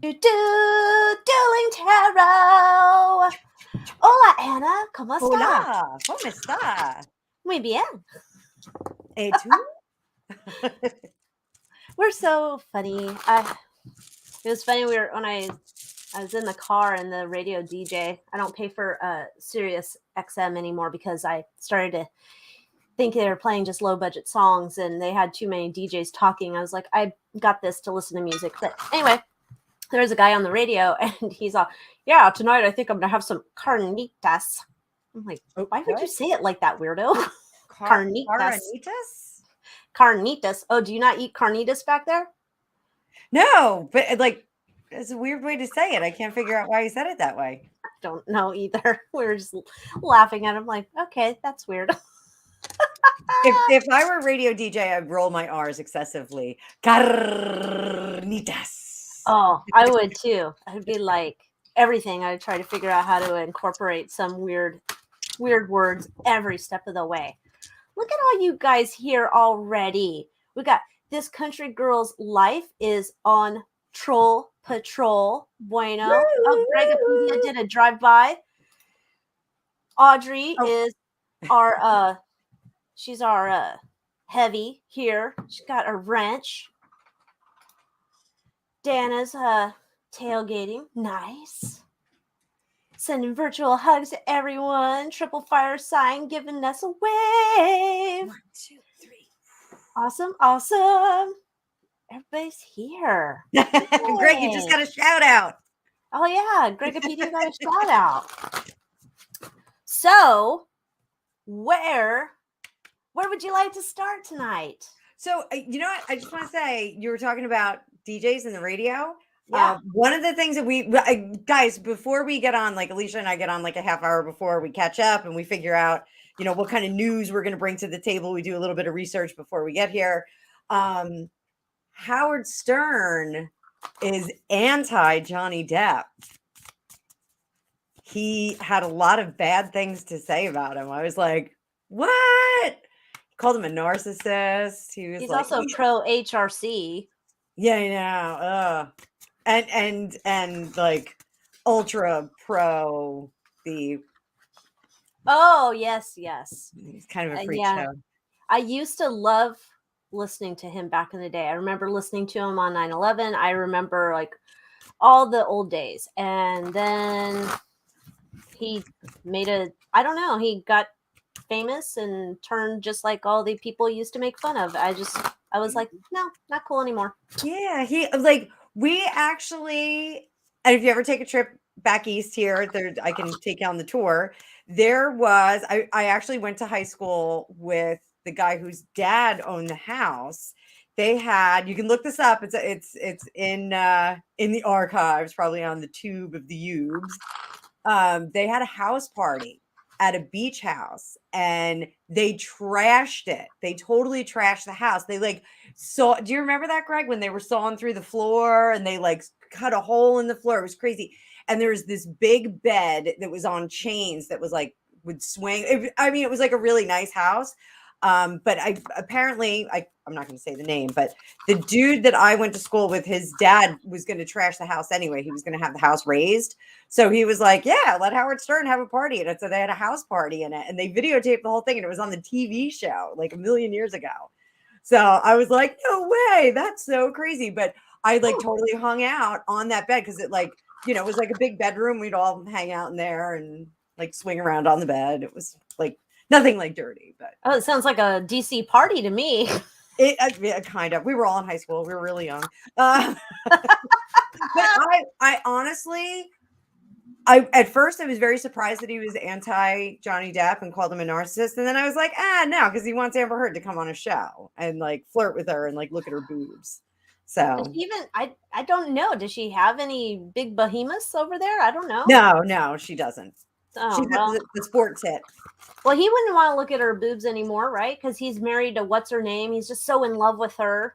Dueling Tarot. Hola, Ana. ¿Cómo está? Hola, ¿cómo está? Muy bien. ¿Y tú? We're so funny. It was funny. When I was in the car and the radio DJ. I don't pay for Sirius XM anymore because I started to think they were playing just low budget songs and they had too many DJs talking. I was like, I got this to listen to music. But anyway, there's a guy on the radio and he's all, yeah, tonight I think I'm gonna have some carnitas. I'm like, why would you say it like that, weirdo? Carnitas. Carnitas. Oh, do you not eat carnitas back there? No, but like it's a weird way to say it. I can't figure out why you said it that way. I don't know either. We were just laughing at him like, okay, that's weird. If I were a radio DJ, I'd roll my R's excessively. Carnitas. Oh, I would too. I'd be like everything. I'd try to figure out how to incorporate some weird words every step of the way. Look at all you guys here already. We got this country girl's life is on troll patrol. Bueno. Oh, Gregopedia did a drive-by. Audrey is our she's our heavy here. She's got a wrench. Dana's tailgating. Nice. Sending virtual hugs to everyone. Triple fire sign giving us a wave. 1, 2, 3. Awesome. Awesome. Everybody's here. Greg, you just got a shout out. Oh, yeah. Gregopedia got a shout out. So, where would you like to start tonight? So, you know what? I just want to say, you were talking about DJs and the radio. Yeah. One of the things that we guys, before we get on, like Alycia and I get on like a half hour before we catch up and we figure out, you know, what kind of news we're going to bring to the table. We do a little bit of research before we get here. Howard Stern is anti Johnny Depp. He had a lot of bad things to say about him. I was like, what? He called him a narcissist. He's like, also pro HRC. Yeah, I know. And like ultra pro the. Oh, yes. He's kind of a freak show. I used to love listening to him back in the day. I remember listening to him on 9/11. I remember like all the old days. And then he made he got famous and turned just like all the people used to make fun of. I was like, no, not cool anymore. Yeah, we actually, and if you ever take a trip back east here, I can take you on the tour. I actually went to high school with the guy whose dad owned the house. They had, you can look this up. It's in the archives, probably on the tube of the Ubes. They had a house party at a beach house and they trashed it. They totally trashed the house. They do you remember that, Greg, when they were sawing through the floor and they like cut a hole in the floor? It was crazy. And there was this big bed that was on chains that was like would swing. It was like a really nice house. But I'm not going to say the name, but the dude that I went to school with, his dad was going to trash the house anyway. He was going to have the house raised. So he was like, yeah, let Howard Stern have a party. And so they had a house party in it and they videotaped the whole thing and it was on the TV show like a million years ago. So I was like, no way. That's so crazy. But I totally hung out on that bed because it it was like a big bedroom. We'd all hang out in there and like swing around on the bed. It was like, nothing like dirty, but it sounds like a DC party to me. It kind of. We were all in high school. We were really young. But I honestly, at first I was very surprised that he was anti Johnny Depp and called him a narcissist, and then I was like, no, because he wants Amber Heard to come on a show and like flirt with her and like look at her boobs. So I don't know. Does she have any big behemoths over there? I don't know. No, she doesn't. Oh, she's the sports hit. Well, he wouldn't want to look at her boobs anymore, right? Because he's married to what's her name. He's just so in love with her,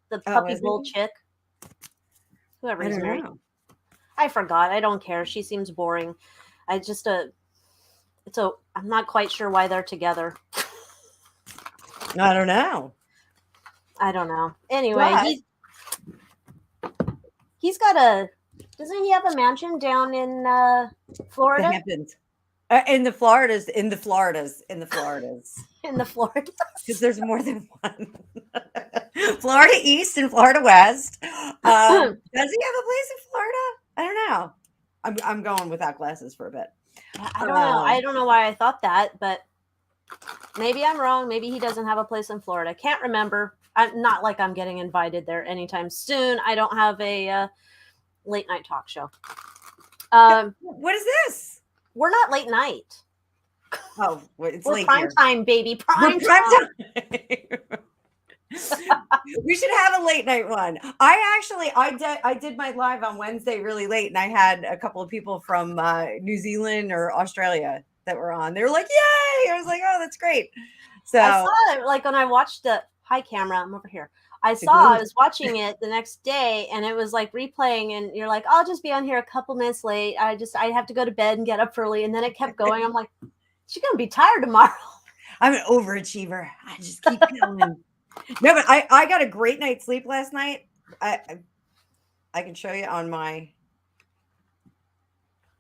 the puppy bull chick. Whoever he's married. I forgot. I don't care. She seems boring. I'm not quite sure why they're together. I don't know. Anyway, He's got doesn't he have a mansion down in The Florida? Hamptons. In the Floridas. In the Florida. Because there's more than one. Florida East and Florida West. Does he have a place in Florida? I don't know. I'm going without glasses for a bit. I don't know. I don't know why I thought that, but maybe I'm wrong. Maybe he doesn't have a place in Florida. Can't remember. I'm not like I'm getting invited there anytime soon. I don't have a late night talk show. What is this? We're not late night. Oh, it's We're late prime here. time, baby. Prime time. We should have a late night one. I did my live on Wednesday really late, and I had a couple of people from New Zealand or Australia that were on. They were like, "Yay!" I was like, "Oh, that's great." So I saw it like when I watched the hi camera. I'm over here. I was watching it the next day, and it was like replaying, and you're like, "I'll just be on here a couple minutes late. I have to go to bed and get up early," and then it kept going. I'm like, she's gonna be tired tomorrow. I'm an overachiever. I just keep going. No, but I got a great night's sleep last night. I can show you on my.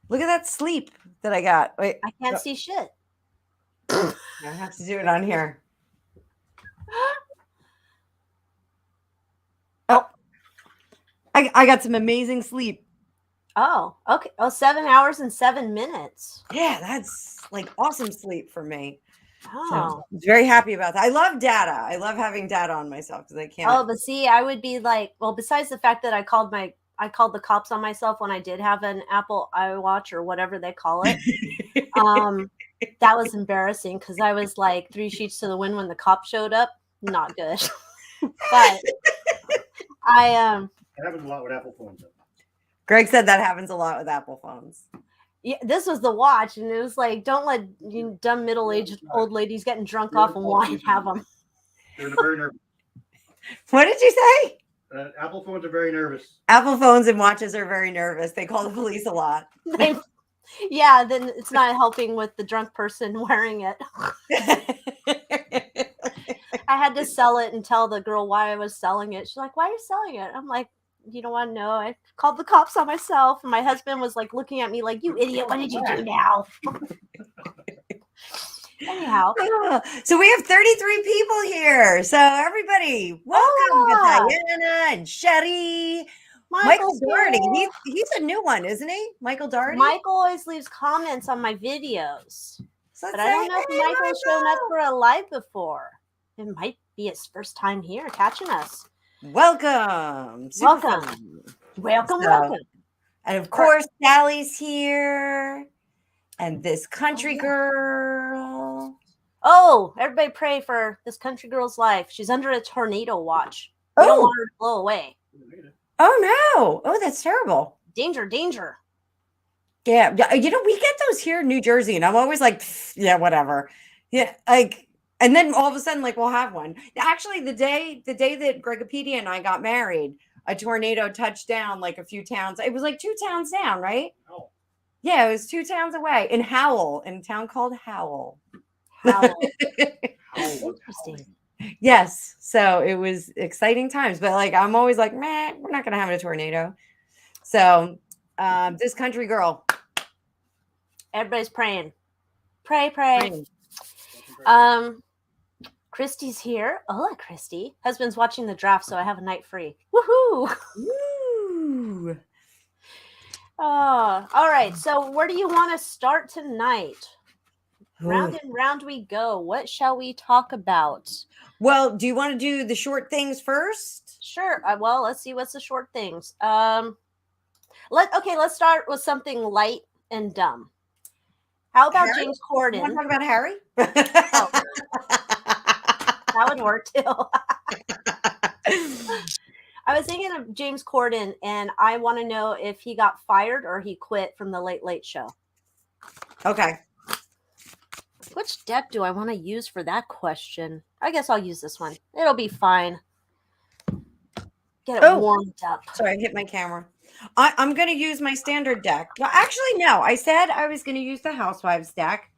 Look at that sleep that I got. Wait, I can't see shit. I have to do it on here. Oh, I got some amazing sleep. Oh, okay. Oh, 7 hours and 7 minutes. Yeah, that's like awesome sleep for me. Oh, so I was very happy about that. I love data. I love having data on myself because I can't. Oh, but see, I would be like, well, besides the fact that I called the cops on myself when I did have an Apple iWatch or whatever they call it. That was embarrassing because I was like 3 sheets to the wind when the cop showed up. Not good. But It happens a lot with Apple phones. Greg said that happens a lot with Apple phones. Yeah, this was the watch, and it was like, don't let you dumb middle-aged old ladies getting drunk off of wine have them. They're very nervous. What did you say? Apple phones are very nervous. Apple phones and watches are very nervous. They call the police a lot. Yeah, then it's not helping with the drunk person wearing it. I had to sell it and tell the girl why I was selling it. She's like, "Why are you selling it?" I'm like, "You don't want to know. I called the cops on myself." And my husband was like looking at me like, "You idiot, what did you do now?" Anyhow. So we have 33 people here. So everybody, welcome to Diana and Sherry. Michael Doherty. He's a new one, isn't he? Michael Doherty? Michael always leaves comments on my videos. So but I don't know if Michael's shown up for a live before. It might be his first time here catching us. Welcome. Welcome. And of course, Sally's here. And this country girl. Oh, everybody pray for this country girl's life. She's under a tornado watch. We don't want her to blow away. Oh, no. Oh, that's terrible. Danger. Yeah. You know, we get those here in New Jersey, and I'm always like, yeah, whatever. Yeah. Like, and then all of a sudden, like, we'll have one. Actually, the day that Gregopedia and I got married, a tornado touched down like a few towns. It was like 2 towns down, right? Oh. Yeah, it was 2 towns away in Howell, in a town called Howell. Interesting. Yes. So it was exciting times, but like, I'm always like, meh, we're not going to have a tornado. So this country girl. Everybody's praying. Pray. Christy's here. Hola, Christy. Husband's watching the draft, so I have a night free. Woohoo! Woo! All right. So where do you want to start tonight? Round and round we go. What shall we talk about? Well, do you want to do the short things first? Sure. Well, let's see what's the short things. Let's start with something light and dumb. How about Harry? James Corden? You want to talk about Harry? Oh. That would work too. I was thinking of James Corden, and I want to know if he got fired or he quit from the Late Late Show. Okay. Which deck do I want to use for that question? I guess I'll use this one. It'll be fine. Get it warmed up. Sorry, I hit my camera. I'm going to use my standard deck. Well, actually, no. I said I was going to use the Housewives deck.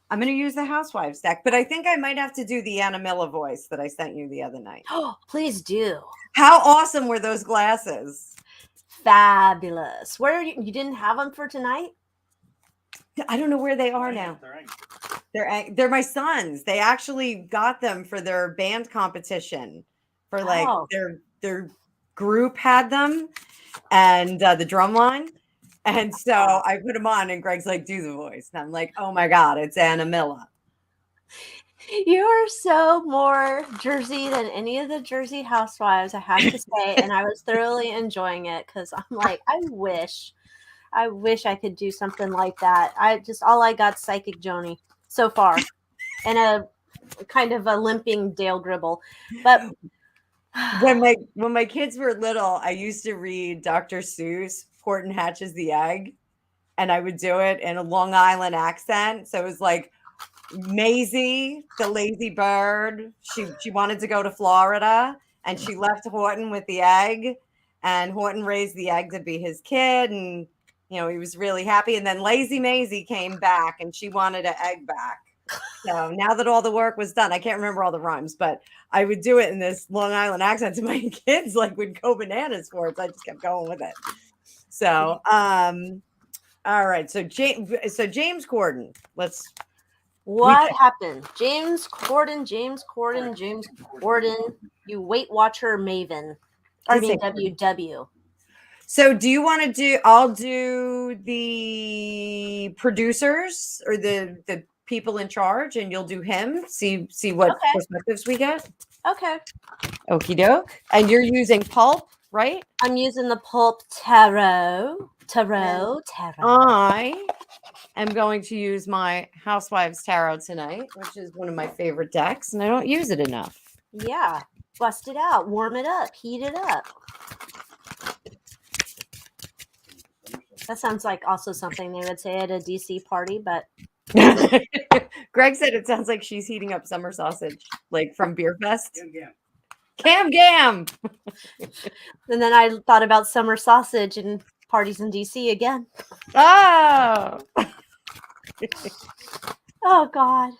I'm going to use the Housewives deck, but I think I might have to do the Anna Miller voice that I sent you the other night. Oh, please do. How awesome were those glasses? fabulous. Where you didn't have them for tonight? I don't know where they are now. They're my sons. They actually got them for their band competition. For like their group had them, and the drum line. And so I put them on, and Greg's like, "Do the voice." And I'm like, "Oh my God, it's Anna Milla." You are so more Jersey than any of the Jersey housewives, I have to say, and I was thoroughly enjoying it because I'm like, I wish I could do something like that. All I got Psychic Joni so far, and a kind of a limping Dale Gribble. But when my kids were little, I used to read Dr. Seuss, Horton Hatches the Egg, and I would do it in a Long Island accent. So it was like Maisie, the lazy bird. She wanted to go to Florida, and she left Horton with the egg, and Horton raised the egg to be his kid, and he was really happy. And then lazy Maisie came back, and she wanted an egg back. So now that all the work was done, I can't remember all the rhymes, but I would do it in this Long Island accent to my kids, like would go bananas for it. So I just kept going with it. So, all right. So James Corden, what happened? James Corden, you Weight Watcher maven. I mean, WW. So do you want to do, I'll do the producers or the people in charge, and you'll do him. See what perspectives we get. Okay. Okie doke. And you're using pulp, right? I'm using the pulp tarot. I am going to use my Housewives Tarot tonight, which is one of my favorite decks, and I don't use it enough. Yeah. Bust it out. Warm it up. Heat it up. That sounds like also something they would say at a DC party, but Greg said it sounds like she's heating up summer sausage, like from Beer Fest. Cam Gam. And then I thought about summer sausage and parties in DC again. Oh. Oh God.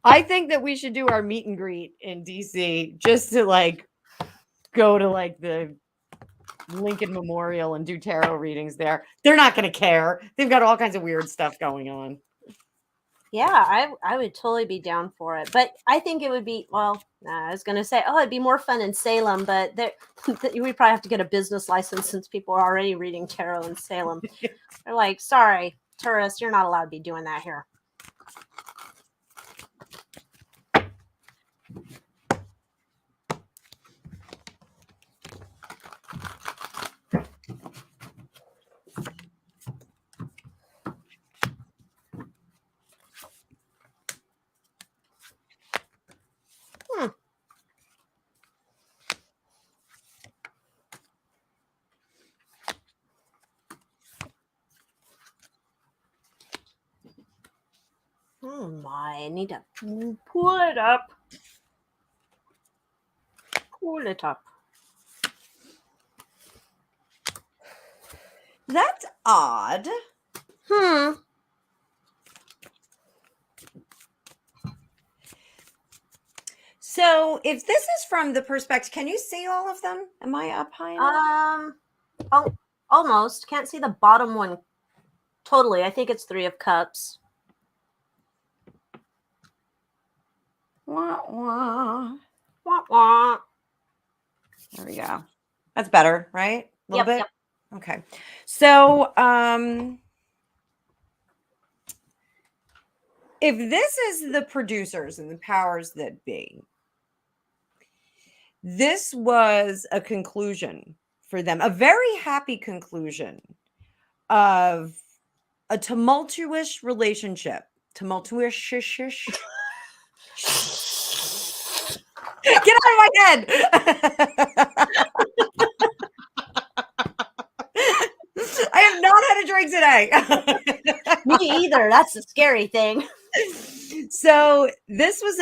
I think that we should do our meet and greet in DC just to like go to like the Lincoln Memorial and do tarot readings there. They're not going to care. They've got all kinds of weird stuff going on. Yeah, I would totally be down for it. But I think it would be, I was going to say, it'd be more fun in Salem, but we probably have to get a business license since people are already reading tarot in Salem. They're like, sorry, tourists, you're not allowed to be doing that here. Oh my, I need to pull it up. Pull it up. That's odd. So if this is from the perspective, can you see all of them? Am I up high enough? Almost. Can't see the bottom one totally. I think it's Three of Cups. Wah, wah. Wah, wah. There we go. That's better, right? A little bit? Yep. Okay. So if this is the producers and the powers that be, this was a conclusion for them, a very happy conclusion of a tumultuous relationship. Tumultuous. Get out of my head. I have not had a drink today. Me either. That's the scary thing. So this was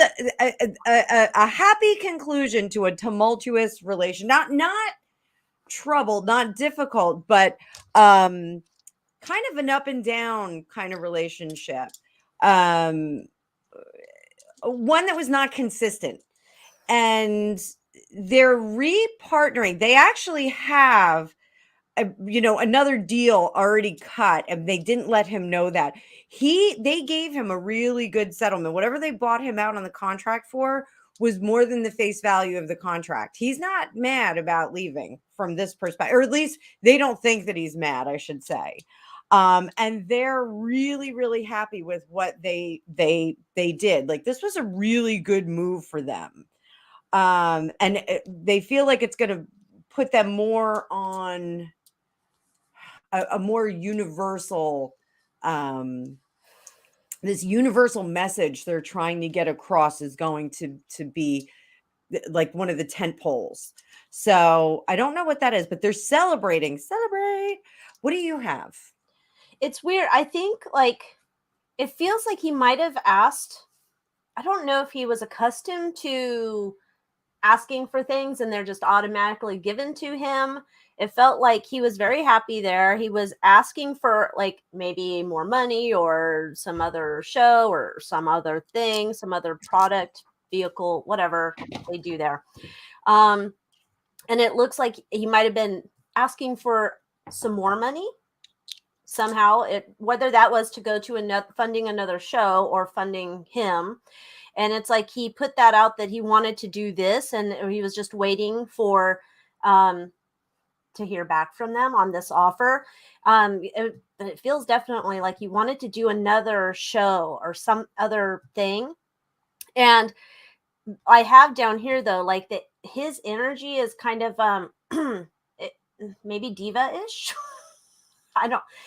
a happy conclusion to a tumultuous relation. Not troubled, not difficult, but kind of an up and down kind of relationship. One that was not consistent. And they're repartnering. They actually have another deal already cut, and they didn't let him know that. They gave him a really good settlement. Whatever they bought him out on the contract for was more than the face value of the contract. He's not mad about leaving from this perspective, or at least they don't think that he's mad, I should say. And they're really, really happy with what they did. Like, this was a really good move for them. And they feel like it's going to put them more on a more universal, this universal message they're trying to get across is going to be like one of the tent poles. So I don't know what that is, but they're celebrating. Celebrate. What do you have? It's weird. I think like it feels like he might have asked. I don't know if he was accustomed to asking for things and they're just automatically given to him. It felt like he was very happy there. He was asking for like maybe more money or some other show or some other thing, some other product, vehicle, whatever they do there. And it looks like he might have been asking for some more money somehow, whether that was to go to funding another show or funding him. And it's like he put that out that he wanted to do this, and he was just waiting for to hear back from them on this offer. It feels definitely like he wanted to do another show or some other thing. And I have down here though, like that his energy is kind of maybe diva-ish.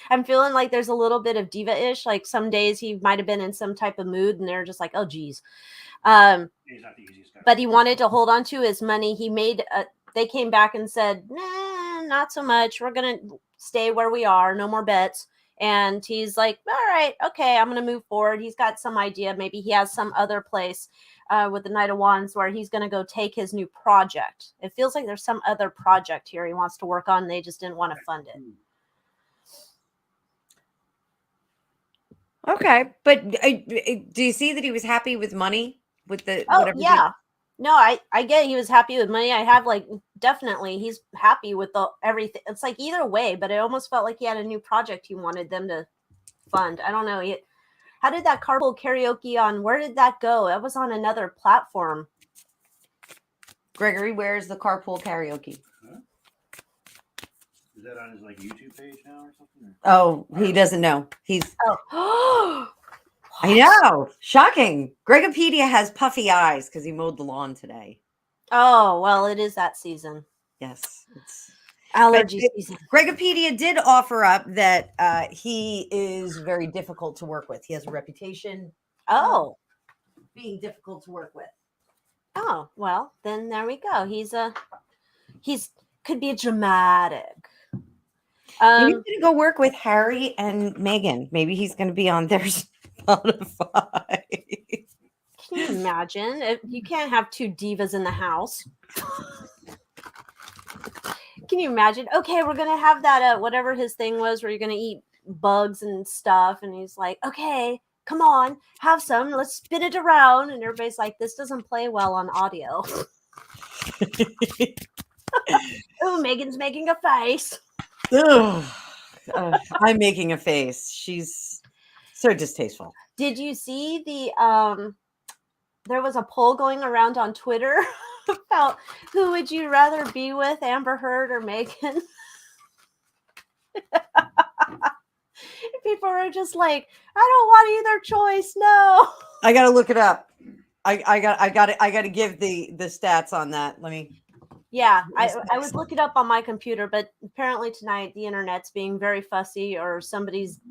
I'm feeling like there's a little bit of diva-ish. Like some days he might have been in some type of mood and they're just like, oh geez. He's not the easiest guy. But he wanted to hold on to his money. They came back and said, nah, not so much. We're going to stay where we are. No more bets. And he's like, all right, okay, I'm going to move forward. He's got some idea. Maybe he has some other place with the Knight of Wands where he's going to go take his new project. It feels like there's some other project here he wants to work on. They just didn't want to fund it. Okay, but do you see that he was happy with money with the? Oh whatever yeah, no, I get he was happy with money. I have like definitely he's happy with everything. It's like either way, but it almost felt like he had a new project he wanted them to fund. I don't know. How did that carpool karaoke on? Where did that go? It was on another platform. Gregory, where's the carpool karaoke? Huh? Is that on his like YouTube page now or something? Or? Oh, he doesn't know. Oh, I know. Shocking. Gregopedia has puffy eyes because he mowed the lawn today. Oh, well, it is that season. Yes. It's allergy season. Gregopedia did offer up that he is very difficult to work with. He has a reputation of being difficult to work with. Oh, well, then there we go. He's could be dramatic. Maybe he's going to go work with Harry and Meghan. Maybe he's going to be on their Spotify. Can you imagine? If you can't have two divas in the house. Can you imagine? Okay, we're going to have that, whatever his thing was, where you're going to eat bugs and stuff. And he's like, okay, come on, have some. Let's spin it around. And everybody's like, this doesn't play well on audio. Oh, Megan's making a face. I'm making a face. She's so distasteful. Did you see there was a poll going around on Twitter about who would you rather be with, Amber Heard or Megan? People are just like, I don't want either choice. No. I got to look it up. I got to give the stats on that. Let me. Yeah, I would look it up on my computer, but apparently tonight the internet's being very fussy, or somebody's,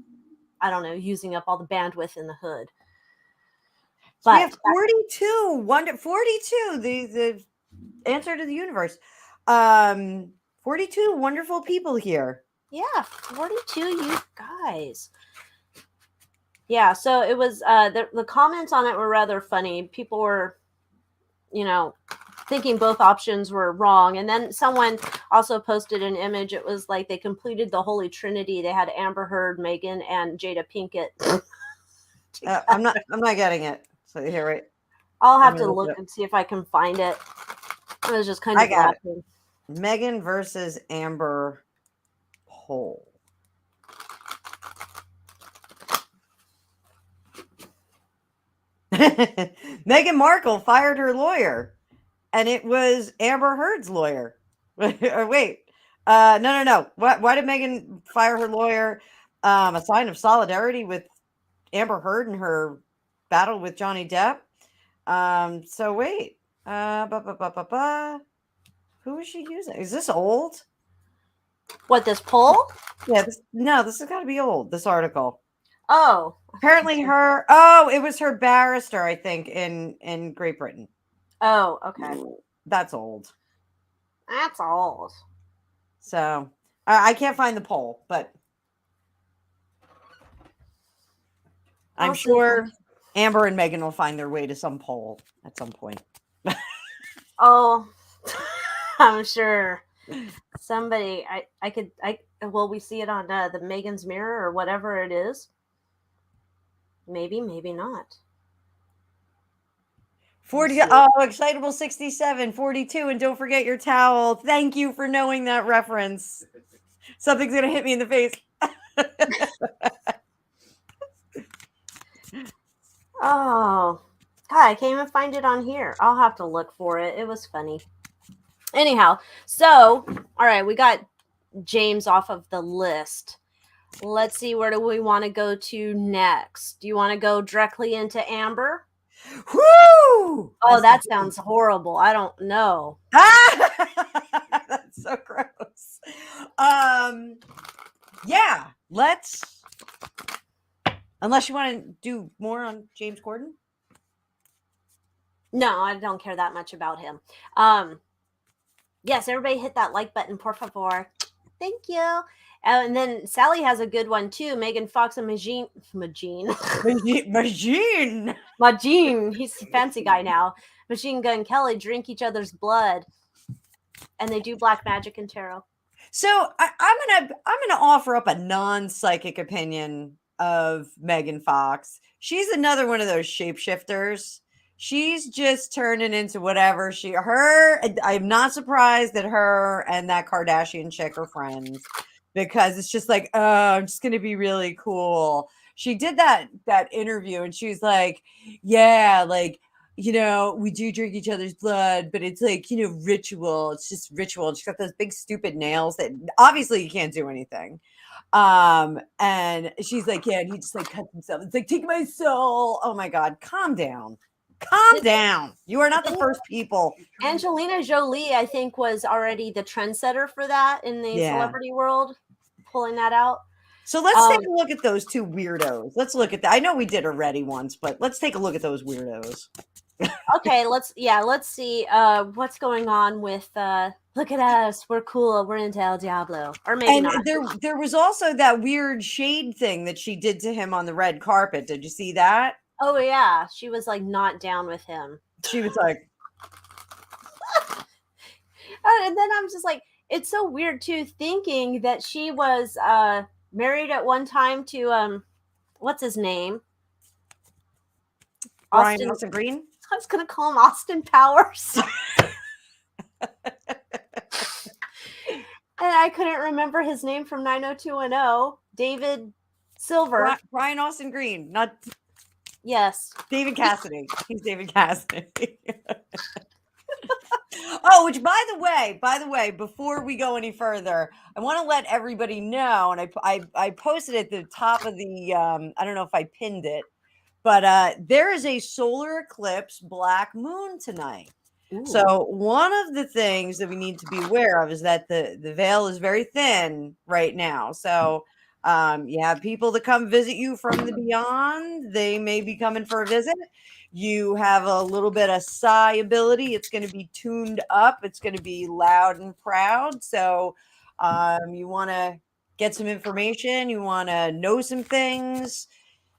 I don't know, using up all the bandwidth in the hood. But we have 42, 42, the answer to the universe. 42 wonderful people here. Yeah, 42 you guys. Yeah, so it was the comments on it were rather funny. People were, thinking both options were wrong. And then someone also posted an image. It was like they completed the Holy Trinity. They had Amber Heard, Megan, and Jada Pinkett. I'm not getting it. So here, right. I'll have to look and see if I can find it. It was just kind of laughing. Megan versus Amber poll. Meghan Markle fired her lawyer, and it was Amber Heard's lawyer. Or wait, no. Why did Meghan fire her lawyer? A sign of solidarity with Amber Heard and her battle with Johnny Depp. So wait, who is she using? Is this old? What, this poll? Yeah, this has got to be old. This article. Oh, Apparently, it was her barrister, I think, in Great Britain. oh, okay. That's old. That's old. So I can't find the poll, but I'm sure Amber and Meghan will find their way to some poll at some point. Oh, I'm sure somebody. Will we see it on the Megan's Mirror or whatever it is? Maybe not. 40. Excitable 67, 42, and don't forget your towel. Thank you for knowing that reference. Something's gonna hit me in the face. Oh, God, I can't even find it on here. I'll have to look for it. It was funny. Anyhow, so, all right, we got James off of the list. Let's see, where do we want to go to next? Do you want to go directly into Amber? Woo! Oh, that sounds horrible. I don't know. That's so gross. Yeah, let's. Unless you want to do more on James Corden. No, I don't care that much about him. Yes, everybody hit that like button, por favor. Thank you. And then Sally has a good one too. Megan Fox and Majin. He's a fancy guy now. Machine Gun Kelly drink each other's blood, and they do black magic and tarot. So I'm gonna offer up a non-psychic opinion of Megan Fox. She's another one of those shapeshifters. She's just turning into whatever I'm not surprised that her and that Kardashian chick are friends, because it's just like, oh, I'm just going to be really cool. She did that interview and she's like, yeah, like, you know, we do drink each other's blood, but it's like, you know, ritual. It's just ritual. And she's got those big stupid nails that obviously you can't do anything. And she's like, yeah, and he just like cuts himself. It's like, take my soul. Oh my God, calm down. Calm down. You are not the first people. Angelina Jolie, I think, was already the trendsetter for that in the celebrity world, pulling that out. So let's take a look at those two weirdos. Let's look at that. I know we did already once, but let's take a look at those weirdos. Okay, let's see what's going on with look at us, we're cool, we're into El Diablo. Or maybe not. There was also that weird shade thing that she did to him on the red carpet. Did you see that? Oh yeah, she was like not down with him. She was like, and then I'm just like, it's so weird too, thinking that she was married at one time to what's his name? Austin Green. I was gonna call him Austin Powers. And I couldn't remember his name from 90210. David Silver. Brian Austin Green, not. Yes. David Cassidy. He's David Cassidy. Oh, which by the way, before we go any further, I want to let everybody know, and I posted at the top of the I don't know if I pinned it, but there is a solar eclipse black moon tonight. Ooh. So one of the things that we need to be aware of is that the veil is very thin right now. So you have people that come visit you from the beyond. They may be coming for a visit. You have a little bit of psi ability. It's going to be tuned up. It's going to be loud and proud. So you want to get some information. You want to know some things.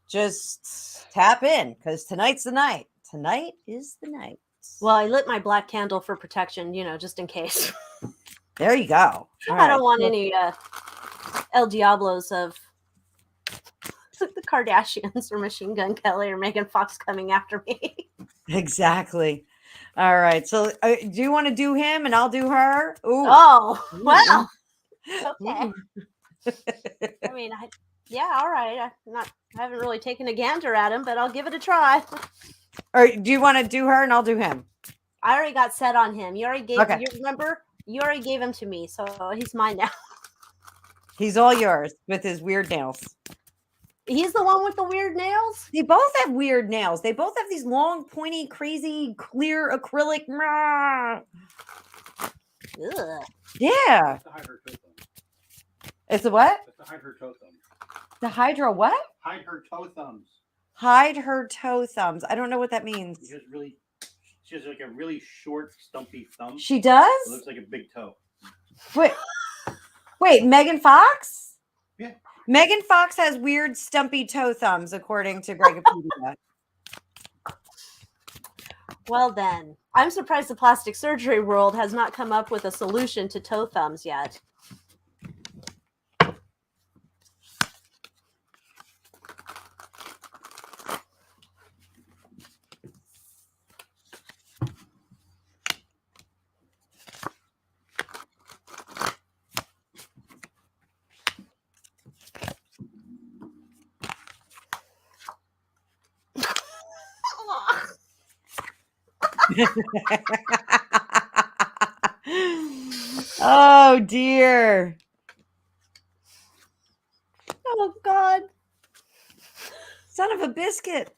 Just tap in, because tonight's the night. Tonight is the night. Well, I lit my black candle for protection, just in case. There you go. I don't want any El Diablos of the Kardashians or Machine Gun Kelly or Megan Fox coming after me. Exactly. All right. So do you want to do him and I'll do her? Ooh. Oh, wow. Okay. I mean, yeah, all right. I haven't really taken a gander at him, but I'll give it a try. Or do you want to do her and I'll do him? I already got set on him. You already gave. Okay. You remember? You already gave him to me, so he's mine now. He's all yours with his weird nails. He's the one with the weird nails. They both have weird nails. They both have these long, pointy, crazy, clear acrylic. Ugh. Yeah. That's to hide her toe thumbs. It's a what? That's to hide her toe thumbs. The hydra what? Hide her toe thumbs. Hide her toe thumbs. I don't know what that means. She has like a really short, stumpy thumb. She does? It looks like a big toe. Wait, Megan Fox? Yeah. Megan Fox has weird, stumpy toe thumbs, according to Gregopedia. Well then, I'm surprised the plastic surgery world has not come up with a solution to toe thumbs yet. Oh dear. Oh God. Son of a biscuit.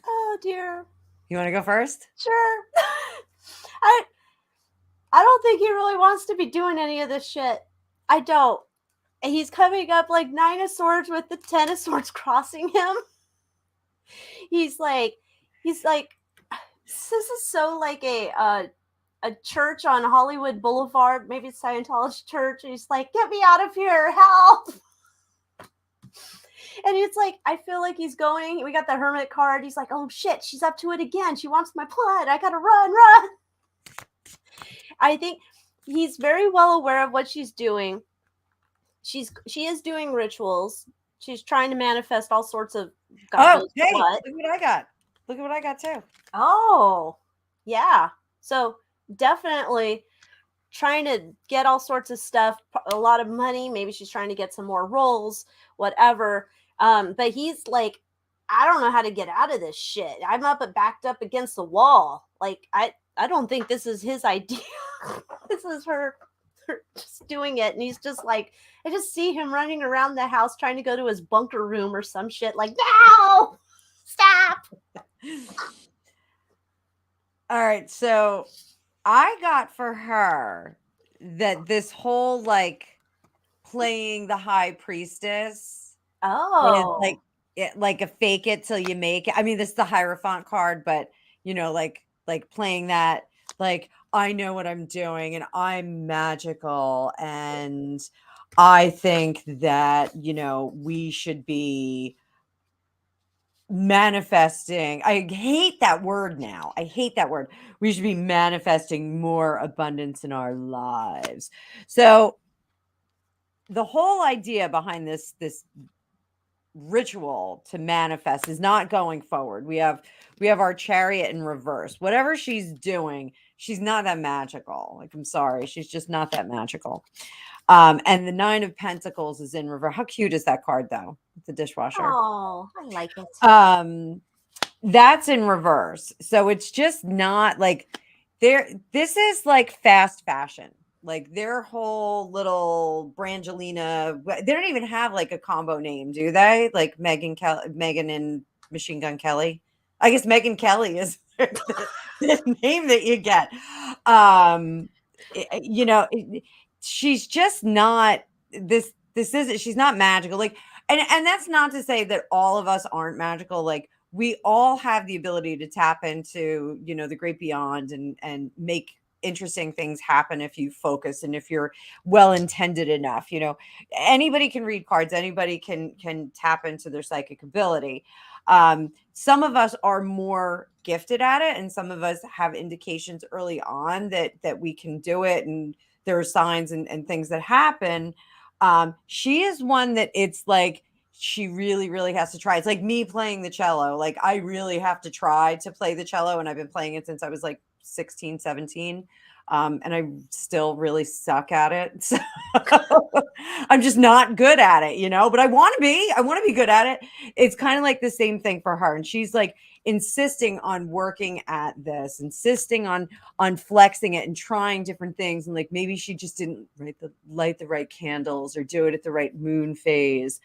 Oh dear. You want to go first? Sure. I don't think he really wants to be doing any of this shit. I don't. And he's coming up like 9 of swords with the 10 of swords crossing him. He's like, this is so like a church on Hollywood Boulevard, maybe it's Scientology church. And he's like, get me out of here, help. And it's like, I feel like he's going, we got the hermit card. He's like, oh shit, she's up to it again. She wants my blood. I gotta run. I think he's very well aware of what she's doing. She is doing rituals. She's trying to manifest all sorts of God hey, what. Look what I got. Look at what I got too. Oh, yeah. So definitely trying to get all sorts of stuff, a lot of money. Maybe she's trying to get some more roles, whatever. But he's like, I don't know how to get out of this shit. I'm backed up against the wall. Like, I don't think this is his idea. This is her just doing it. And he's just like, I just see him running around the house trying to go to his bunker room or some shit. Like, no, stop. All right. So I got for her that this whole like playing the high priestess. Oh, like a fake it till you make it. I mean, this is the Hierophant card, but you know, like playing that, like, I know what I'm doing and I'm magical. And I think that, you know, we should be manifesting. I hate that word now. I hate that word. We should be manifesting more abundance in our lives. So the whole idea behind this ritual to manifest is not going forward. We have our Chariot in reverse. Whatever she's doing, she's not that magical. Like, I'm sorry, she's just not that magical. And the 9 of Pentacles is in reverse. How cute is that card though? It's a dishwasher. Oh, I like it. That's in reverse. So it's just not like this is like fast fashion. Like their whole little Brangelina, they don't even have like a combo name, do they? Like Megan and Machine Gun Kelly. I guess Megan Kelly is the name that you get. You know, she's just not this isn't, she's not magical. Like, and that's not to say that all of us aren't magical. Like, we all have the ability to tap into, you know, the great beyond and make interesting things happen if you focus and if you're well intended enough. You know, anybody can read cards, anybody can tap into their psychic ability. Some of us are more gifted at it, and some of us have indications early on that we can do it, and there are signs and things that happen. She is one that it's like she really, really has to try. It's like me playing the cello. Like I really have to try to play the cello. And I've been playing it since I was like 16, 17. And I still really suck at it. So I'm just not good at it, you know, but I want to be good at it. It's kind of like the same thing for her. And she's like insisting on working at this, insisting on flexing it and trying different things. And like, maybe she just didn't light the right candles or do it at the right moon phase.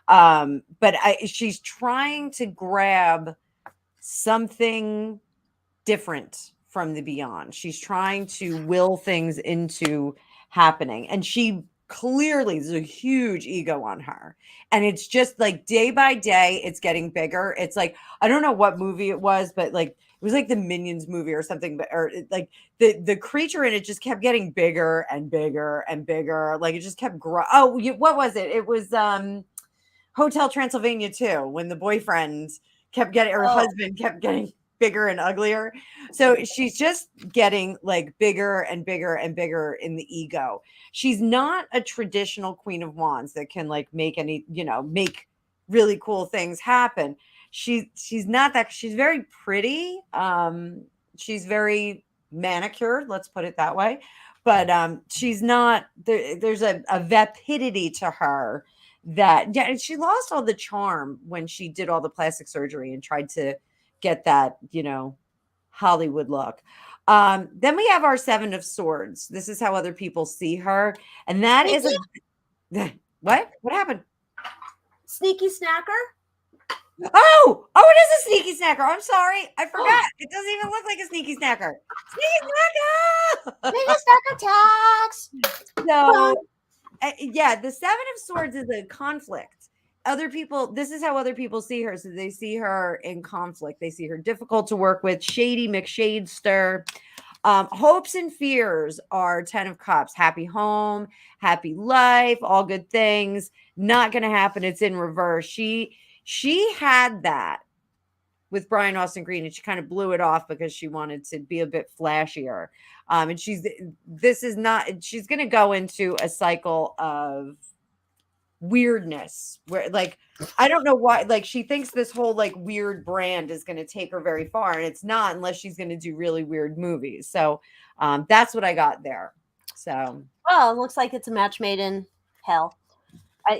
But she's trying to grab something different from the beyond. She's trying to will things into happening. And she clearly, there's a huge ego on her. And it's just like day by day, it's getting bigger. It's like, I don't know what movie it was, but like, it was like the Minions movie or something, but or like the creature in it just kept getting bigger and bigger and bigger. Like it just kept growing. Oh, what was it? It was Hotel Transylvania 2, when the boyfriend kept getting, her husband kept getting bigger and uglier. So she's just getting like bigger and bigger and bigger in the ego. She's not a traditional Queen of Wands that can like make any, make really cool things happen. She's not that. She's very pretty. She's very manicured, let's put it that way. But she's not there's a vapidity to her that, yeah, and she lost all the charm when she did all the plastic surgery and tried to get that, Hollywood look. Then we have our Seven of Swords. This is how other people see her. And that is what happened? Sneaky snacker. Oh, it is a sneaky snacker. I'm sorry. I forgot. It doesn't even look like a sneaky snacker. Sneaky snacker. Sneaky snacker tax. So, yeah, the Seven of Swords is a conflict. Other people, this is how other people see her. So they see her in conflict. They see her difficult to work with, shady McShadester. Hopes and fears are 10 of Cups. Happy home, happy life, all good things. Not going to happen. It's in reverse. She had that with Brian Austin Green, and she kind of blew it off because she wanted to be a bit flashier. And she's going to go into a cycle of weirdness where, like, I don't know why, like, she thinks this whole like weird brand is going to take her very far, and it's not, unless she's going to do really weird movies. So that's what I got there. So, well, it looks like it's a match made in hell.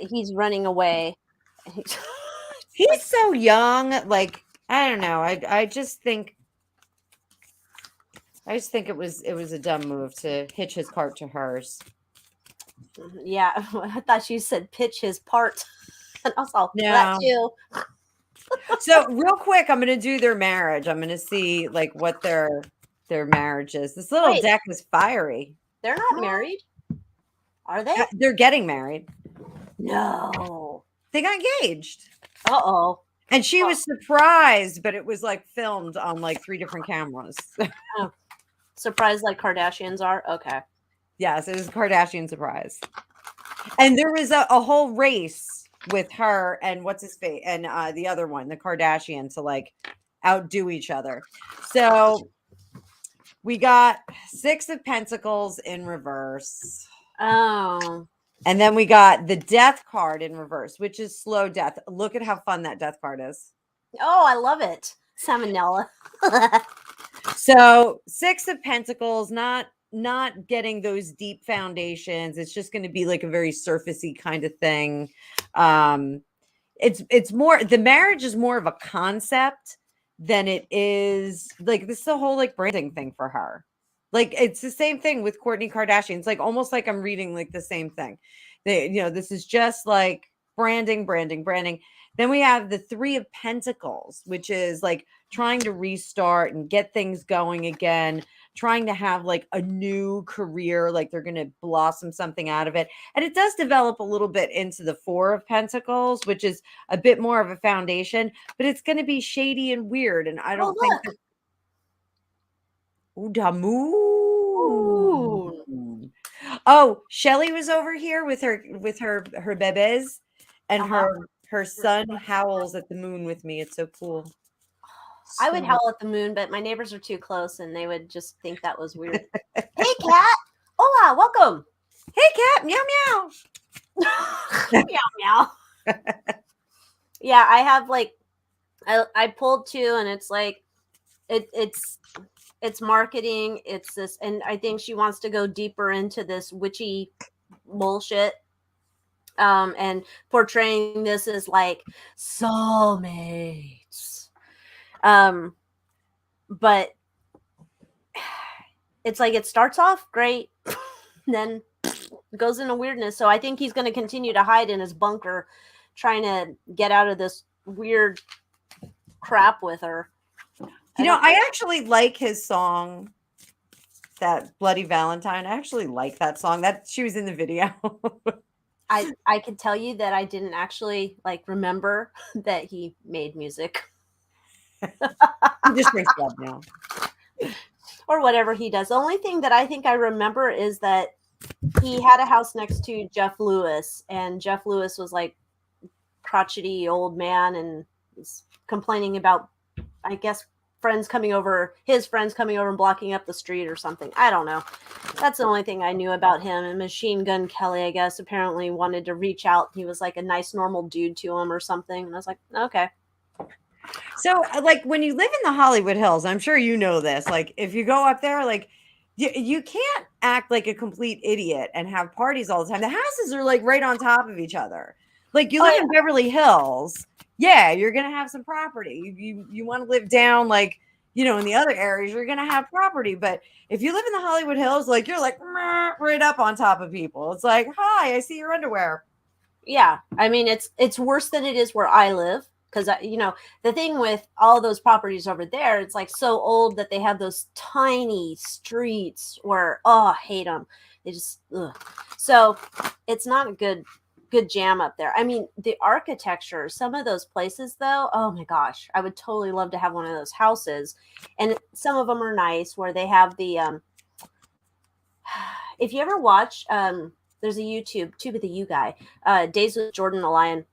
He's running away. He's so young. Like, I don't know. I just think it was a dumb move to hitch his cart to hers. Yeah, I thought you said pitch his part. And also No. that too. So real quick, I'm going to do their marriage. I'm going to see like what their marriage is. This little deck is fiery. They're not married, are they? They're getting married. No, they got engaged. Uh-oh. And she was surprised, but it was like filmed on like 3 different cameras. Oh. Surprised like Kardashians are? Okay. Yes, it was a Kardashian surprise. And there was a whole race with her and what's his face and the other one, the Kardashian, to like outdo each other. So we got 6 of Pentacles in reverse. Oh. And then we got the Death card in reverse, which is slow death. Look at how fun that Death card is. Oh, I love it. Salmonella. So 6 of Pentacles, not getting those deep foundations. It's just going to be like a very surfacey kind of thing. It's more, the marriage is more of a concept than it is like, this is the whole like branding thing for her. Like, it's the same thing with Kourtney Kardashian. It's like almost like I'm reading like the same thing. This is just like branding. Then we have the 3 of Pentacles, which is like trying to restart and get things going again, trying to have like a new career, like they're going to blossom something out of it. And it does develop a little bit into the 4 of Pentacles, which is a bit more of a foundation, but it's going to be shady and weird. And I don't think that. Ooh, the moon. Oh, Shelly was over here with her bebes, and her son howls at the moon with me. It's so cool. I would howl at the moon, but my neighbors are too close and they would just think that was weird. Hey, cat. Hola, welcome. Hey, cat. Meow, meow. Meow, meow. Yeah, I have like I pulled two, and it's like it's marketing. It's this, and I think she wants to go deeper into this witchy bullshit. And portraying this as like soulmates. But it's like it starts off great, then goes into weirdness. So I think he's going to continue to hide in his bunker, trying to get out of this weird crap with her. I actually like his song, that Bloody Valentine. I actually like that song. That she was in the video. I could tell you that I didn't actually like remember that he made music. He just drinks blood now. Or whatever he does. The only thing that I think I remember is that he had a house next to Jeff Lewis, and Jeff Lewis was like crotchety old man and was complaining about, I guess, his friends coming over and blocking up the street or something. I don't know. That's the only thing I knew about him. And Machine Gun Kelly, I guess, apparently wanted to reach out. He was like a nice, normal dude to him or something. And I was like, okay. So, like, when you live in the Hollywood Hills, I'm sure you know this. Like, if you go up there, like, you can't act like a complete idiot and have parties all the time. The houses are like right on top of each other. Like, you live in Beverly Hills, yeah, you're gonna have some property. You want to live down, like, in the other areas, you're gonna have property. But if you live in the Hollywood Hills, like, you're like right up on top of people. It's like, hi, I see your underwear. Yeah, I mean, it's worse than it is where I live. Because, the thing with all those properties over there, it's like so old that they have those tiny streets where, I hate them. They just, ugh. So it's not a good jam up there. I mean, the architecture, some of those places though, oh my gosh, I would totally love to have one of those houses. And some of them are nice where they have the, if you ever watch, there's a YouTube with the U guy, Days with Jordan the Lion.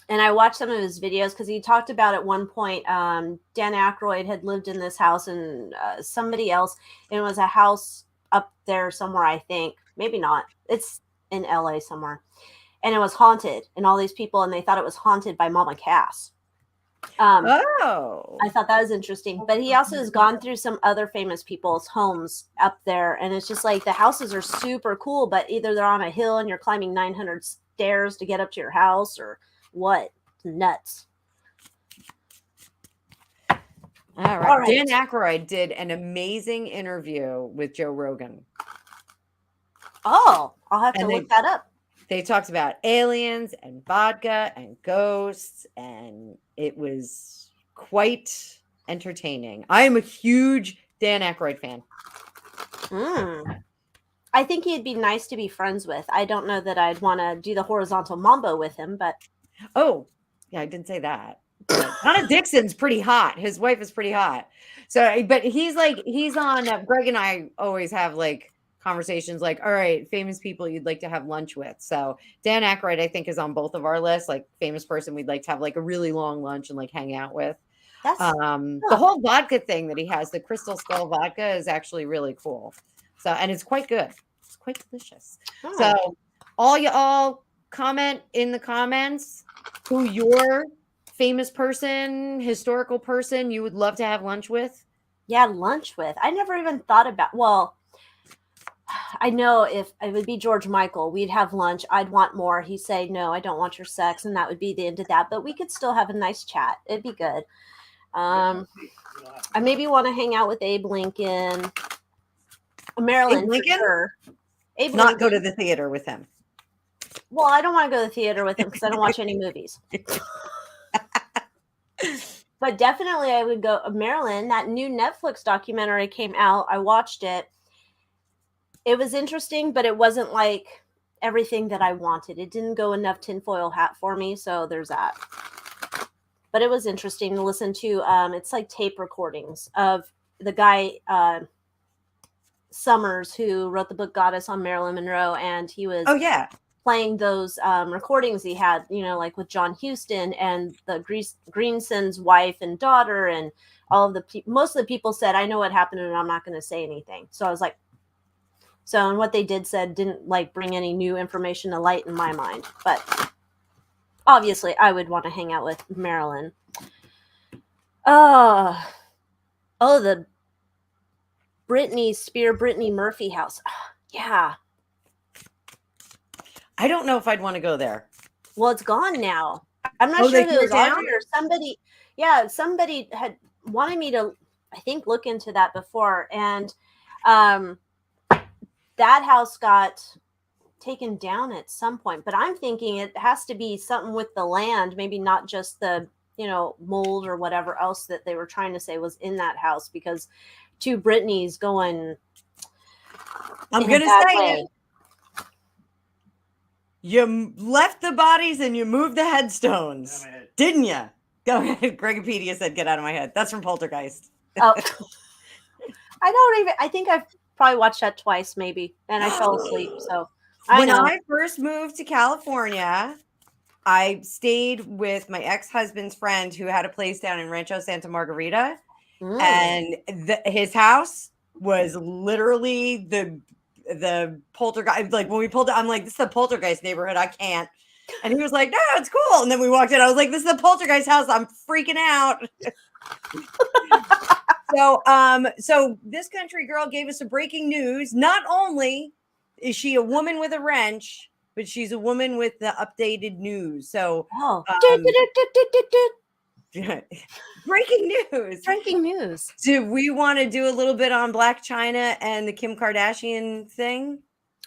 And I watched some of his videos because he talked about at one point, Dan Aykroyd had lived in this house and somebody else. And it was a house up there somewhere, I think. Maybe not. It's in LA somewhere. And it was haunted. And all these people, and they thought it was haunted by Mama Cass. I thought that was interesting. But he also has gone through some other famous people's homes up there. And it's just like the houses are super cool, but either they're on a hill and you're climbing 900 stairs to get up to your house, or what? Nuts. All right. Dan Aykroyd did an amazing interview with Joe Rogan. Oh, I'll have to look that up. They talked about aliens and vodka and ghosts, and it was quite entertaining. I am a huge Dan Aykroyd fan. I think he'd be nice to be friends with. I don't know that I'd want to do the horizontal mambo with him, but oh, yeah, I didn't say that. Donna Dixon's pretty hot. His wife is pretty hot. So, but he's on, Greg and I always have like conversations like, all right, famous people you'd like to have lunch with. So Dan Aykroyd, I think, is on both of our lists, like famous person we'd like to have like a really long lunch and like hang out with. The whole vodka thing that he has, the Crystal Skull vodka, is actually really cool. So, and it's quite good. It's quite delicious. So all y'all comment in the comments who your famous person, historical person you would love to have lunch with. Yeah, lunch with. I never even thought about, well, I know if it would be George Michael, we'd have lunch. I'd want more. He'd say, no, I don't want your sex. And that would be the end of that. But we could still have a nice chat. It'd be good. I maybe want to hang out with Abe Lincoln. Marilyn, for sure. Abe Not Lincoln. Go to the theater with him. Well, I don't want to go to the theater with him because I don't watch any movies. But definitely I would go. Marilyn, that new Netflix documentary came out. I watched it. It was interesting, but it wasn't like everything that I wanted. It didn't go enough tinfoil hat for me. So there's that. But it was interesting to listen to. It's like tape recordings of the guy, Summers, who wrote the book Goddess on Marilyn Monroe. And he was playing those recordings he had, like with John Huston and the Greenson's wife and daughter, and all of the most of the people said, I know what happened and I'm not going to say anything. So I was like, and what they did said didn't like bring any new information to light in my mind. But obviously I would want to hang out with Marilyn. Oh, the Brittany Murphy house. Yeah. I don't know if I'd want to go there. Well, it's gone now. I'm not Oh, sure they if it tore it was down? Audrey or somebody. Yeah, somebody had wanted me to, I think, look into that before. And that house got taken down at some point. But I'm thinking it has to be something with the land, maybe not just the, mold or whatever else that they were trying to say was in that house, because two Britneys going I'm in a going to bad say way. it. You left the bodies and you moved the headstones, didn't you? Go ahead. Gregopedia said, "Get out of my head." That's from Poltergeist. Oh, I think I've probably watched that twice, maybe, and I fell asleep. So When I first moved to California, I stayed with my ex-husband's friend who had a place down in Rancho Santa Margarita, and his house was literally the poltergeist. Like, when we pulled it, I'm like, "This is the poltergeist neighborhood. I can't." And he was like, "No, it's cool." And then we walked in. I was like, "This is the poltergeist house. I'm freaking out." So this country girl gave us a breaking news. Not only is she a woman with a wrench, but she's a woman with the updated news. So, breaking news. Breaking news. Do we want to do a little bit on Black China and the Kim Kardashian thing?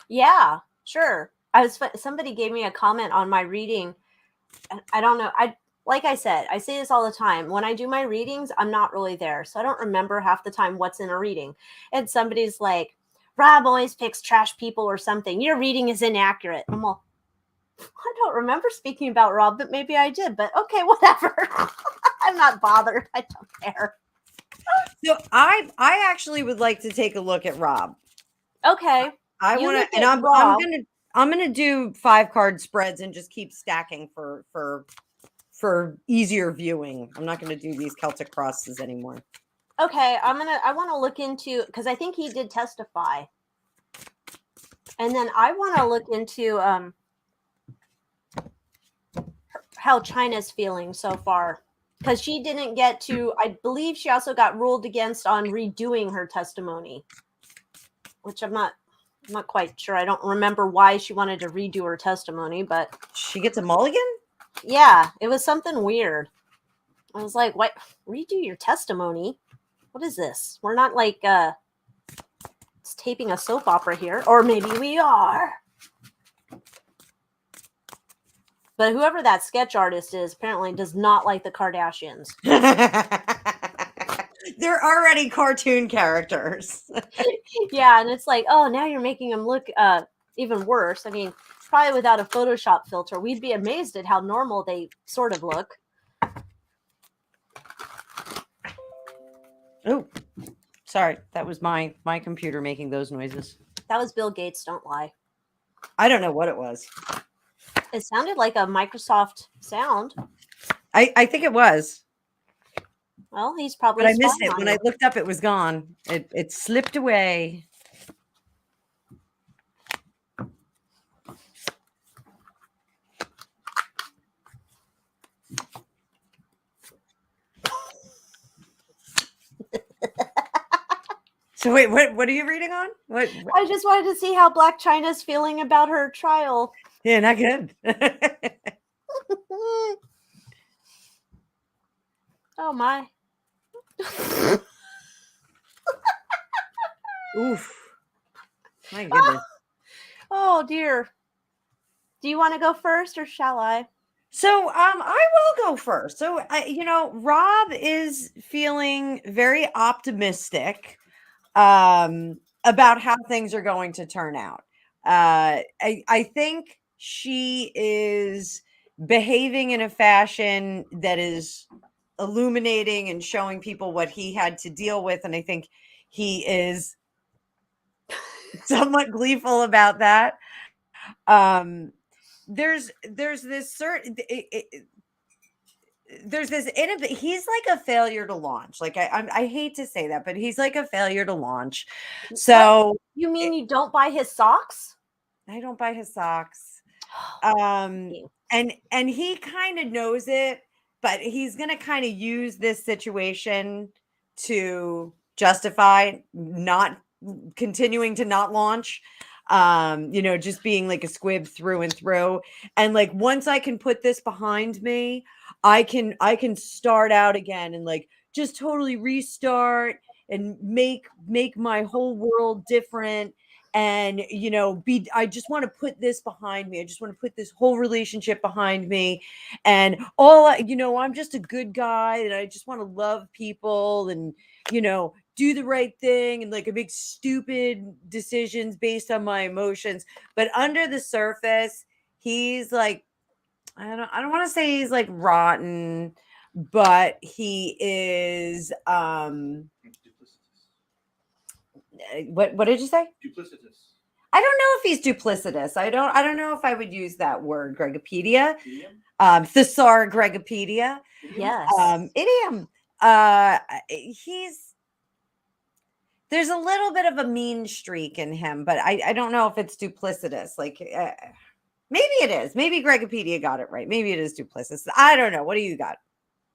Yeah, sure. Somebody gave me a comment on my reading. I don't know. Like I said, I say this all the time. When I do my readings, I'm not really there. So I don't remember half the time what's in a reading. And somebody's like, "Rob always picks trash people or something. Your reading is inaccurate." I'm all, I don't remember speaking about Rob, but maybe I did. But okay, whatever. I'm not bothered. I don't care. So I actually would like to take a look at Rob. Okay. I want to, and I'm gonna do 5-card spreads and just keep stacking for easier viewing. I'm not gonna do these Celtic crosses anymore. Okay, I want to look into, because I think he did testify, and then I want to look into how China's feeling so far, because she didn't get to. I believe she also got ruled against on redoing her testimony, which I'm not quite sure. I don't remember why she wanted to redo her testimony, but she gets a mulligan. Yeah, it was something weird. I was like, "What? Redo your testimony? What is this? We're not like it's taping a soap opera here, or maybe we are." But whoever that sketch artist is apparently does not like the Kardashians. They're already cartoon characters. Yeah, and it's like, oh, now you're making them look even worse. I mean, probably without a Photoshop filter, we'd be amazed at how normal they sort of look. Oh, sorry. That was my computer making those noises. That was Bill Gates, don't lie. I don't know what it was. It sounded like a Microsoft sound. I think it was. Well, he's probably. But I missed it. When I looked up, it was gone. It slipped away. So wait, what are you reading on? What? I just wanted to see how Black China's feeling about her trial. Yeah, not good. Oh my. Oof. My goodness. Oh dear. Do you want to go first or shall I? So I will go first. So Rob is feeling very optimistic about how things are going to turn out. I think she is behaving in a fashion that is illuminating and showing people what he had to deal with, and I think he is somewhat gleeful about that. There's this certain he's like a failure to launch. Like I hate to say that, but he's like a failure to launch. So what? You mean you don't buy his socks? I don't buy his socks. and he kind of knows it, but he's going to kind of use this situation to justify not continuing to not launch, just being like a squib through and through. And like once I can put this behind me, I can start out again and like just totally restart and make my whole world different. And I just want to put this behind me. I just want to put this whole relationship behind me. And I'm just a good guy and I just want to love people and do the right thing and like I make stupid decisions based on my emotions. But under the surface, he's like, I don't want to say he's like rotten, but he is what did you say? Duplicitous. I don't know if he's duplicitous. I don't know if I would use that word, Gregopedia. Thesaur Gregopedia. Yes. Idiom. There's a little bit of a mean streak in him, but I don't know if it's duplicitous. Like maybe it is. Maybe Gregopedia got it right. Maybe it is duplicitous. I don't know. What do you got?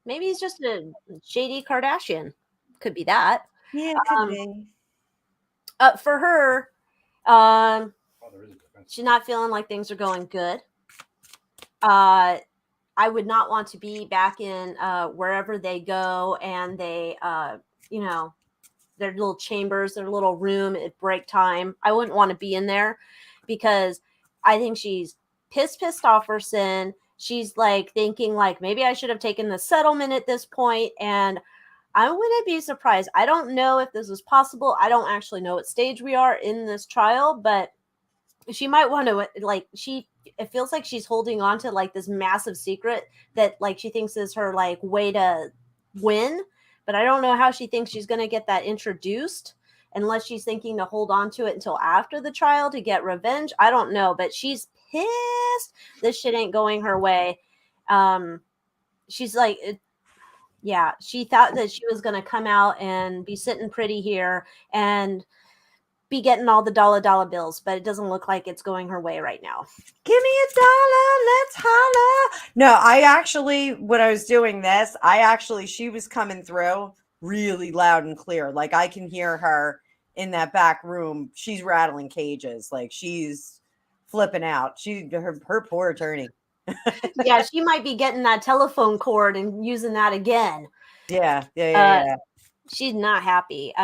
Maybe he's just a shady Kardashian. Could be that. Yeah, it could be. For her, There is a difference. she's not feeling like things are going good. I would not want to be back in wherever they go and they, their little chambers, their little room at break time. I wouldn't want to be in there because I think she's pissed off her sin. She's like thinking like maybe I should have taken the settlement at this point, and I wouldn't be surprised. I don't know if this is possible. I don't actually know what stage we are in this trial, but she might want to it feels like she's holding on to like this massive secret that like she thinks is her like way to win, but I don't know how she thinks she's going to get that introduced unless she's thinking to hold on to it until after the trial to get revenge. I don't know, but she's pissed this shit ain't going her way. She's like, she thought that she was going to come out and be sitting pretty here and be getting all the dollar bills, but it doesn't look like it's going her way right now. Give me $1, let's holla. No, I actually, when I was doing this, she was coming through really loud and clear. Like I can hear her in that back room. She's rattling cages. Like she's flipping out. Her poor attorney. Yeah, she might be getting that telephone cord and using that again. Yeah. She's not happy.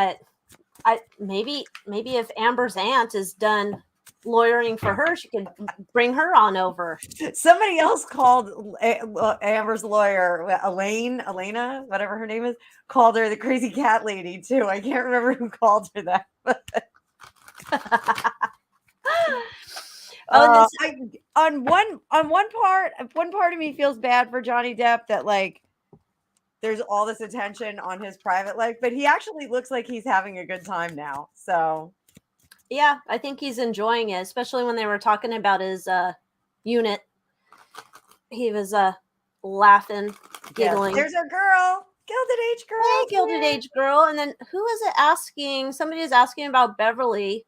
Maybe if Amber's aunt is done lawyering for her, she could bring her on over. Somebody else called Amber's lawyer, Elena, whatever her name is, called her the crazy cat lady too. I can't remember who called her that. One part of me feels bad for Johnny Depp that like there's all this attention on his private life, but he actually looks like he's having a good time now. So yeah, I think he's enjoying it, especially when they were talking about his unit. He was laughing, giggling. Yes, there's a girl, Gilded Age girl. Hey, Gilded Age girl. And then who is it asking? Somebody is asking about Beverly.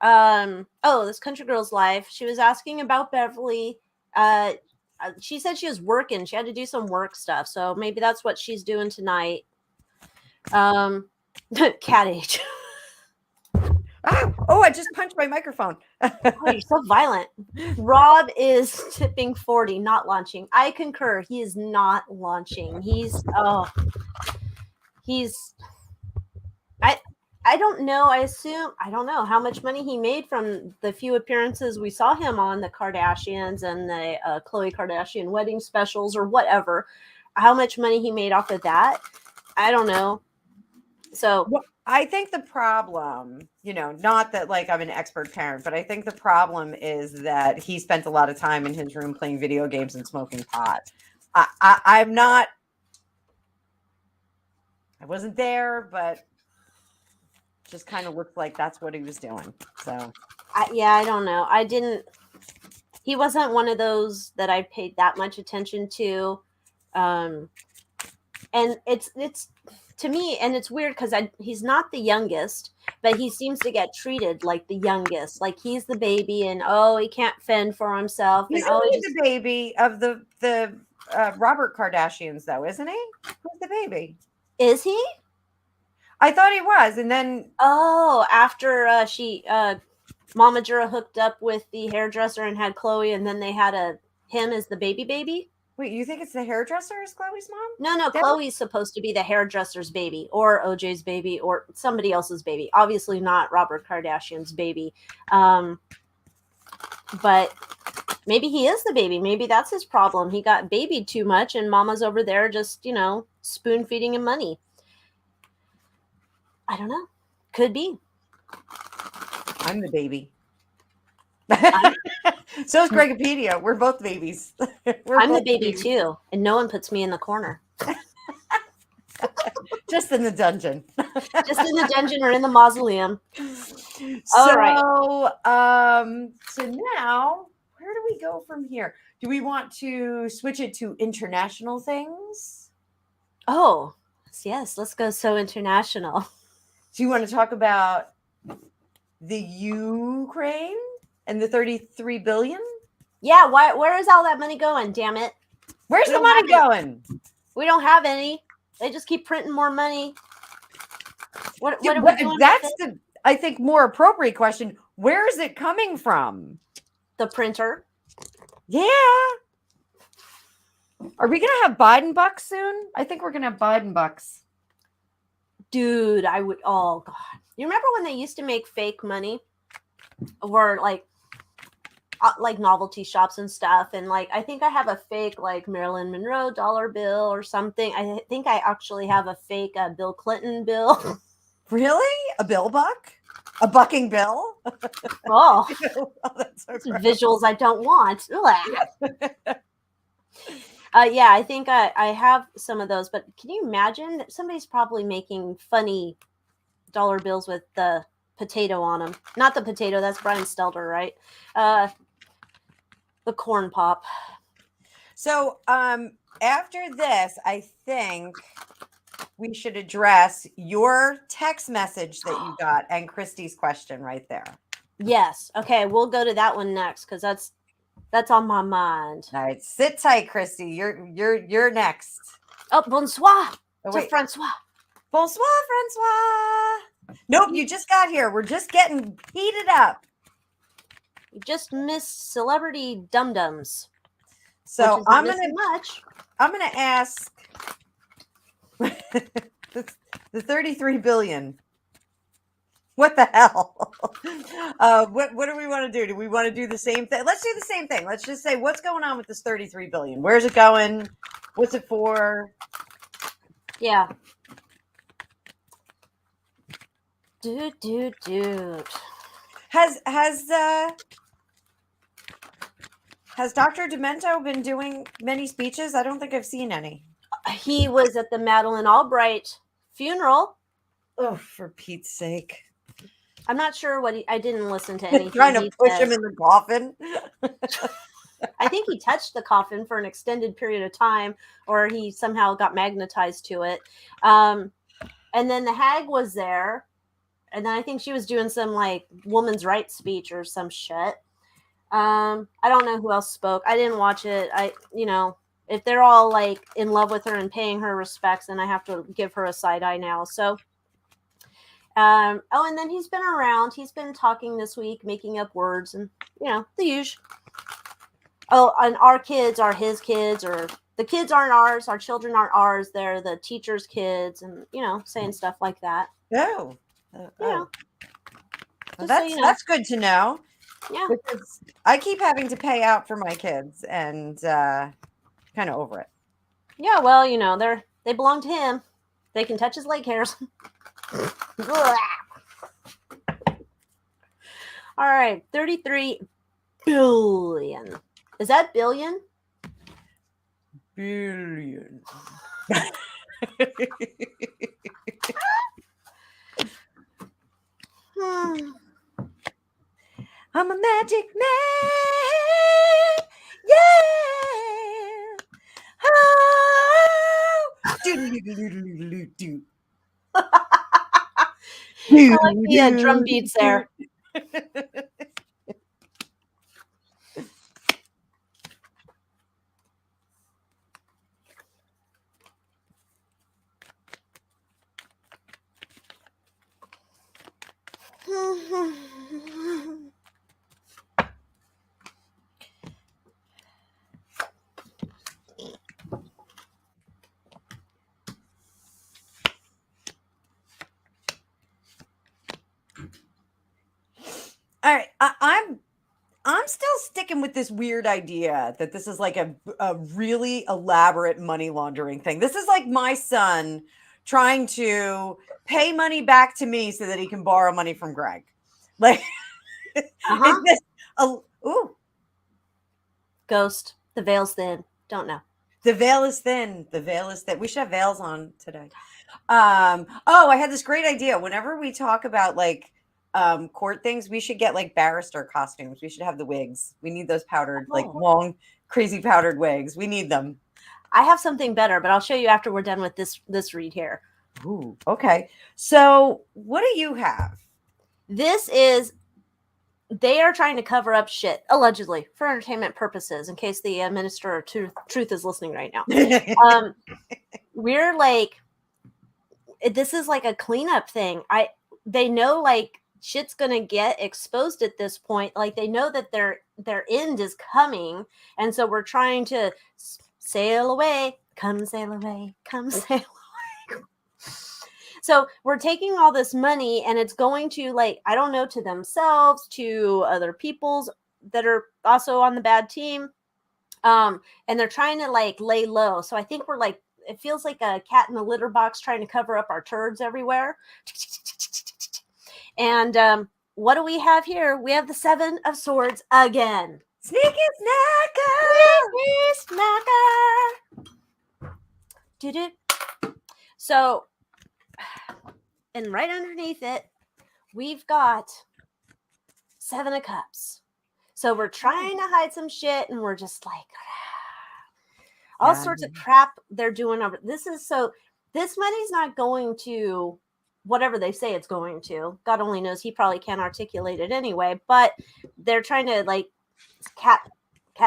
This country girl's life. She was asking about Beverly. She said she was working. She had to do some work stuff. So maybe that's what she's doing tonight. Cat age. Oh, I just punched my microphone. Oh, you're so violent. Rob is tipping 40, not launching. I concur. He is not launching. I don't know. I don't know how much money he made from the few appearances we saw him on the Kardashians and the Khloe Kardashian wedding specials or whatever. How much money he made off of that, I don't know. So I think the problem, not that like I'm an expert parent, but I think the problem is that he spent a lot of time in his room playing video games and smoking pot. I wasn't there, but just kind of looked like that's what he was doing. So I don't know. He wasn't one of those that I paid that much attention to. And it's to me, and it's weird because he's not the youngest, but he seems to get treated like the youngest. Like he's the baby, and oh, he can't fend for himself, He's and oh, only he just the baby of the Robert Kardashians, though, isn't he? Who's the baby? is he? I thought he was, and then Oh, after Mama Jura hooked up with the hairdresser and had Chloe, and then they had him as the baby. wait, you think it's the hairdresser is Chloe's mom? No, That- Chloe's supposed to be the hairdresser's baby or OJ's baby or somebody else's baby. Obviously not Robert Kardashian's baby. But maybe he is the baby. Maybe that's his problem. He got babied too much and Mama's over there just, spoon feeding him money. I don't know. Could be. I'm the baby. So is Gregopedia. We're both babies. I'm the baby too, and no one puts me in the corner. Just in the dungeon. Just in the dungeon or in the mausoleum. All right. So now, where do we go from here? Do we want to switch it to international things? Oh, yes. Let's go so international. Do you want to talk about the Ukraine and the 33 billion? Yeah. Where is all that money going? Damn it. Where's We the don't money have going? We don't have any. They just keep printing more money. What Yeah, are we doing? that's the, I think, more appropriate question. Where is it coming from? The printer. Yeah. Are we going to have Biden bucks soon? I think we're going to have Biden bucks. Dude, oh God. You remember when they used to make fake money? Or like novelty shops and stuff. And like, I think I have a fake like Marilyn Monroe dollar bill or something. I think I actually have a fake Bill Clinton bill. Really? A bill buck? A bucking bill? Oh, Oh, that's so gross. visuals I don't want. Yeah, I think I have some of those, but can you imagine? Somebody's probably making funny dollar bills with the potato on them. Not the potato, that's Brian Stelter, right? The corn pop. So after this, I think we should address your text message that you got and Christy's question right there. Yes. Okay, we'll go to that one next because that's on my mind. All right, sit tight, Christy. You're next. Oh, bonsoir Oh, to wait. Francois. Bonsoir, Francois. Nope, you just got here. We're just getting heated up. You just missed celebrity dum-dums. So which is not missing much. I'm gonna ask the 33 billion. What the hell? What do we want to do? Do we want to do the same thing? Let's do the same thing. Let's just say what's going on with this 33 billion. Where's it going? What's it for? Yeah. Dude. Has Dr. Demento been doing many speeches? I don't think I've seen any. He was at the Madeleine Albright funeral. Oh, for Pete's sake. I'm not sure I didn't listen to anything. Trying to he push said. him in the coffin. I think he touched the coffin for an extended period of time, or he somehow got magnetized to it. And then the hag was there. And then I think she was doing some like woman's rights speech or some shit. I don't know who else spoke. I didn't watch it. If they're all like in love with her and paying her respects, then I have to give her a side eye now. So, and then he's been around. He's been talking this week, making up words and, the usual. Oh, and our kids are his kids, or the kids aren't ours. Our children aren't ours. They're the teacher's kids and, saying stuff like that. Oh. Well, that's good to know. Yeah. Because I keep having to pay out for my kids and kind of over it. Yeah, well, they belong to him. They can touch his leg hairs. All right, 33 billion. Is that billion? Billion. I'm a magic man. Yeah. Oh. Do. I like the drum beats there. All right, I'm still sticking with this weird idea that this is like a really elaborate money laundering thing. This is like my son trying to pay money back to me so that he can borrow money from Greg. Like, Uh-huh. is this ooh, Ghost. The veil's thin. Don't know. the veil is thin. The veil is thin. We should have veils on today. Oh, I had this great idea. Whenever we talk about like court things, we should get like barrister costumes. We should have the wigs. We need those powdered, like long, crazy powdered wigs. We need them. I have something better, but I'll show you after we're done with this read here. Ooh, okay. So what do you have? This is, they are trying to cover up shit, allegedly, for entertainment purposes, in case the Minister of Truth is listening right now. We're like, this is like a cleanup thing. They know like shit's gonna get exposed at this point. Like they know that their end is coming, and so we're trying to sail away. Come sail away. Come sail away. So we're taking all this money, and it's going to, like, I don't know, to themselves, to other people's that are also on the bad team, and they're trying to like lay low. So I think we're like, it feels like a cat in a litter box trying to cover up our turds everywhere. And what do we have here? We have the Seven of Swords again. Sneaky snacker. Snacker. So, and right underneath it, we've got Seven of Cups. So we're trying to hide some shit, and we're just like, all sorts of crap they're doing over. This money's not going to whatever they say it's going to. God only knows. He probably can't articulate it anyway, but they're trying to like cat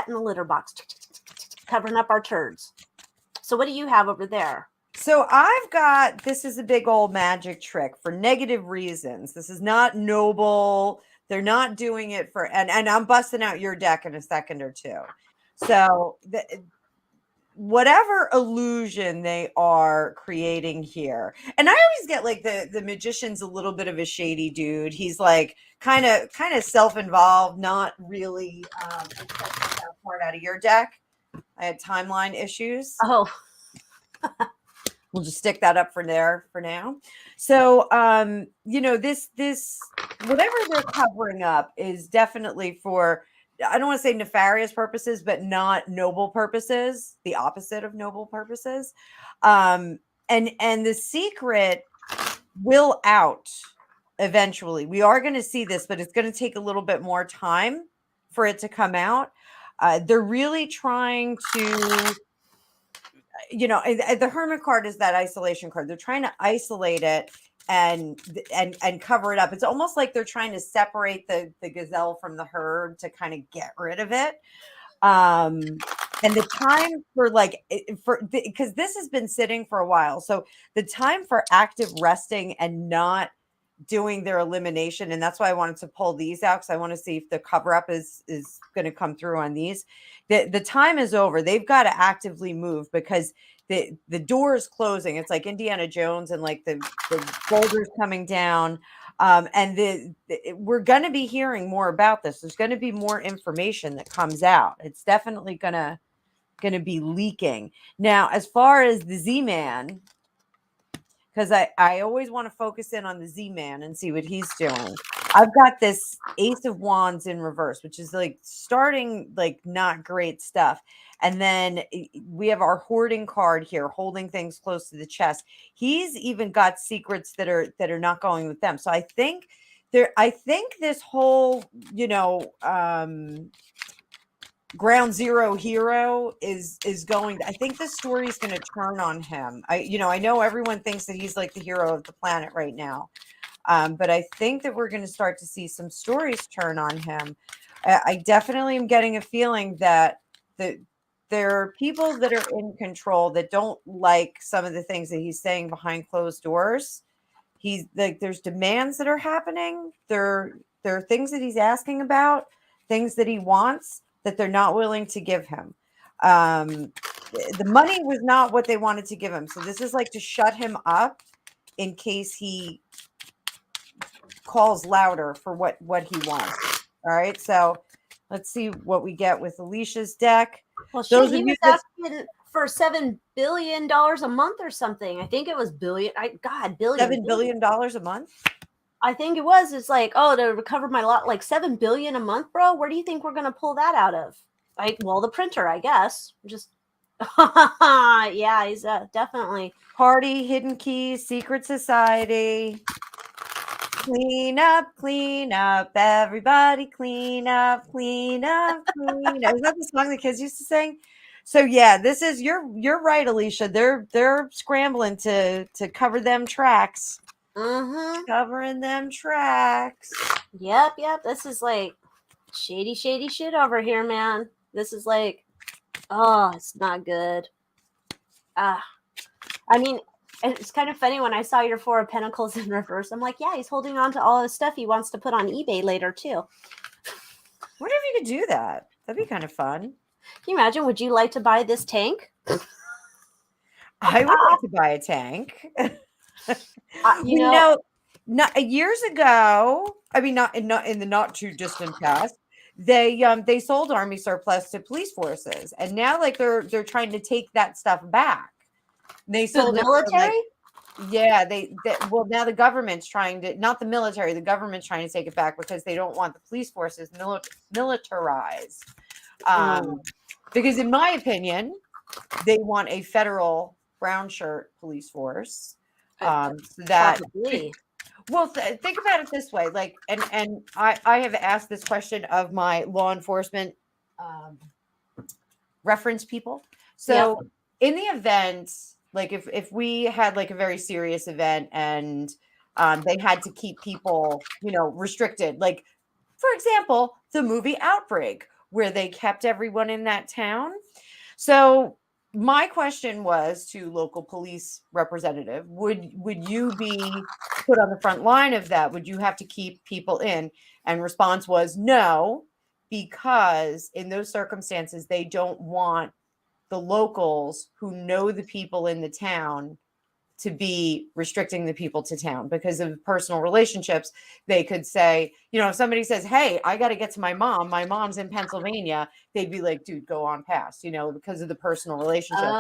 in the litter box, covering up our turds. So what do you have over there? So I've got, this is a big old magic trick for negative reasons. This is not noble. They're not doing it for, and I'm busting out your deck in a second or two. So whatever illusion they are creating here, and I always get like the magician's a little bit of a shady dude. He's like kind of self-involved, not really part out of your deck. I had timeline issues. Oh. We'll just stick that up for there for now. So this whatever they're covering up is definitely for, I don't want to say nefarious purposes, but not noble purposes, the opposite of noble purposes. And the secret will out eventually. We are going to see this, but it's going to take a little bit more time for it to come out. They're really trying to, the Hermit card is that isolation card. They're trying to isolate it and cover it up. It's almost like they're trying to separate the gazelle from the herd to kind of get rid of it. And the time for because this has been sitting for a while. So the time for active resting and not doing their elimination. And that's why I wanted to pull these out, because I want to see if the cover up is going to come through on these. The time is over. They've got to actively move because the door is closing. It's like Indiana Jones and like the boulders coming down. And we're going to be hearing more about this. There's going to be more information that comes out. It's definitely going to be leaking. Now, as far as the Z-Man, because I always want to focus in on the Z-Man and see what he's doing. I've got this Ace of Wands in reverse, which is like starting like not great stuff. And then we have our hoarding card here, holding things close to the chest. He's even got secrets that are not going with them. So I think this whole, ground zero hero is going, I think the story is going to turn on him. I know everyone thinks that he's like the hero of the planet right now. But I think that we're going to start to see some stories turn on him. I definitely am getting a feeling that there are people that are in control that don't like some of the things that he's saying behind closed doors. He's like, there's demands that are happening. There are things that he's asking about, things that he wants that they're not willing to give him. The money was not what they wanted to give him. So this is like to shut him up in case he calls louder for what he wants. All right. So let's see what we get with Alicia's deck. Well, Those shit, he of you was that asking for $7 billion a month or something. I think it was billion. Billion. $7 billion a month. I think it was. It's like, oh, to recover my lot, like $7 billion a month, bro. Where do you think we're gonna pull that out of? Like, well, the printer, I guess. Just, yeah, he's definitely Party, hidden keys, secret society. Clean up, everybody clean up, clean up, clean up. Is that the song the kids used to sing? So yeah, this is you're right, Alycia. They're scrambling to cover them tracks. Covering them tracks. Yep. This is like shady shit over here, man. This is like, oh, it's not good. I mean, it's kind of funny when I saw your Four of Pentacles in reverse. I'm like, yeah, he's holding on to all his stuff he wants to put on eBay later too. I wonder if you could do that. That'd be kind of fun. Can you imagine? Would you like to buy this tank? I would like to buy a tank. You know, not years ago. I mean, not in the not too distant past. They sold army surplus to police forces, and now like they're trying to take that stuff back. They sold the military. Well, now the government's trying to, not the military, the government's trying to take it back because they don't want the police forces militarized. Because in my opinion, they want a federal brown shirt police force. So that, well, think about it this way, like, and I have asked this question of my law enforcement reference people. So in the event, like if we had like a very serious event and they had to keep people, restricted, like for example, the movie Outbreak, where they kept everyone in that town. So my question was to local police representative, would you be put on the front line of that? Would you have to keep people in? And response was no, because in those circumstances, they don't want the locals who know the people in the town to be restricting the people to town because of personal relationships. They could say, if somebody says, hey, I got to get to my mom's in Pennsylvania, they'd be like, dude, go on past, because of the personal relationship.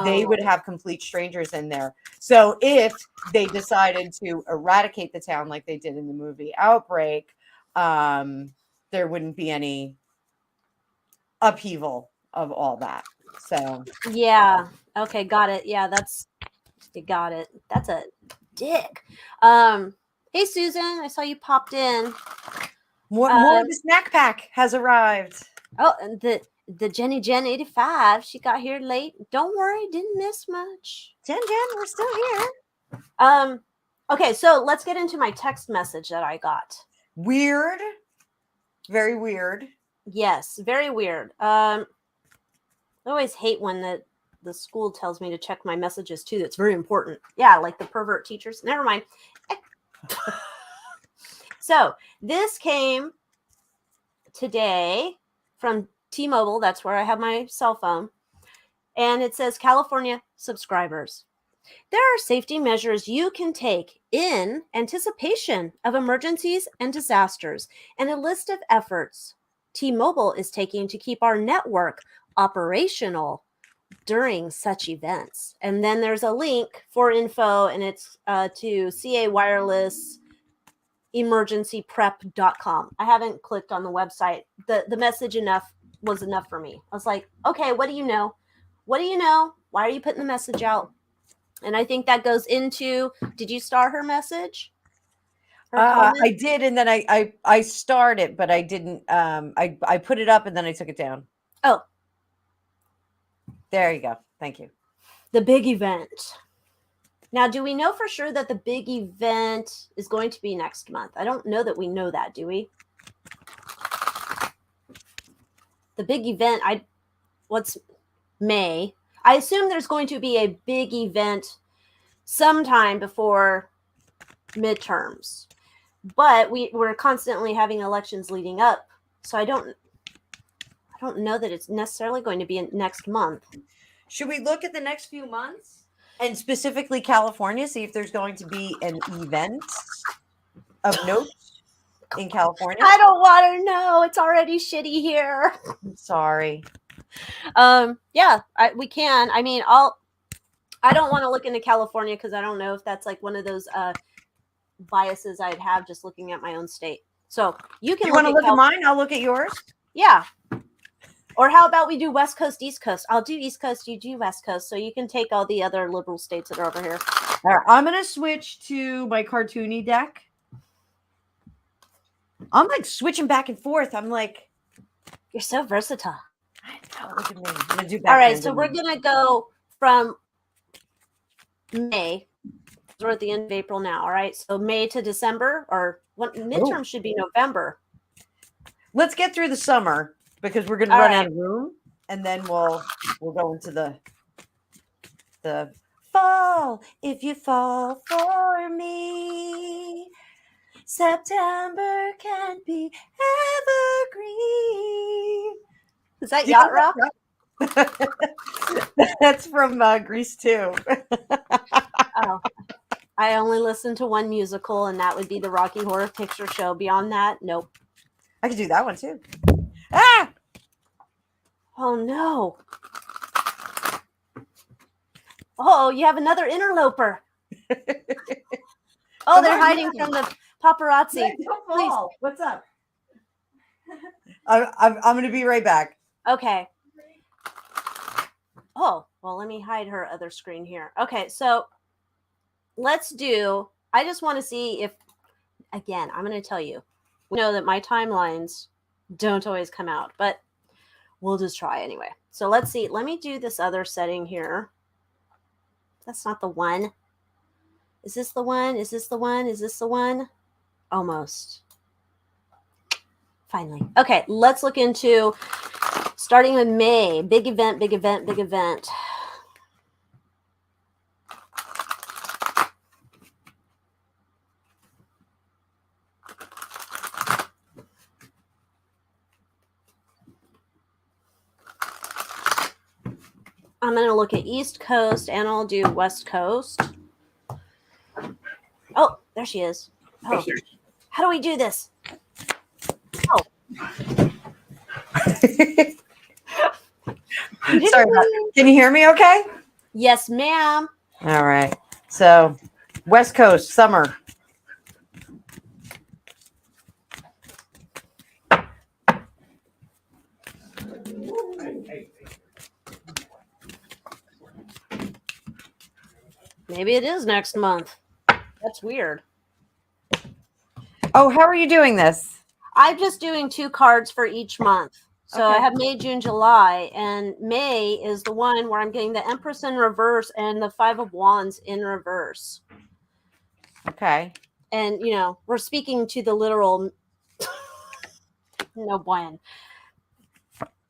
They would have complete strangers in there. So if they decided to eradicate the town like they did in the movie Outbreak, there wouldn't be any upheaval of all that. So yeah, okay, got it. Yeah, you got it. That's a dick. Hey Susan, I saw you popped in. More of the snack pack has arrived. Oh, and the Jenny Jen 85, she got here late. Don't worry, didn't miss much. Jen, we're still here. Okay, so let's get into my text message that I got. Weird. Very weird. Yes, very weird. I always hate when the school tells me to check my messages too. That's very important. Yeah, like the pervert teachers. Never mind. So this came today from T-Mobile. That's where I have my cell phone. And it says, California subscribers, there are safety measures you can take in anticipation of emergencies and disasters, and a list of efforts T-Mobile is taking to keep our network operational during such events. And then there's a link for info, and it's to CA Wireless emergencyprep.com. I haven't clicked on the website. The message was enough for me. I was like, okay, what do you know? What do you know? Why are you putting the message out? And I think that goes into, did you start her message? I did, and then I started, but I didn't. I put it up and then I took it down. Oh, there you go. Thank you. The big event. Now, do we know for sure that the big event is going to be next month? I don't know that we know that, do we? The big event, what's May? I assume there's going to be a big event sometime before midterms, but we're constantly having elections leading up, so I don't know that it's necessarily going to be next month. Should we look at the next few months and specifically California, see if there's going to be an event of note in California? I don't want to know. It's already shitty here. I'm sorry. Yeah, we can. I mean, I don't want to look into California because I don't know if that's like one of those biases I'd have just looking at my own state. So you can. You want to look at mine? I'll look at yours. Yeah. Or how about we do West Coast, East Coast? I'll do East Coast, you do West Coast, so you can take all the other liberal states that are over here. All right, I'm going to switch to my cartoony deck. I'm like switching back and forth. I'm like, you're so versatile. I know. Look at me. I'm gonna do all right, so we're going to go from May. We're at the end of April now, all right? So May to December, or midterm should be November. Let's get through the summer because we're going to run out of room, and then we'll go into the fall. If you fall for me, September can't be evergreen. Is that Yacht Rock? That's from Grease too. Oh, I only listened to one musical, and that would be the Rocky Horror Picture Show. Beyond that, nope. I could do that one too. Ah! Oh no. Oh, you have another interloper. Oh, they're hiding from the paparazzi. Please. What's up? I'm going to be right back. Okay. Oh, well, let me hide her other screen here. Okay, so let's do, I just want to see if, again, I'm going to tell you, we know that my timelines don't always come out, but we'll just try anyway. So let's see. Let me do this other setting here. That's not the one. Is this the one? Is this the one? Is this the one? Almost. Finally. Okay, let's look into starting with May. Big event, big event, big event. I'm going to look at East Coast, and I'll do West Coast. Oh, there she is. Oh, how do we do this? Oh. Sorry about that. Can you hear me okay? Yes, ma'am. All right. So, West Coast, summer. Maybe it is next month. That's weird. Oh, how are you doing this? I'm just doing 2 cards for each month. So Okay. I have May, June, July, and May is the one where I'm getting the Empress in reverse and the 5 of Wands in reverse. Okay. And, you know, we're speaking to the literal no bueno.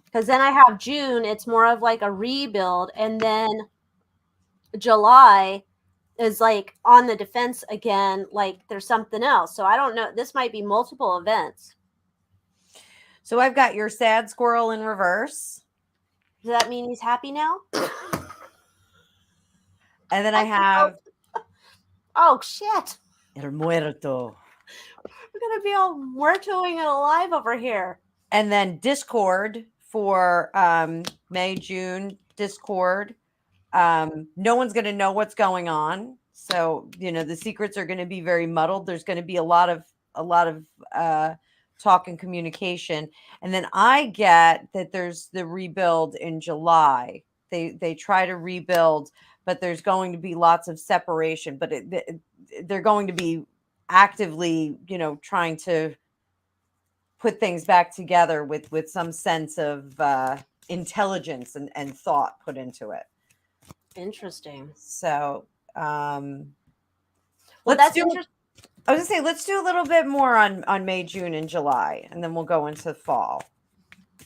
Because then I have June, it's more of like a rebuild, and then July is like on the defense again, like there's something else. So I don't know. This might be multiple events. So I've got your sad squirrel in reverse. Does that mean he's happy now? And then I have oh shit. El Muerto. We're gonna be all muertoing it alive over here. And then Discord for May, June, Discord. No one's going to know what's going on. So, you know, the secrets are going to be very muddled. There's going to be a lot of talk and communication. And then I get that there's the rebuild in July. They try to rebuild, but there's going to be lots of separation, but they're going to be actively, you know, trying to put things back together with some sense of intelligence and thought put into it. Interesting. So Well, let's that's do. interesting. I was gonna say let's do a little bit more on May, June, and July, and then we'll go into fall.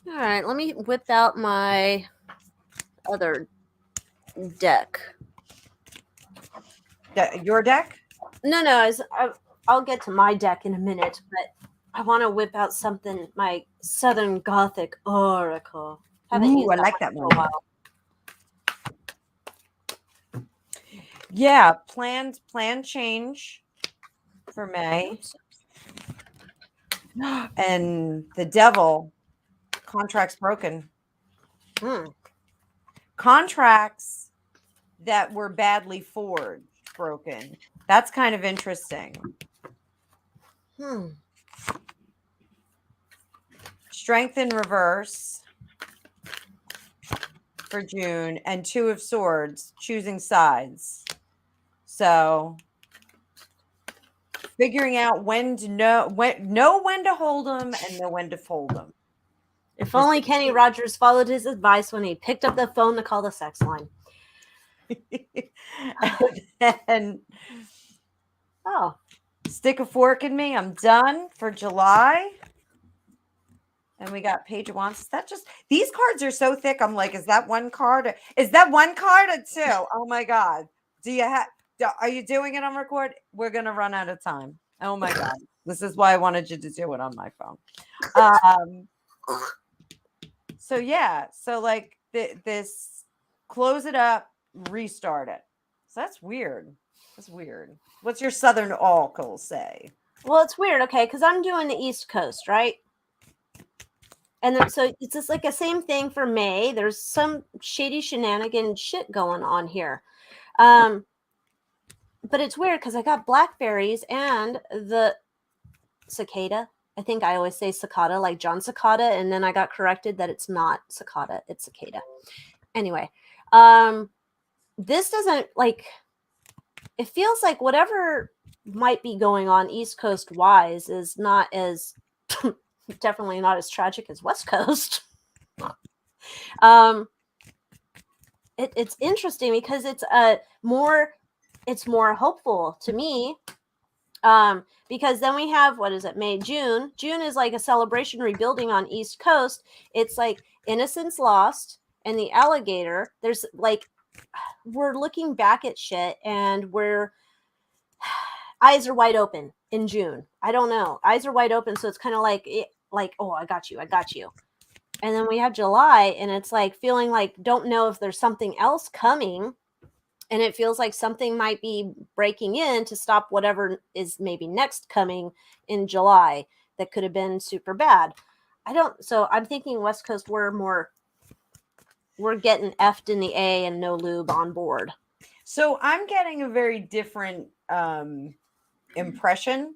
All right, let me whip out my other deck. Your deck? No, I'll get to my deck in a minute, but I want to whip out something. My Southern Gothic Oracle. Haven't Ooh, used I like that for a one. while. Yeah, plan change for May. Oops. And the devil, contracts broken. Contracts that were badly forged, broken. That's kind of interesting. Strength in reverse for June, and Two of Swords, choosing sides. So figuring out when to know when to hold them and know when to fold them. If only Kenny Rogers followed his advice when he picked up the phone to call the sex line. And Oh, stick a fork in me. I'm done for July. And we got Page of Wands. Is that just these cards are so thick? I'm like, is that one card? Is that one card or two? Oh my god! Are you doing it on record? We're gonna run out of time. Oh my god! This is why I wanted you to do it on my phone. So yeah, so like this, close it up, restart it. So that's weird. That's weird. What's your Southern Oracle say? well, it's weird, okay, because I'm doing the East Coast, right? And then, so it's just like the same thing for May. There's some shady shenanigan shit going on here. But it's weird because I got blackberries and the cicada. I think I always say cicada, like John Cicada, and then I got corrected that it's not cicada, it's cicada. Anyway, this doesn't like. It feels like whatever might be going on East Coast wise is not as definitely not as tragic as West Coast. It's interesting because it's more hopeful to me. Because then we have, what is it, May, June. June is like a celebration rebuilding on East Coast. It's like Innocence Lost and the alligator. There's like, we're looking back at shit and we're eyes are wide open in June. I don't know. Eyes are wide open. So it's kind of like, oh, I got you. And then we have July and it's like feeling like, don't know if there's something else coming. And it feels like something might be breaking in to stop whatever is maybe next coming in July that could have been super bad. So I'm thinking West Coast, we're getting effed in the A and no lube on board. So I'm getting a very different impression.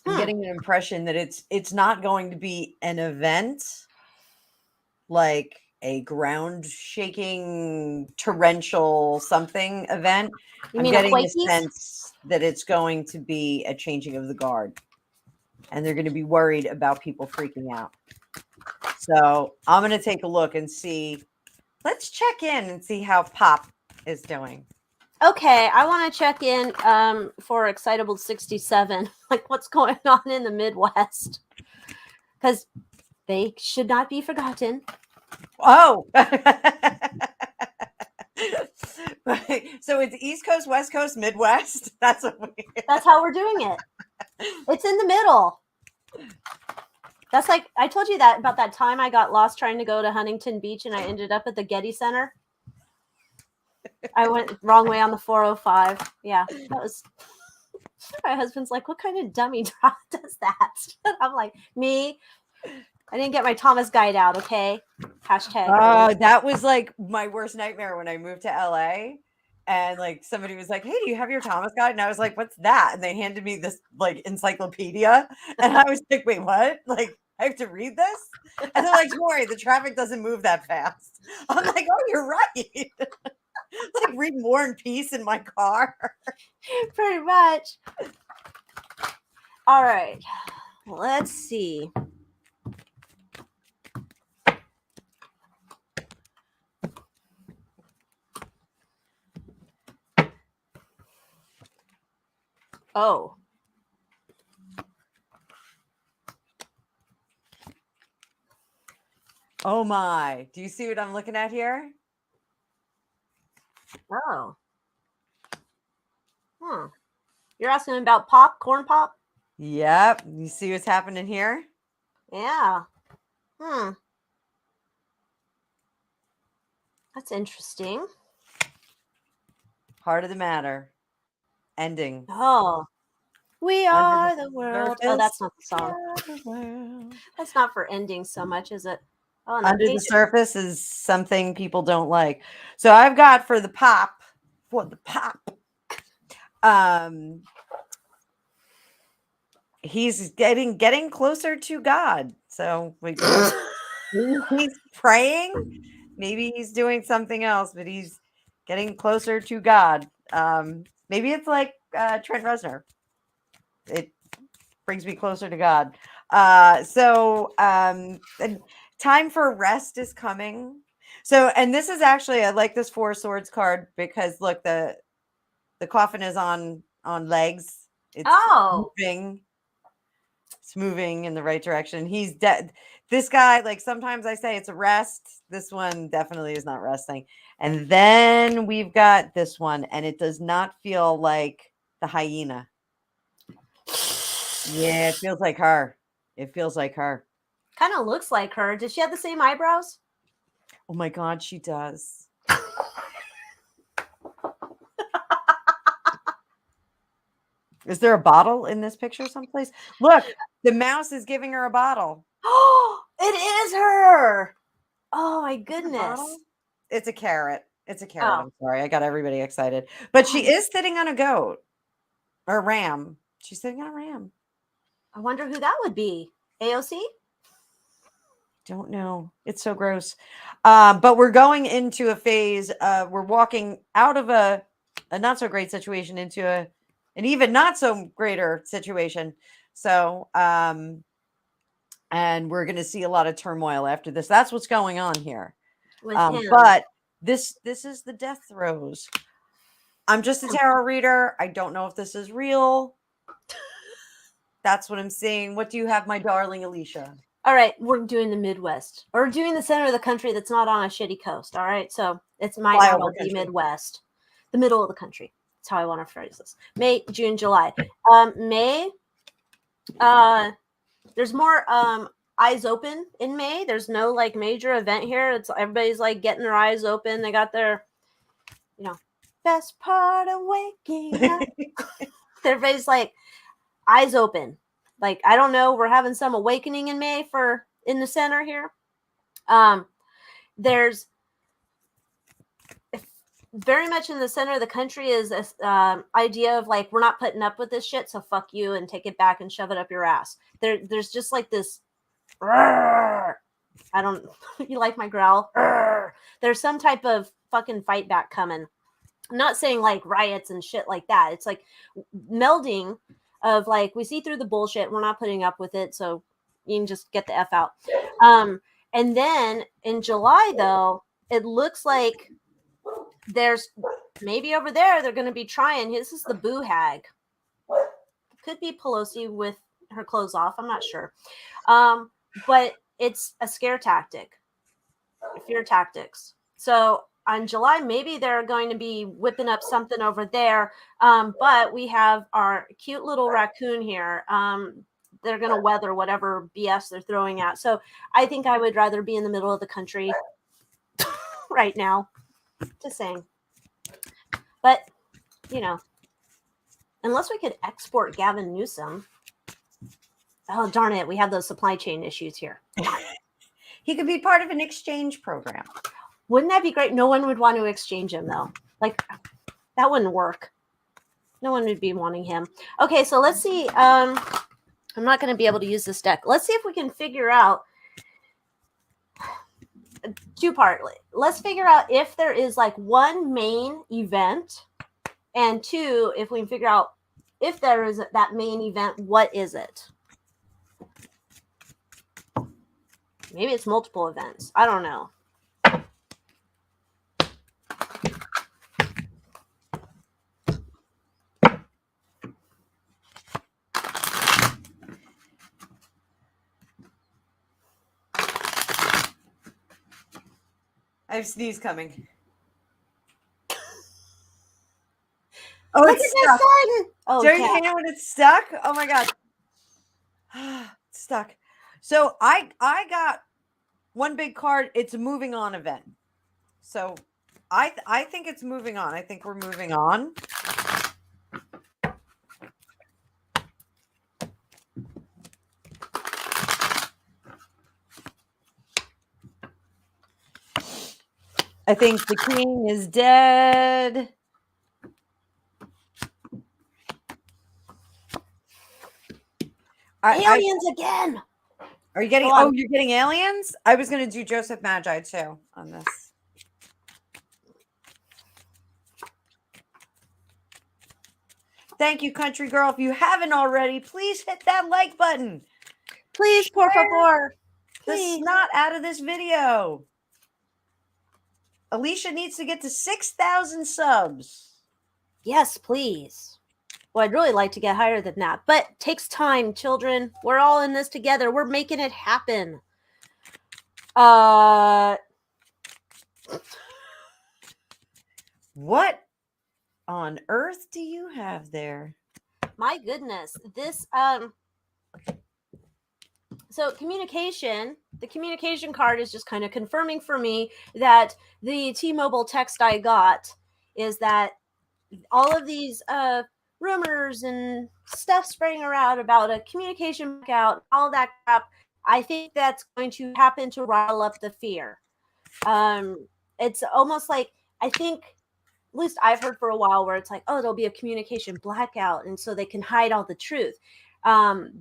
I'm getting an impression that it's not going to be an event like a ground shaking torrential something event. I'm getting the sense that it's going to be a changing of the guard and they're going to be worried about people freaking out. So I'm going to take a look and see. Let's check in and see how Pop is doing. Okay, I want to check in for Excitable 67, like what's going on in the Midwest, because they should not be forgotten. Oh, so it's East Coast, West Coast, Midwest. That's how we're doing it. It's in the middle. That's like, I told you that about that time I got lost trying to go to Huntington Beach and I ended up at the Getty Center. I went wrong way on the 405. Yeah, that was. My husband's like, what kind of dummy does that? I'm like, me. I didn't get my Thomas guide out, okay? Hashtag. Oh, that was like my worst nightmare when I moved to LA. And like somebody was like, hey, do you have your Thomas guide? And I was like, what's that? And they handed me this like encyclopedia. And I was like, wait, what? Like, I have to read this? And they're like, don't worry, the traffic doesn't move that fast. I'm like, oh, you're right. Like read War and Peace in my car. Pretty much. All right. Let's see. Oh. Oh my. Do you see what I'm looking at here? Oh. Hmm. You're asking about pop, corn pop? Yep. You see what's happening here? Yeah. Hmm. That's interesting. Heart of the matter. Ending. Oh. We Under are the world. Oh, surface. that's not the song. We are the world. That's not for ending so much, is it? Oh, and the Under the page. surface is something people don't like. So I've got for the pop, he's getting closer to God. So he's praying. Maybe he's doing something else, but he's getting closer to God. Maybe it's like Trent Reznor. It brings me closer to God. And time for rest is coming. So, and this is actually, I like this Four Swords card because look, the coffin is on legs. It's Oh. moving. It's moving in the right direction. He's dead. This guy, like sometimes I say it's a rest. This one definitely is not resting. And then we've got this one, and it does not feel like the hyena. Yeah, it feels like her. It feels like her. Kind of looks like her. Does she have the same eyebrows? Oh my God, she does. Is there a bottle in this picture someplace? Look, the mouse is giving her a bottle. Oh, it is her. Oh my Is it a goodness. bottle? It's a carrot. It's a carrot. Oh. I'm sorry. I got everybody excited. But she is sitting on a goat or a ram. She's sitting on a ram. I wonder who that would be. AOC? Don't know. It's so gross. But we're going into a phase. We're walking out of a not so great situation into an even not so greater situation. So, and we're going to see a lot of turmoil after this. That's what's going on here. With him. But this is the death throes. I'm just a tarot reader. I don't know if this is real. That's what I'm seeing. What do you have, my darling Alycia? All right, we're doing the Midwest. Or doing the center of the country that's not on a shitty coast. All right, so it might not all be Midwest. The middle of the country. That's how I want to phrase this. May, June, July. May, there's more eyes open in May. There's no like major event here. It's everybody's like getting their eyes open. They got their, best part of waking up. Everybody's like eyes open. Like, I don't know, we're having some awakening in May in the center here. There's very much in the center of the country is this idea of like, we're not putting up with this shit, so fuck you and take it back and shove it up your ass. There's just like this, I don't, you like my growl? There's some type of fucking fight back coming. I'm not saying like riots and shit like that. It's like melding of like, we see through the bullshit. We're not putting up with it. So you can just get the F out. And then in July, though, it looks like there's maybe over there, they're going to be trying. This is the boo hag. Could be Pelosi with her clothes off. I'm not sure. But it's a scare tactic, fear tactics. So on July, maybe they're going to be whipping up something over there. But we have our cute little raccoon here. They're going to weather whatever BS they're throwing at. So I think I would rather be in the middle of the country right now. Just saying. But, unless we could export Gavin Newsom. Oh, darn it. We have those supply chain issues here. He could be part of an exchange program. Wouldn't that be great? No one would want to exchange him, though. Like, that wouldn't work. No one would be wanting him. Okay, so let's see. I'm not going to be able to use this deck. Let's see if we can figure out two-partly. Let's figure out if there is like one main event, and two, if we can figure out if there is that main event, what is it? Maybe it's multiple events. I don't know. I have sneeze coming. Oh, Look it's at stuck. this side. Oh, Don't you cat. hate it when it's stuck? Oh my god. It's stuck. So I got one big card. It's a moving on event. So I think it's moving on. I think we're moving on. I think the king is dead. Aliens again. Are you getting? Go on. Oh, you're getting aliens. I was going to do Joseph Magi too on this. Thank you, country girl. If you haven't already, please hit that like button. Please, por favor. The Please. snot out of this video. Alycia needs to get to 6,000 subs. Yes, please. Well, I'd really like to get higher than that, but it takes time, children. We're all in this together. We're making it happen. What on earth do you have there? My goodness. This so communication, the communication card is just kind of confirming for me that the T-Mobile text I got is that all of these rumors and stuff spreading around about a communication blackout, all that crap, I think that's going to happen to rile up the fear. It's almost like, I think, at least I've heard for a while, where it's like, oh, there'll be a communication blackout, and so they can hide all the truth.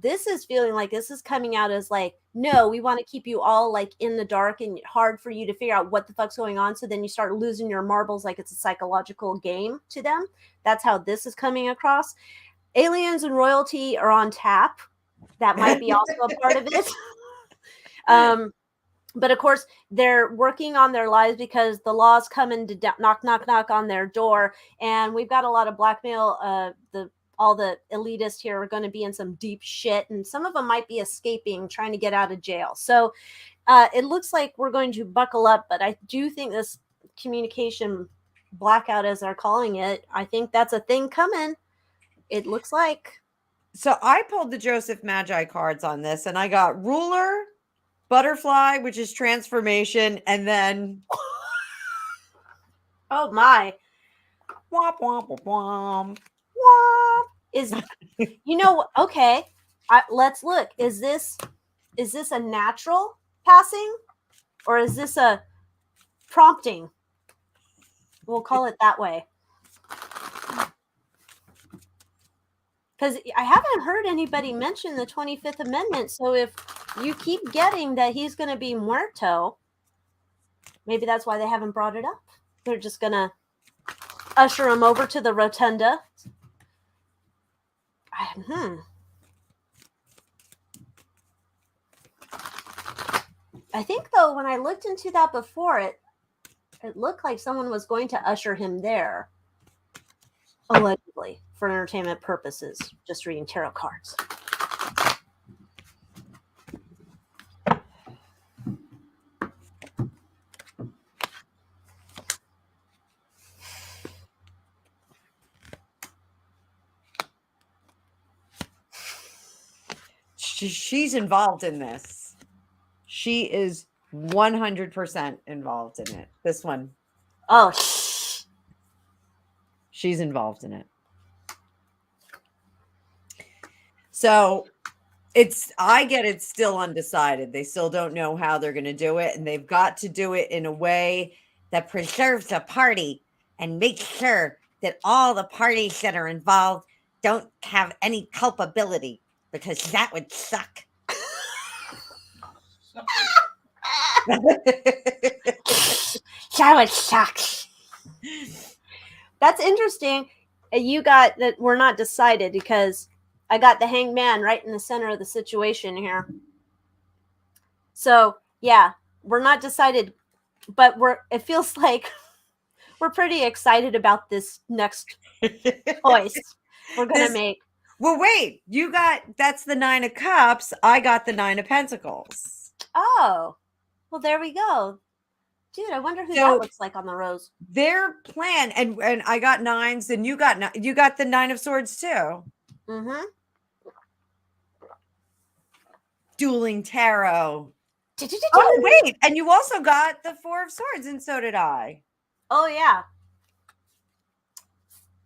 This is feeling like this is coming out as like, no, we want to keep you all like in the dark and hard for you to figure out what the fuck's going on. So then you start losing your marbles like it's a psychological game to them. That's how this is coming across. Aliens and royalty are on tap. That might be also a part of it. But of course, they're working on their lives because the law's coming to knock, knock, knock on their door. And we've got a lot of blackmail. All the elitists here are going to be in some deep shit, and some of them might be escaping, trying to get out of jail. So it looks like we're going to buckle up, but I do think this communication blackout, as they're calling it, I think that's a thing coming. It looks like. So I pulled the Joseph Magi cards on this, and I got ruler, butterfly, which is transformation, and then oh my, womp womp womp womp. is okay, let's look. Is this a natural passing, or is this a prompting? We'll call it that way, because I haven't heard anybody mention the 25th Amendment. So if you keep getting that he's going to be muerto, maybe that's why they haven't brought it up. They're just going to usher him over to the rotunda. I think, though, when I looked into that before, it looked like someone was going to usher him there, allegedly, for entertainment purposes, just reading tarot cards. She's involved in this. She is 100% involved in it. This one. Oh, she's involved in it. So I get it's still undecided. They still don't know how they're going to do it. And they've got to do it in a way that preserves the party and makes sure that all the parties that are involved don't have any culpability, because that would suck. That would suck. That's interesting. You got that we're not decided, because I got the Hanged Man right in the center of the situation here. So yeah, we're not decided, but it feels like we're pretty excited about this next choice we're gonna make. Well, wait, that's the 9 of Cups. I got the 9 of Pentacles. Oh, well, there we go. Dude, I wonder who So- that looks like on the rose. Their plan, and I got 9s, and you got the 9 of Swords too. Mm-hmm. Dueling Tarot. Oh, wait, and you also got the 4 of Swords, and so did I. Oh, yeah.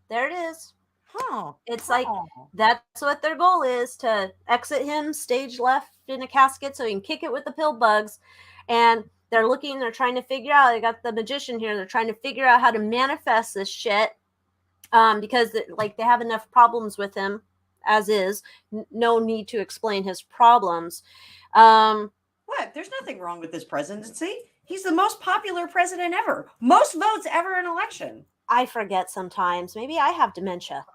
There it is. Oh, It's like, that's what their goal is, to exit him stage left in a casket so he can kick it with the pill bugs. And they're trying to figure out, they got the magician here, they're trying to figure out how to manifest this shit, because they have enough problems with him as is. No need to explain his problems. What? There's nothing wrong with this presidency. He's the most popular president ever. Most votes ever in election. I forget sometimes. Maybe I have dementia.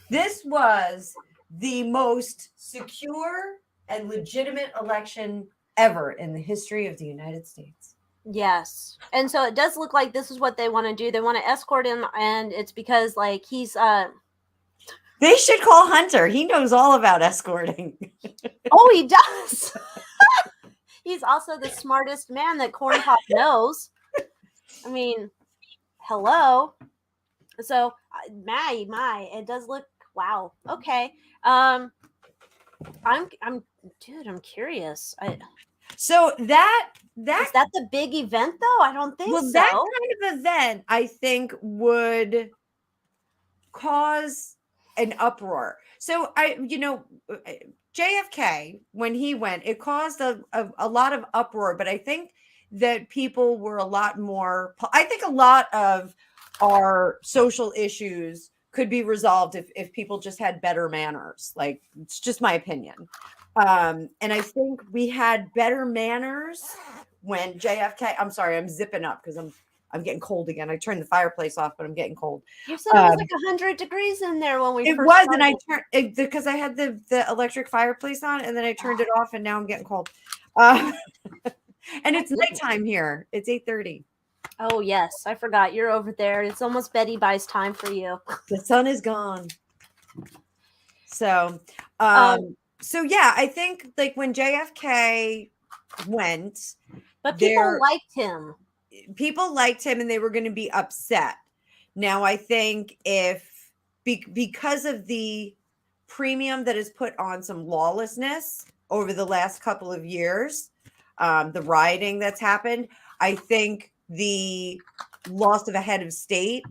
This was the most secure and legitimate election ever in the history of the United States. Yes. And so it does look like this is what they want to do. They want to escort him, and it's because he's They should call Hunter. He knows all about escorting. Oh, he does. He's also the smartest man that Corn Pop knows. I mean, hello. So my, it does look, wow. Okay. I'm curious. So that Is that the big event though? I don't think so. That kind of event, I think, would cause an uproar. So JFK, when he went, it caused a lot of uproar, but I think that people were a lot more, I think a lot of our social issues could be resolved if people just had better manners. Like, it's just my opinion. And I think we had better manners when JFK, I'm sorry, I'm zipping up because I'm getting cold again. I turned the fireplace off, but I'm getting cold. You said it was like 100 degrees in there when we it first was, started. and I turned it because I had the electric fireplace on, and then I turned it off, and now I'm getting cold. And it's nighttime here. It's 8:30. Oh yes, I forgot. You're over there. It's almost Betty Buys time for you. The sun is gone. So, so yeah, I think like when JFK went, but people liked him. People liked him, and they were going to be upset. Now, I think because of the premium that is put on some lawlessness over the last couple of years, the rioting that's happened, I think the loss of a head of state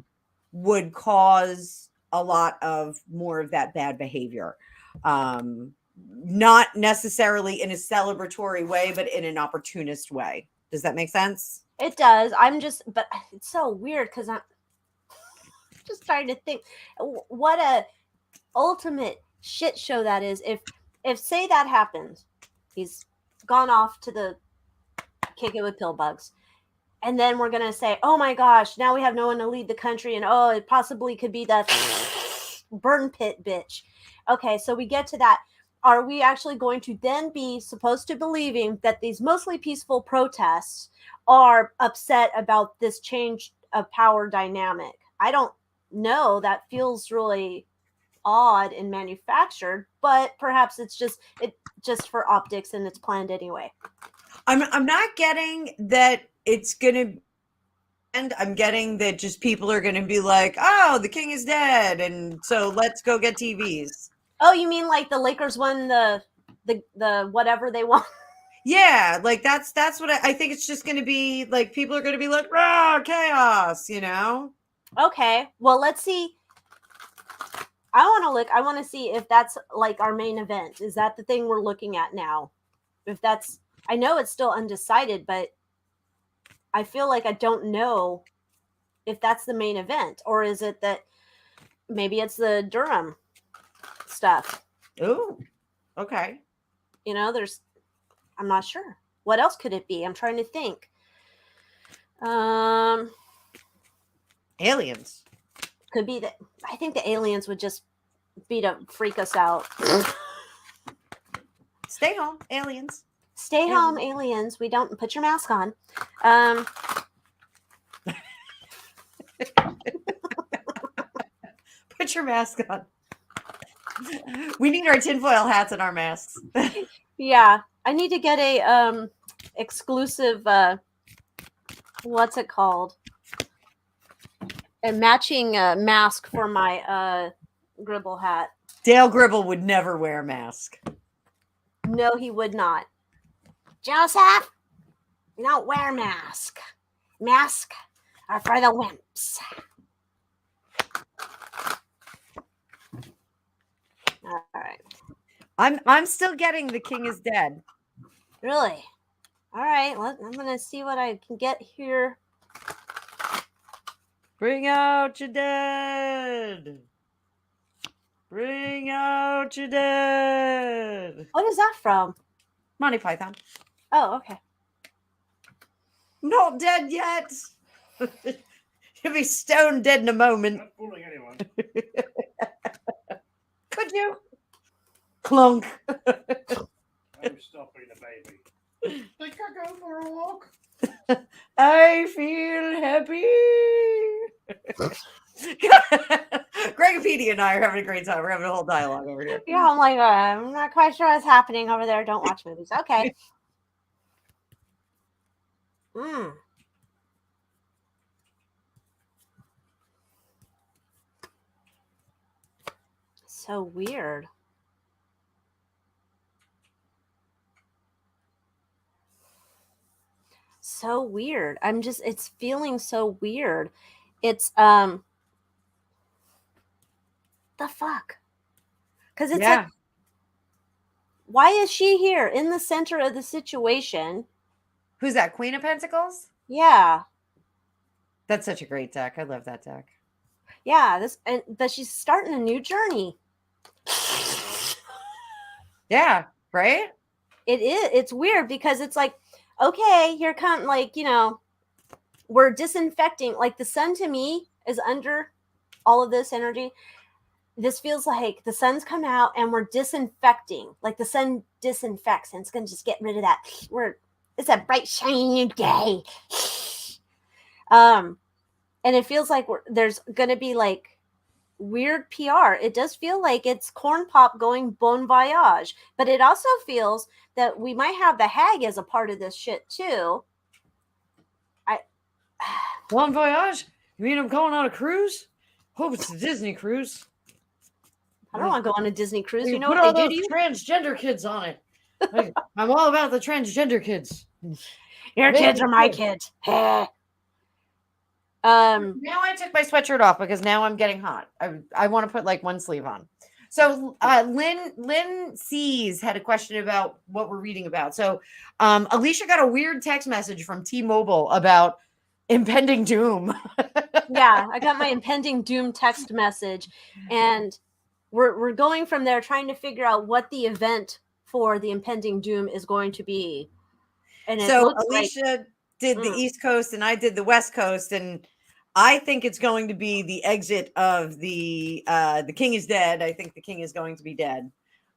would cause a lot of more of that bad behavior. Not necessarily in a celebratory way, but in an opportunist way. Does that make sense? It does. But it's so weird because I'm just trying to think what a ultimate shit show that is. If say that happens, he's gone off to the kick it with pill bugs, and then we're gonna say, oh my gosh, now we have no one to lead the country, and oh, it possibly could be that burn pit bitch. Okay, so we get to that. Are we actually going to then be supposed to believing that these mostly peaceful protests are upset about this change of power dynamic? I don't know. That feels really odd and manufactured, but perhaps it's just for optics and it's planned anyway. I'm not getting that it's gonna, and I'm getting that just people are gonna be like, oh, the king is dead, and so let's go get TVs. Oh, you mean like the Lakers won the whatever they won? Yeah, like that's what I think. It's just gonna be like people are gonna be like, rah, chaos, you know? Okay, well, let's see. I want to see if that's like our main event. Is that the thing we're looking at now? If that's, I know it's still undecided, but I feel like I don't know if that's the main event, or is it that maybe it's the Durham stuff. Oh, okay. You know, I'm not sure. What else could it be? I'm trying to think. Aliens. Could be that. I think the aliens would just be to freak us out. Stay home, aliens. Stay home, aliens. We don't put your mask on. Put your mask on. We need our tinfoil hats and our masks. Yeah, I need to get a exclusive what's it called? A matching mask for my Gribble hat. Dale Gribble would never wear a mask. No, he would not. Joseph, you don't wear mask. Mask are for the wimps. All right. I'm still getting The King is Dead. Really? All right. I'm gonna see what I can get here. Bring out your dead. Bring out your dead. What is that from? Monty Python. Oh, okay. Not dead yet. You'll be stone dead in a moment. Not fooling anyone. Could you? Clunk. I'm stopping the baby. Think I go for a walk? I feel happy. Gregopedia and I are having a great time. We're having a whole dialogue over here. Yeah, I'm like, I'm not quite sure what's happening over there. Don't watch movies. Okay. So weird. So weird. It's feeling so weird. It's the fuck? Because it's like, why is she here in the center of the situation? Who's that? Queen of Pentacles? Yeah. That's such a great deck. I love that deck. Yeah. But she's starting a new journey. Yeah, right? It is. It's weird because it's like, okay, here come, like, we're disinfecting. Like, the sun to me is under all of this energy. This feels like the sun's come out and we're disinfecting. Like, the sun disinfects and it's going to just get rid of that. It's a bright, shiny new day. And it feels like there's going to be like weird PR. It does feel like it's Corn Pop going bon voyage, but it also feels that we might have the hag as a part of this shit too. Bon voyage? You mean I'm going on a cruise? Hope it's a Disney cruise. I don't want to go on a Disney cruise. You know put what all they do those to you? transgender kids on it. I'm all about the transgender kids. Your kids are my kids. Now I took my sweatshirt off because now I'm getting hot. I want to put like one sleeve on. So Lynn C's had a question about what we're reading about. So Alycia got a weird text message from T-Mobile about impending doom. Yeah, I got my impending doom text message, and we're going from there trying to figure out what the event for the impending doom is going to be. And so Alycia did the East Coast and I did the West Coast, and I think it's going to be the exit of the king is dead. I think the king is going to be dead.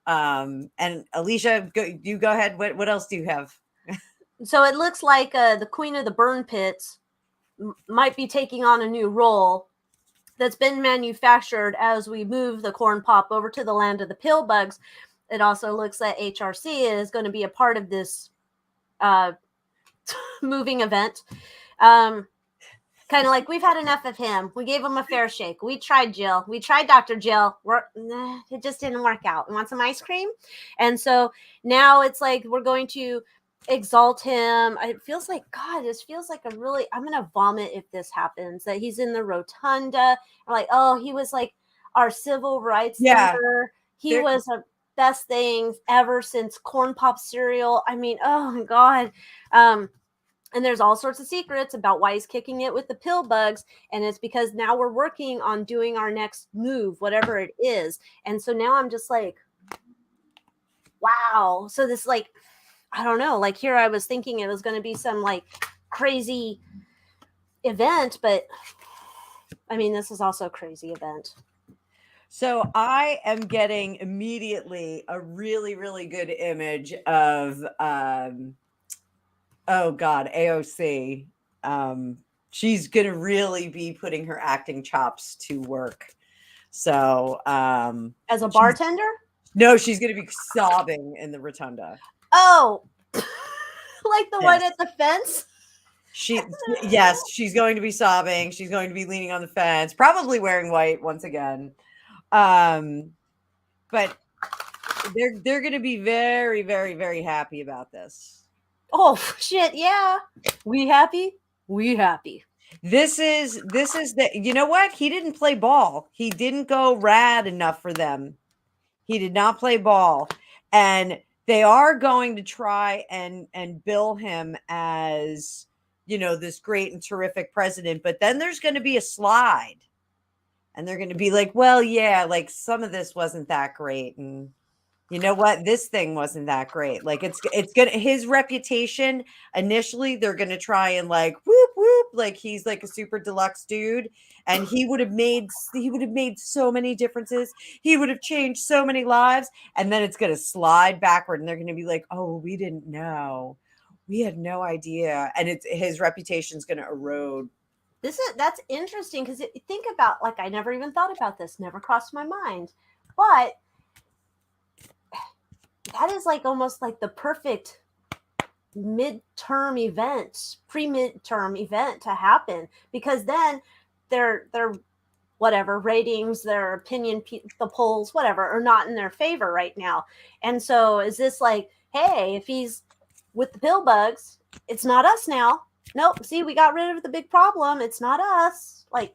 And Alycia, you go ahead. What else do you have? So it looks like the Queen of the Burn Pits might be taking on a new role that's been manufactured as we move the Corn Pop over to the land of the pill bugs. It also looks like HRC is going to be a part of this moving event. Kind of like, we've had enough of him. We gave him a fair shake. We tried Jill. We tried Dr. Jill. It just didn't work out. We want some ice cream. And so now it's like we're going to exalt him. It feels like, God, this feels like I'm going to vomit if this happens, that he's in the rotunda. Like, oh, he was like our civil rights leader. He was the best thing ever since Corn Pop cereal. I mean, oh my God. And there's all sorts of secrets about why he's kicking it with the pill bugs. And it's because now we're working on doing our next move, whatever it is. And so now I'm just like, wow. So this, like, I don't know, like, here I was thinking it was going to be some like crazy event, but I mean, this is also a crazy event. So I am getting immediately a really, really good image of, oh God, AOC. She's going to really be putting her acting chops to work. So, as a bartender? No, she's going to be sobbing in the rotunda. Oh, like the one at the fence? Yes, she's going to be sobbing. She's going to be leaning on the fence, probably wearing white once again. But they're going to be very, very, very happy about this. Oh shit! Yeah, we happy. We happy. This is the, you know what? He didn't play ball. He didn't go rad enough for them. He did not play ball. And they are going to try and bill him as, this great and terrific president, but then there's going to be a slide. And they're going to be like, well, yeah, like some of this wasn't that great, and you know what? This thing wasn't that great. Like it's gonna, his reputation initially, they're gonna try and like whoop whoop, like he's like a super deluxe dude, and he would have made so many differences. He would have changed so many lives, and then it's gonna slide backward, and they're gonna be like, oh, we didn't know, we had no idea, and it's his reputation's gonna erode. That's interesting because think about, like, I never even thought about this, never crossed my mind, but that is like almost like the perfect midterm event, pre-midterm event to happen, because then their whatever ratings, their opinion, the polls, whatever, are not in their favor right now. And so is this like, hey, if he's with the pill bugs, it's not us now. Nope. See, we got rid of the big problem. It's not us. Like,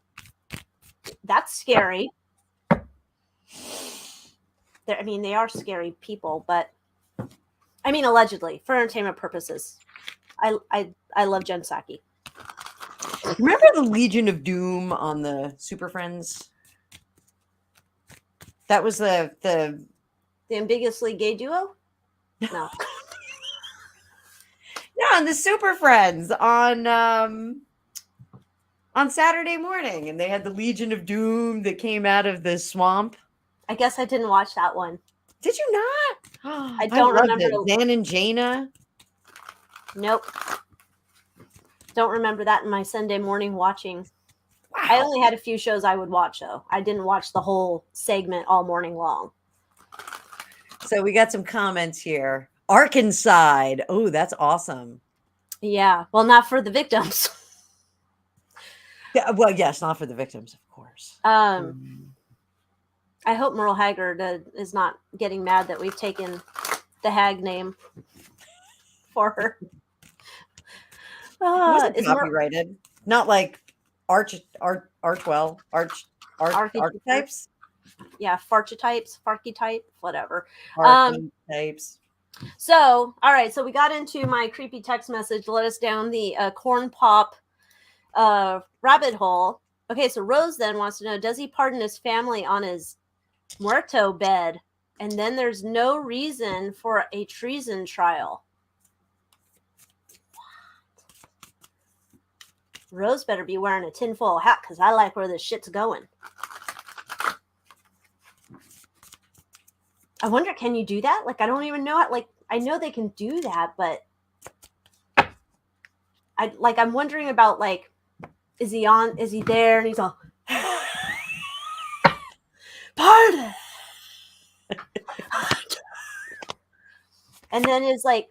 that's scary. I mean, they are scary people, but I mean, allegedly, for entertainment purposes. I love Jen Psaki. Remember the Legion of Doom on the Super Friends? That was the ambiguously gay duo? No. No, on the Super Friends on Saturday morning, and they had the Legion of Doom that came out of the swamp. I guess I didn't watch that one. Did you not? I don't remember. Zan and Jaina. Nope. Don't remember that in my Sunday morning watching. Wow. I only had a few shows I would watch, though. I didn't watch the whole segment all morning long. So we got some comments here. Arkansas. Oh, that's awesome. Yeah. Well, not for the victims. Yeah, well, yes, not for the victims, of course. I hope Merle Haggard is not getting mad that we've taken the Hag name for her. It wasn't copyrighted. Not like archetypes. Yeah, farchetype, whatever. Archetypes. So, all right. So we got into my creepy text message. Let us down the corn pop rabbit hole. Okay, so Rose then wants to know, does he pardon his family on his muerto bed, and then there's no reason for a treason trial? What? Rose better be wearing a tinfoil hat, because I like where this shit's going. I wonder, can you do that? Like, I don't even know. Like, I know they can do that, but I'm wondering about, like, is he there? And he's all, pardon. And then it's like,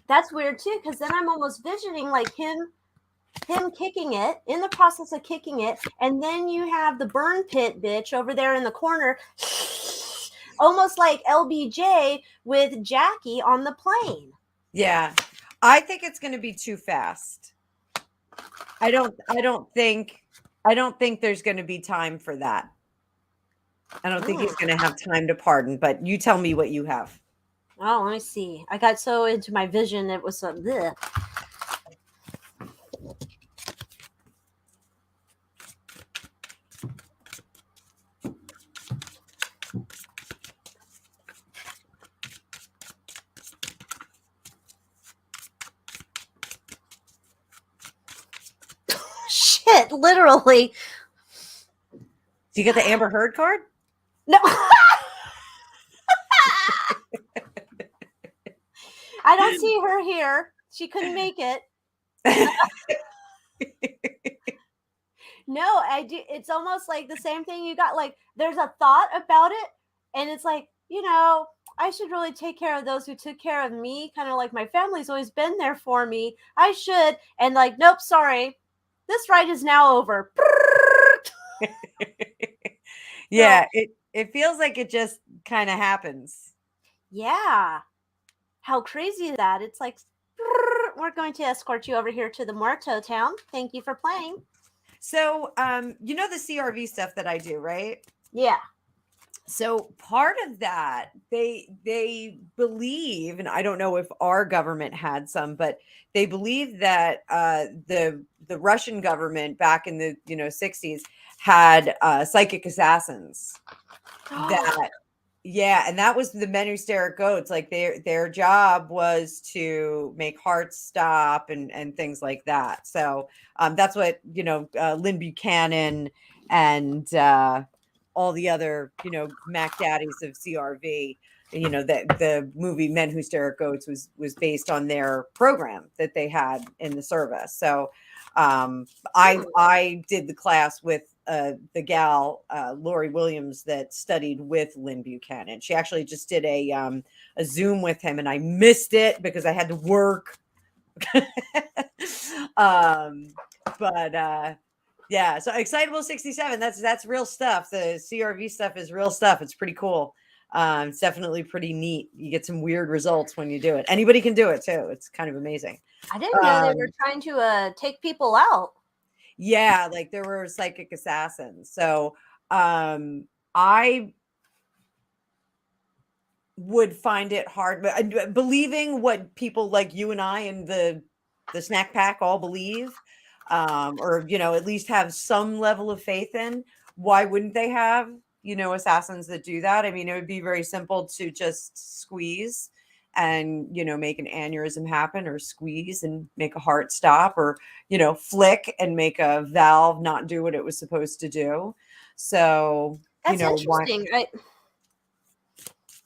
that's weird too, because then I'm almost visioning like him kicking it, in the process of kicking it, and then you have the burn pit bitch over there in the corner, almost like LBJ with Jackie on the plane. Yeah, I think it's going to be too fast. I don't think there's going to be time for that. I don't think he's going to have time to pardon, but you tell me what you have. Oh, let me see. I got so into my vision, it was bleh. Shit, literally. Do you get the Amber Heard card? No. I don't see her here. She couldn't make it. No, I do. It's almost like the same thing you got. Like, there's a thought about it, and it's like, I should really take care of those who took care of me. Kind of like my family's always been there for me. I should. And like, nope, sorry. This ride is now over. Yeah, it feels like it just kind of happens. Yeah. How crazy is that? It's like, we're going to escort you over here to the Muerto town. Thank you for playing. So, you know the CRV stuff that I do, right? Yeah. So part of that, they believe, and I don't know if our government had some, but they believe that the Russian government back in the 60s had psychic assassins. That yeah, and that was the men who stare at goats. Like their job was to make hearts stop and things like that. So that's what Lynn Buchanan and all the other, Mac Daddies of CRV, that the movie Men Who Stare at Goats was based on their program that they had in the service. So I did the class with the gal, Lori Williams, that studied with Lynn Buchanan. She actually just did a Zoom with him, and I missed it because I had to work. But yeah, so Excitable 67, that's real stuff. The CRV stuff is real stuff. It's pretty cool. It's definitely pretty neat. You get some weird results when you do it. Anybody can do it too. It's kind of amazing. I didn't know they were trying to take people out. Yeah, like there were psychic assassins. So I would find it hard, but believing what people like you and I and the snack pack all believe, or at least have some level of faith in, why wouldn't they have assassins that do that? I mean, it would be very simple to just squeeze and make an aneurysm happen, or squeeze and make a heart stop, or flick and make a valve not do what it was supposed to do. So that's interesting.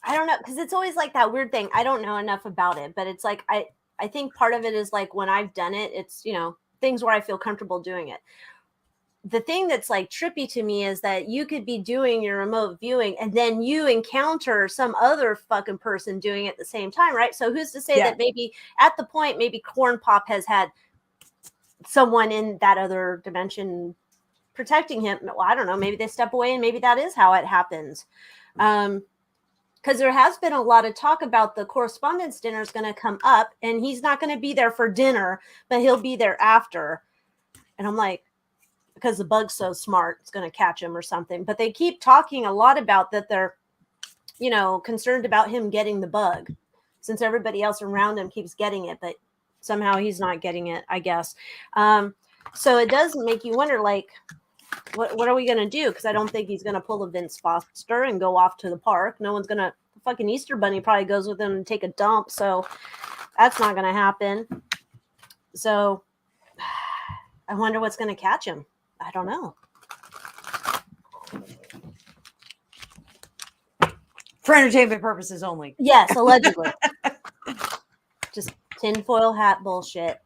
I don't know, because it's always like that weird thing. I don't know enough about it, but it's like I think part of it is like when I've done it, it's things where I feel comfortable doing it. The thing that's like trippy to me is that you could be doing your remote viewing and then you encounter some other fucking person doing it at the same time, right? So who's to say that maybe at the point, maybe Corn Pop has had someone in that other dimension protecting him? Well, I don't know. Maybe they step away and maybe that is how it happens. Because there has been a lot of talk about the correspondence dinner is going to come up, and he's not going to be there for dinner, but he'll be there after. And I'm like, because the bug's so smart, it's going to catch him or something. But they keep talking a lot about that they're, concerned about him getting the bug, since everybody else around him keeps getting it, but somehow he's not getting it, I guess. So it does make you wonder, like, what are we going to do? Because I don't think he's going to pull a Vince Foster and go off to the park. No one's going to, fucking Easter Bunny probably goes with him and take a dump. So that's not going to happen. So I wonder what's going to catch him. I don't know. For entertainment purposes only. Yes, allegedly. Just tinfoil hat bullshit.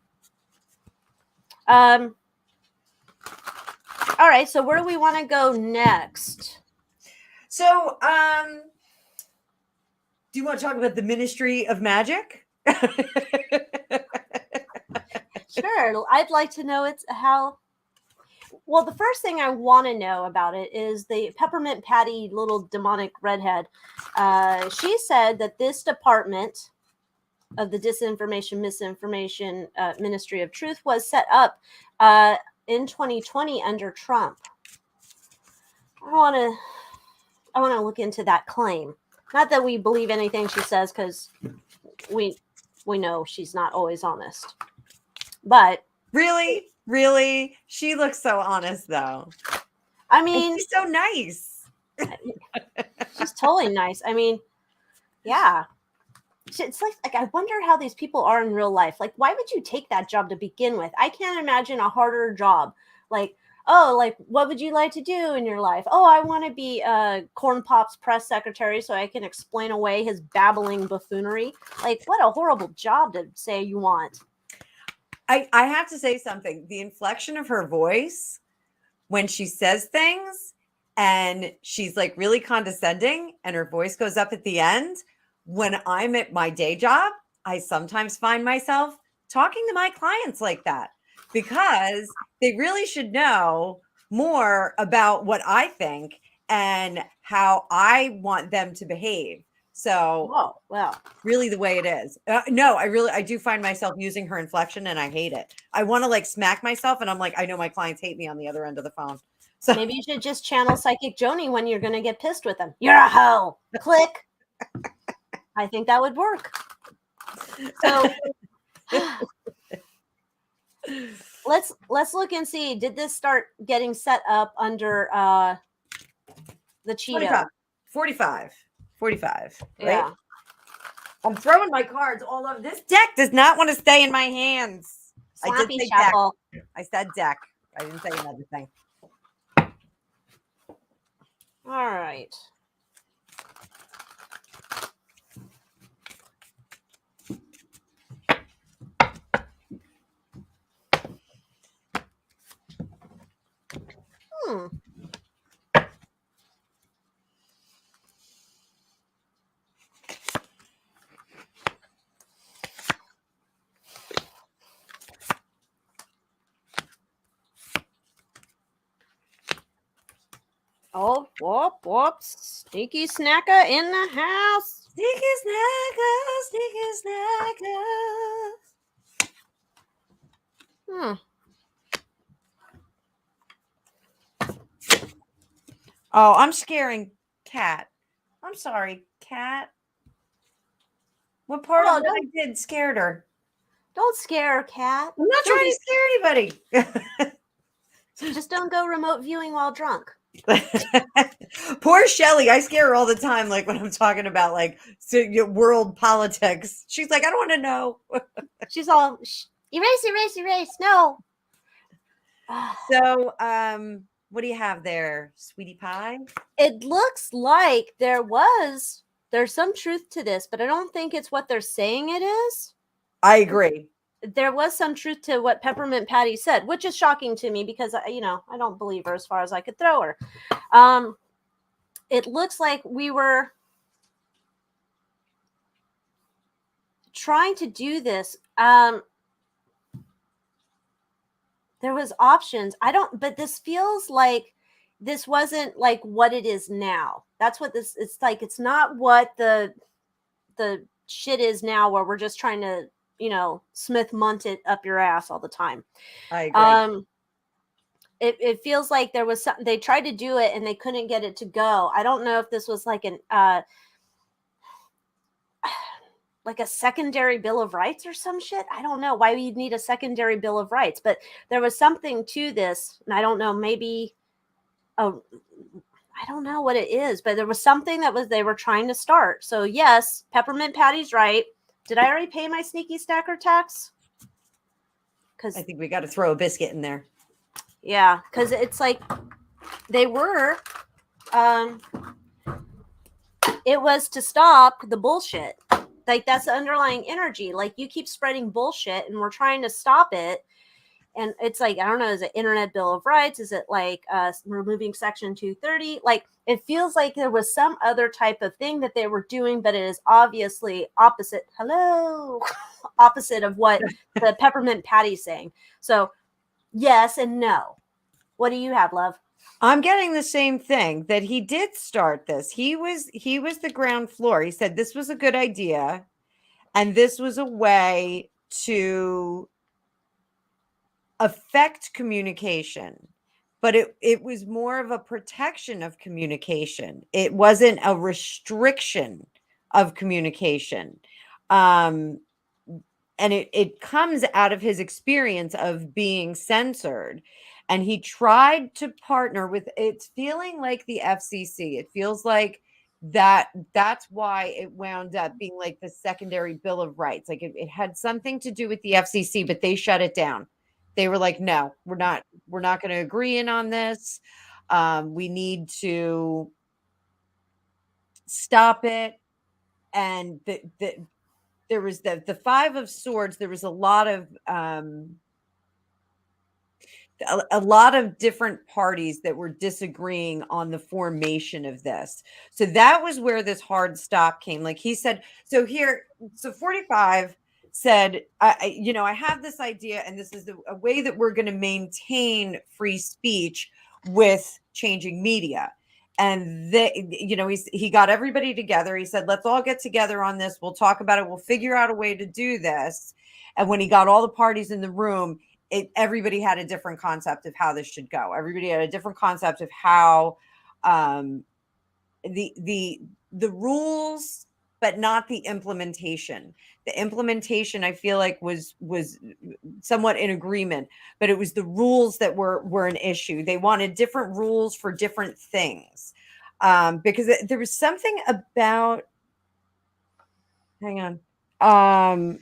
All right, so where do we want to go next? So, do you want to talk about the Ministry of Magic? Sure. I'd like to know well, the first thing I want to know about it is the Peppermint Patty little demonic redhead. She said that this department of the Disinformation, Misinformation Ministry of Truth was set up in 2020 under Trump. I want to look into that claim. Not that we believe anything she says, because we know she's not always honest. But really, she looks so honest, though. I mean, and she's so nice. She's totally nice. I mean, yeah. It's like I wonder how these people are in real life. Like, why would you take that job to begin with? I can't imagine a harder job. Like, what would you like to do in your life? Oh, I want to be Corn Pop's press secretary so I can explain away his babbling buffoonery. Like, what a horrible job to say you want. I have to say something. The inflection of her voice when she says things and she's like really condescending and her voice goes up at the end. when I'm at my day job, I sometimes find myself talking to my clients like that because they really should know more about what I think and how I want them to behave. So Whoa, well, really the way it is. No, I do find myself using her inflection and I hate it. I want to like smack myself and I'm like, I know my clients hate me on the other end of the phone. So maybe you should just channel Psychic Joni when you're going to get pissed with them. You're a hoe. Click. I think that would work. So let's look and see. Did this start getting set up under the Cheeto? 45. Right? Yeah. I'm throwing my cards all over. This deck does not want to stay in my hands. I did Slappy say shuffle. deck. I said deck. I didn't say another thing. All right. Hmm. Oh, whoops. Sneaky snacker in the house. Sneaky snacker. Hmm. Oh, I'm scaring Cat. I'm sorry, Cat. What part Oh, of what I did scared her? Don't scare her, Cat. I'm not trying to scare anybody. Just don't go remote viewing while drunk. Poor Shelly. I scare her all the time, like when I'm talking about like world politics. She's like, I don't want to know. She's all erase. No. So, what do you have there, sweetie pie? It looks like there's some truth to this, but I don't think it's what they're saying it is. I agree. There was some truth to what Peppermint Patty said, which is shocking to me because I don't believe her as far as I could throw her. It looks like we were trying to do this. There was options. But this feels like this wasn't like what it is now. That's what it's like. It's not what the shit is now where we're just trying to, Smith Munt it up your ass all the time. I agree. It feels like there was something they tried to do it and they couldn't get it to go. I don't know if this was like like a secondary bill of rights or some shit. I don't know why you'd need a secondary bill of rights, but there was something to this, and I don't know, maybe I don't know what it is, but there was something they were trying to start. So yes, Peppermint Patty's right. Did I already pay my sneaky stacker tax? Because I think we got to throw a biscuit in there. Yeah, because it's like they were. It was to stop the bullshit. Like that's the underlying energy. Like you keep spreading bullshit, and we're trying to stop it. And it's like, I don't know, is it Internet Bill of Rights? Is it like removing Section 230? Like it feels like there was some other type of thing that they were doing, but it is obviously opposite. Hello, opposite of what the Peppermint Patty's saying. So yes and no. What do you have, love? I'm getting the same thing that he did start this. He was the ground floor. He said this was a good idea, and this was a way to affect communication. But it was more of a protection of communication. It wasn't a restriction of communication. And it comes out of his experience of being censored. And he tried to partner with, it's feeling like the FCC. It feels like that's why it wound up being like the secondary Bill of Rights. Like it had something to do with the FCC, but they shut it down. They were like, no, we're not going to agree in on this. We need to stop it. And there was the Five of Swords. There was a lot of a lot of different parties that were disagreeing on the formation of this. So that was where this hard stop came. Like he said, so 45 said, I have this idea, and this is a way that we're going to maintain free speech with changing media. And he got everybody together. He said, let's all get together on this. We'll talk about it. We'll figure out a way to do this. And when he got all the parties in the room, everybody had a different concept of how this should go. Everybody had a different concept of how the rules, but not the implementation. The implementation, I feel like, was somewhat in agreement, but it was the rules that were an issue. They wanted different rules for different things, because there was something about. Hang on.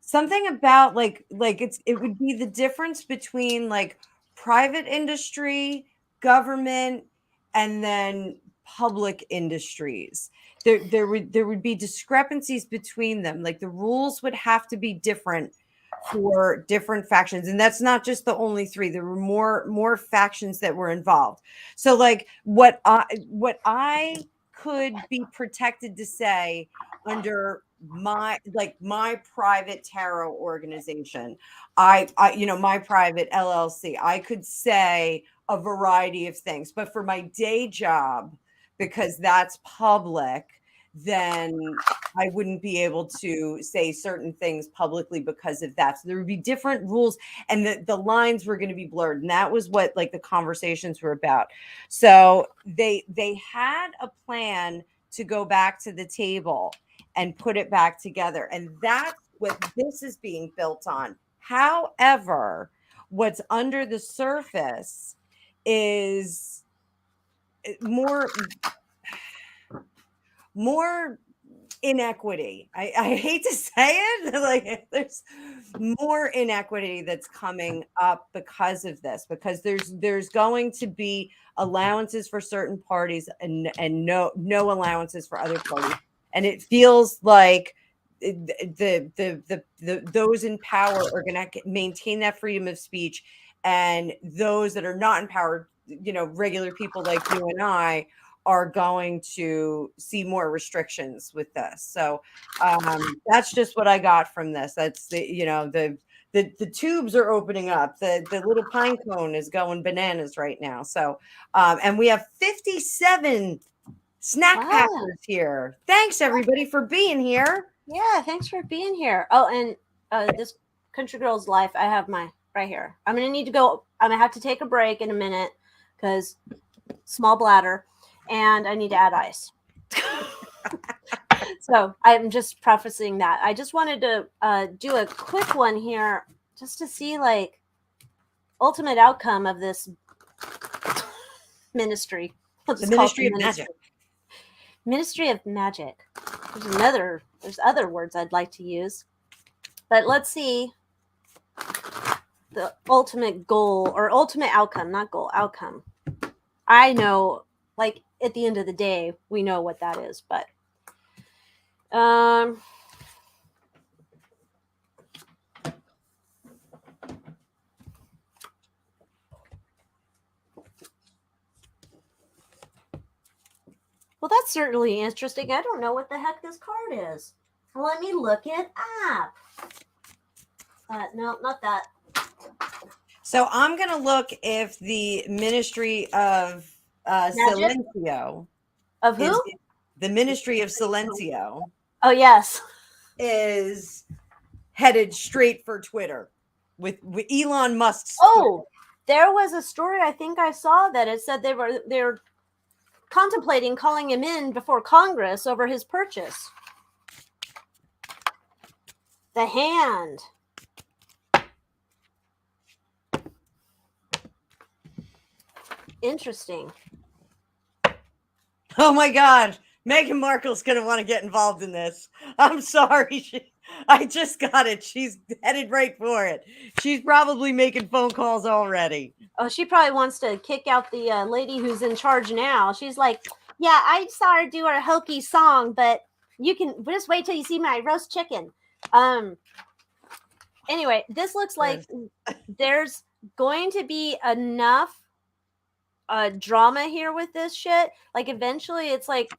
Something about like it would be the difference between like private industry, government, and then public industries. There would be discrepancies between them. Like the rules would have to be different for different factions, and that's not just the only three. There were more factions that were involved. So like what I could be protected to say under my private tarot organization, I my private LLC, I could say a variety of things, but for my day job, because that's public, then I wouldn't be able to say certain things publicly because of that. So there would be different rules, and the lines were going to be blurred. And that was what like the conversations were about. So they had a plan to go back to the table and put it back together. And that's what this is being built on. However, what's under the surface is more inequity. I hate to say it, like there's more inequity that's coming up because of this, because there's going to be allowances for certain parties and no allowances for other parties. And it feels like the those in power are going to maintain that freedom of speech, and those that are not in power, regular people like you and I, are going to see more restrictions with this. So that's just what I got from this. That's the tubes are opening up. The little pine cone is going bananas right now. So and we have 57 snack packers here. Thanks everybody for being here. Yeah, thanks for being here. Oh, and this Country Girls Life, I have my right here. I'm gonna need to go. I'm gonna have to take a break in a minute because small bladder, and I need to add ice. So I'm just prefacing that. I just wanted to do a quick one here, just to see like ultimate outcome of this ministry. The Ministry of Magic. Ministry of Magic. There's other words I'd like to use, but let's see the ultimate goal or ultimate outcome, not goal, outcome. I know, like at the end of the day, we know what that is, but well, that's certainly interesting. I don't know what the heck this card is. Let me look it up. No, not that. So I'm going to look if the Ministry of Silencio. Of who? The Ministry of Silencio. Oh, yes. Is headed straight for Twitter with Elon Musk's Twitter. There was a story I think I saw that it said they were contemplating calling him in before Congress over his purchase. The hand. Interesting. Oh my God. Meghan Markle's going to want to get involved in this. I'm sorry. I just got it. She's headed right for it. She's probably making phone calls already. Oh, she probably wants to kick out the lady who's in charge now. She's like, yeah, I saw her do her hokey song, but you can just wait till you see my roast chicken. Anyway, this looks like there's going to be enough drama here with this shit. Like eventually it's like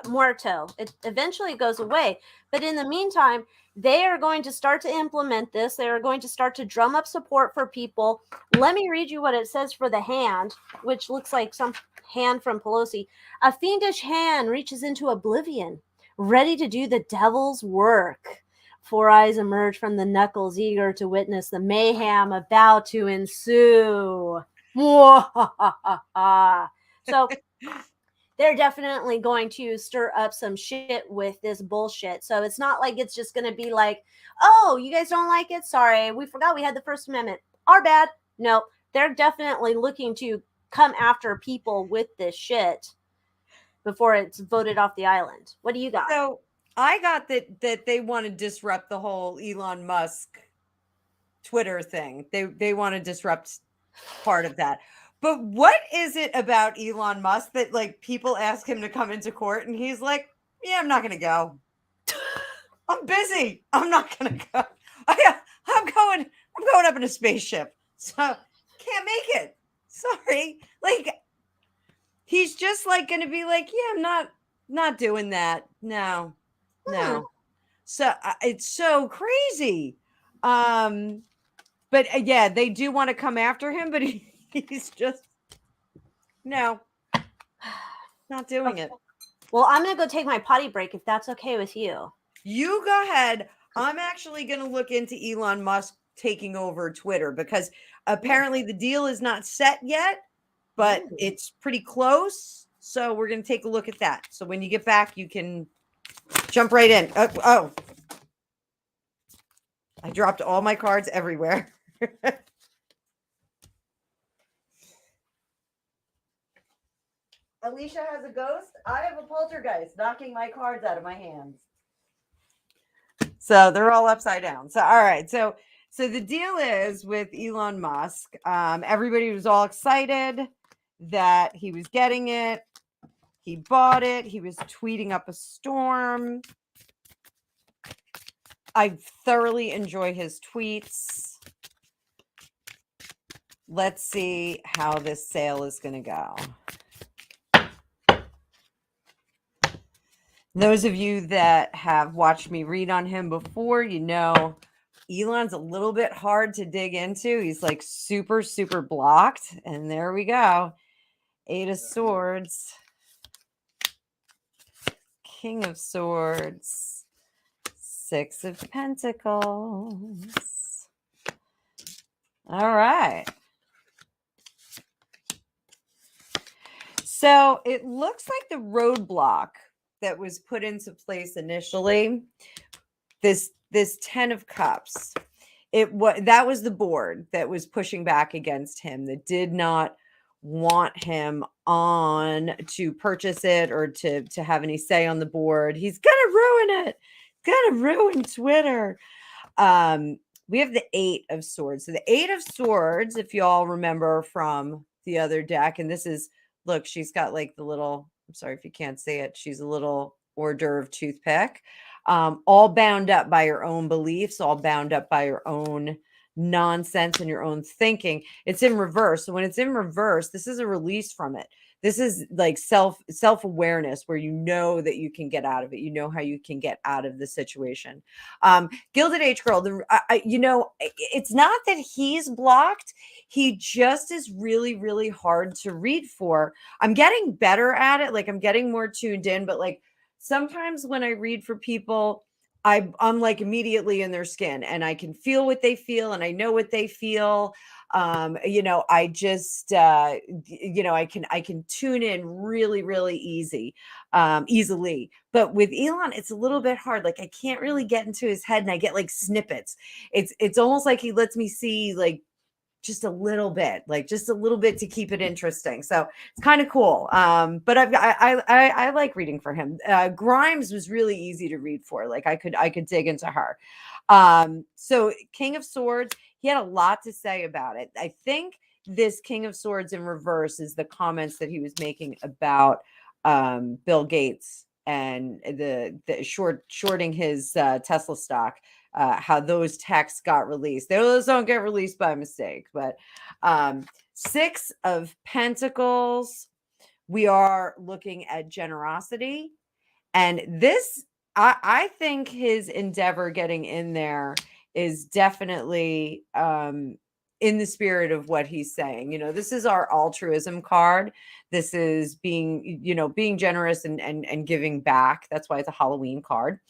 muerto. It eventually goes away. But in the meantime, they are going to start to implement this. They are going to start to drum up support for people. Let me read you what it says for the hand, which looks like some hand from Pelosi. A fiendish hand reaches into oblivion, ready to do the devil's work. Four eyes emerge from the knuckles, eager to witness the mayhem about to ensue. So they're definitely going to stir up some shit with this bullshit. So it's not like it's just going to be like, oh, you guys don't like it? Sorry, we forgot we had the First Amendment. Our bad. No, they're definitely looking to come after people with this shit before it's voted off the island. What do you got? So I got that they want to disrupt the whole Elon Musk Twitter thing. They want to disrupt part of that. But what is it about Elon Musk that like people ask him to come into court and he's like, yeah, I'm not going to go. I'm busy. I'm not going to go. I'm going up in a spaceship. So can't make it. Sorry. Like he's just like going to be like, yeah, I'm not doing that. No. So it's so crazy. But yeah, they do want to come after him, but he's just not doing it. Well, I'm going to go take my potty break if that's okay with you. You go ahead. I'm actually going to look into Elon Musk taking over Twitter because apparently the deal is not set yet, but it's pretty close. So we're going to take a look at that. So when you get back, you can jump right in. Oh. I dropped all my cards everywhere. Alycia has a ghost. I have a poltergeist knocking my cards out of my hands. So they're all upside down. So, all right. So the deal is with Elon Musk, everybody was all excited that he was getting it. He bought it. He was tweeting up a storm. I thoroughly enjoy his tweets. Let's see how this sale is going to go. Those of you that have watched me read on him before, you know Elon's a little bit hard to dig into. He's like super, super blocked. And there we go. 8 of Swords. King of Swords. 6 of Pentacles. All right. So it looks like the roadblock that was put into place initially, this 10 of Cups, that was the board that was pushing back against him, that did not want him on to purchase it or to have any say on the board. He's gonna ruin it. Gonna ruin Twitter. We have the 8 of Swords. So the 8 of Swords, if y'all remember from the other deck, and this is, look, she's got like the little, I'm sorry if you can't see it, she's a little hors d'oeuvre toothpick, all bound up by your own beliefs, all bound up by your own nonsense and your own thinking. It's in reverse. So when it's in reverse, this is a release from it. This is like self-awareness where you know that you can get out of it. You know how you can get out of the situation. Gilded Age Girl, it's not that he's blocked. He just is really, really hard to read for. I'm getting better at it. Like I'm getting more tuned in, but like sometimes when I read for people, I'm like immediately in their skin and I can feel what they feel and I know what they feel. I just, I can tune in really, really easily. But with Elon, it's a little bit hard. Like I can't really get into his head and I get like snippets. It's almost like he lets me see like just a little bit to keep it interesting. So it's kind of cool. But I like reading for him. Grimes was really easy to read for. Like I could dig into her. So King of Swords, he had a lot to say about it. I think this King of Swords in reverse is the comments that he was making about Bill Gates and the shorting his Tesla stock. how those texts got released. Those don't get released by mistake. But 6 of Pentacles, we are looking at generosity. And this, I think his endeavor getting in there is definitely in the spirit of what he's saying. This is our altruism card. This is being, being generous and giving back. That's why it's a Halloween card.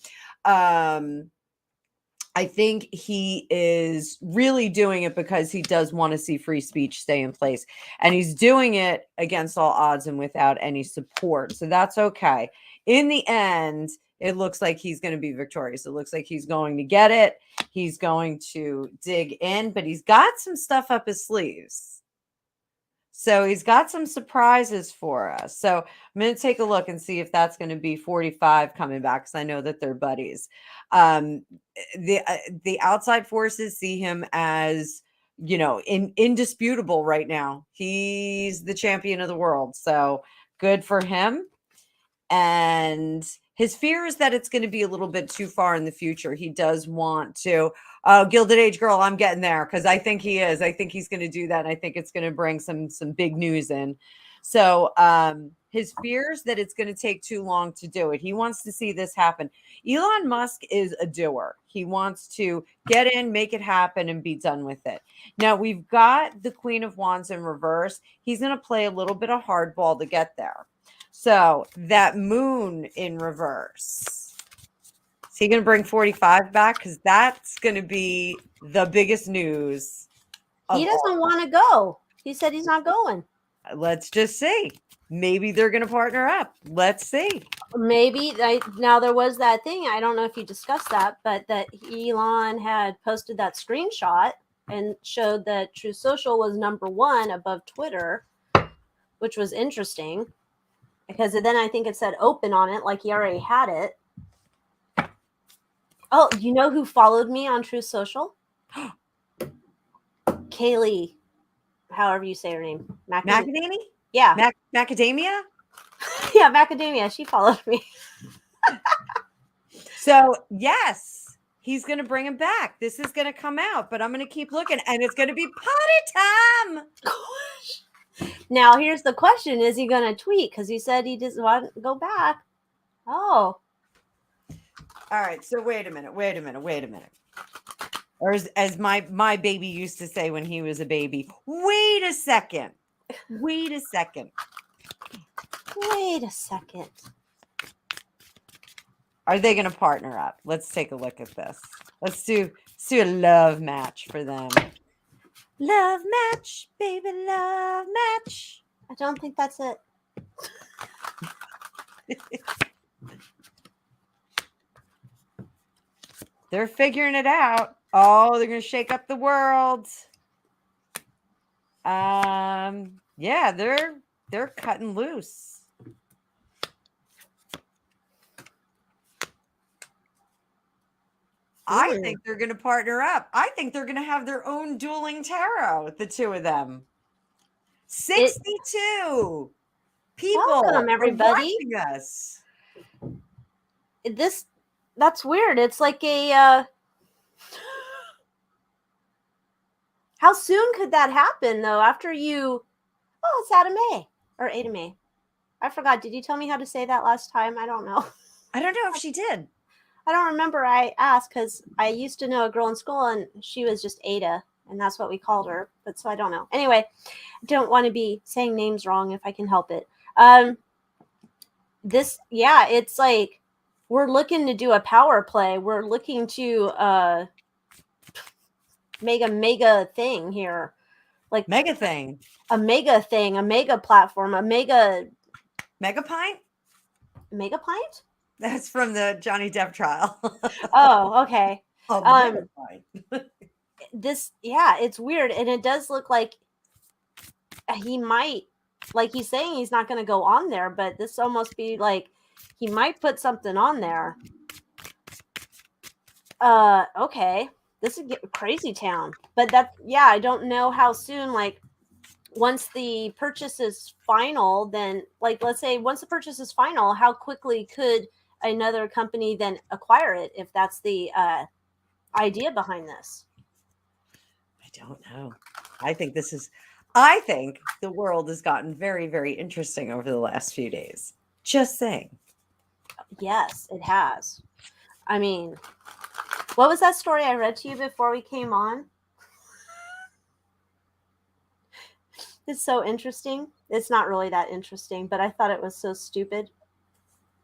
I think he is really doing it because he does want to see free speech stay in place. And he's doing it against all odds and without any support. So that's okay. In the end, it looks like he's going to be victorious. It looks like he's going to get it. He's going to dig in, but he's got some stuff up his sleeves. So he's got some surprises for us. So I'm going to take a look and see if that's going to be 45 coming back, because I know that they're buddies. The outside forces see him as, indisputable right now. He's the champion of the world. So good for him. And his fear is that it's going to be a little bit too far in the future. He does want to, Gilded Age Girl, I'm getting there, because I think he is. I think he's going to do that. And I think it's going to bring some big news in. So his fears that it's going to take too long to do it. He wants to see this happen. Elon Musk is a doer. He wants to get in, make it happen, and be done with it. Now, we've got the Queen of Wands in reverse. He's going to play a little bit of hardball to get there. So that Moon in reverse. Is he going to bring 45 back? Because that's going to be the biggest news. He doesn't want to go. He said he's not going. Let's just see. Maybe they're going to partner up. Let's see. Maybe. Now, there was that thing. I don't know if you discussed that, but that Elon had posted that screenshot and showed that Truth Social was #1 above Twitter, which was interesting. Because then I think it said open on it, like he already had it. Oh, you know who followed me on Truth Social? Kaylee, however you say her name. Macadamia? Yeah. Macadamia? Yeah, Macadamia. She followed me. So, yes, he's going to bring him back. This is going to come out, but I'm going to keep looking, and it's going to be potty time. Now, here's the question. Is he going to tweet? Because he said he doesn't want to go back. Oh. All right. So wait a minute. Or as my baby used to say when he was a baby, wait a second. Are they going to partner up? Let's take a look at this. Let's do a love match for them. Love match, baby, love match. I don't think that's it. They're figuring it out. Oh, they're going to shake up the world. Yeah, they're cutting loose. I think they're going to partner up. I think they're going to have their own dueling tarot, the two of them. 62 people. Welcome, everybody. Watching us. That's weird. It's like a how soon could that happen though? After you it's Ada May or Ada May. I forgot. Did you tell me how to say that last time? I don't know. I don't know if she did. I don't remember. I asked because I used to know a girl in school and she was just Ada, and that's what we called her. But so I don't know. Anyway, I don't want to be saying names wrong if I can help it. It's like we're looking to do a power play. We're looking to make a mega thing here. Like mega thing. A mega thing, a mega platform, a mega pint? Mega pint? That's from the Johnny Depp trial. Oh, okay. This, it's weird. And it does look like he might, like he's saying he's not going to go on there, but this almost be like he might put something on there. Okay. This is crazy town. But I don't know how soon, like, once the purchase is final, then, like, let's say once the purchase is final, how quickly could another company then acquire it if that's the idea behind this? I don't know. I think the world has gotten very, very interesting over the last few days. Just saying. Yes, it has. I mean, what was that story I read to you before we came on? It's so interesting. It's not really that interesting, but I thought it was so stupid.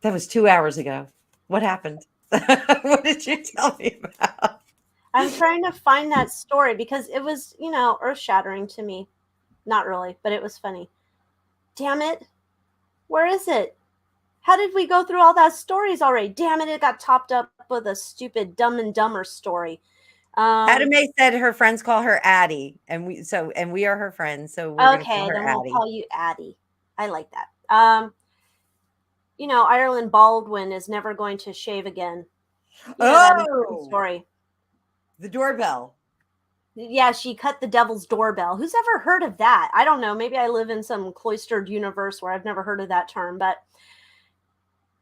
That was 2 hours ago. What happened? What did you tell me about? I'm trying to find that story because it was, earth shattering to me. Not really, but it was funny. Damn it. Where is it? How did we go through all that stories already? Damn it, it got topped up with a stupid Dumb and Dumber story. Adame said her friends call her Addie, and we are her friends, so we're gonna Okay, call her then we'll Addie. call you Addie. I like that. Ireland Baldwin is never going to shave again. That interesting story. The doorbell. Yeah, she cut the devil's doorbell. Who's ever heard of that? I don't know. Maybe I live in some cloistered universe where I've never heard of that term, but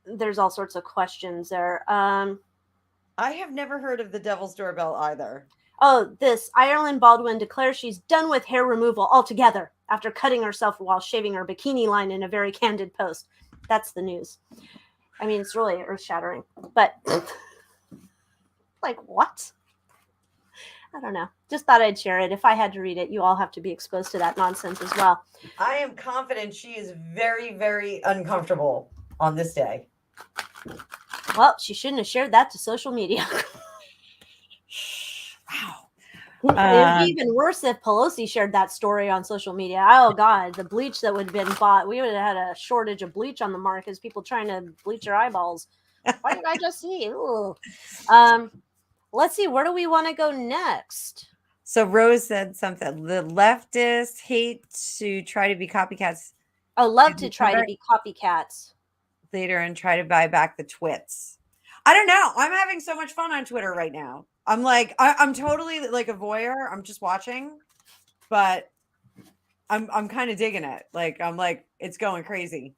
there's all sorts of questions there. I have never heard of the devil's doorbell either. Oh, this Ireland Baldwin declares she's done with hair removal altogether after cutting herself while shaving her bikini line in a very candid post. That's the news. I mean, it's really earth-shattering, but like what? I don't know. Just thought I'd share it. If I had to read it, you all have to be exposed to that nonsense as well. I am confident she is very, very uncomfortable on this day. Well, she shouldn't have shared that to social media. Wow. It would be even worse if Pelosi shared that story on social media. Oh, God, the bleach that would have been bought. We would have had a shortage of bleach on the market as people trying to bleach their eyeballs. What did I just see? Ooh. Let's see. Where do we want to go next? So Rose said something. The leftists hate to try to be copycats. Oh, love to try to be copycats. Later and try to buy back the twits. I don't know. I'm having so much fun on Twitter right now. I'm like, I'm totally like a voyeur. I'm just watching, but I'm kind of digging it. Like, I'm like, it's going crazy.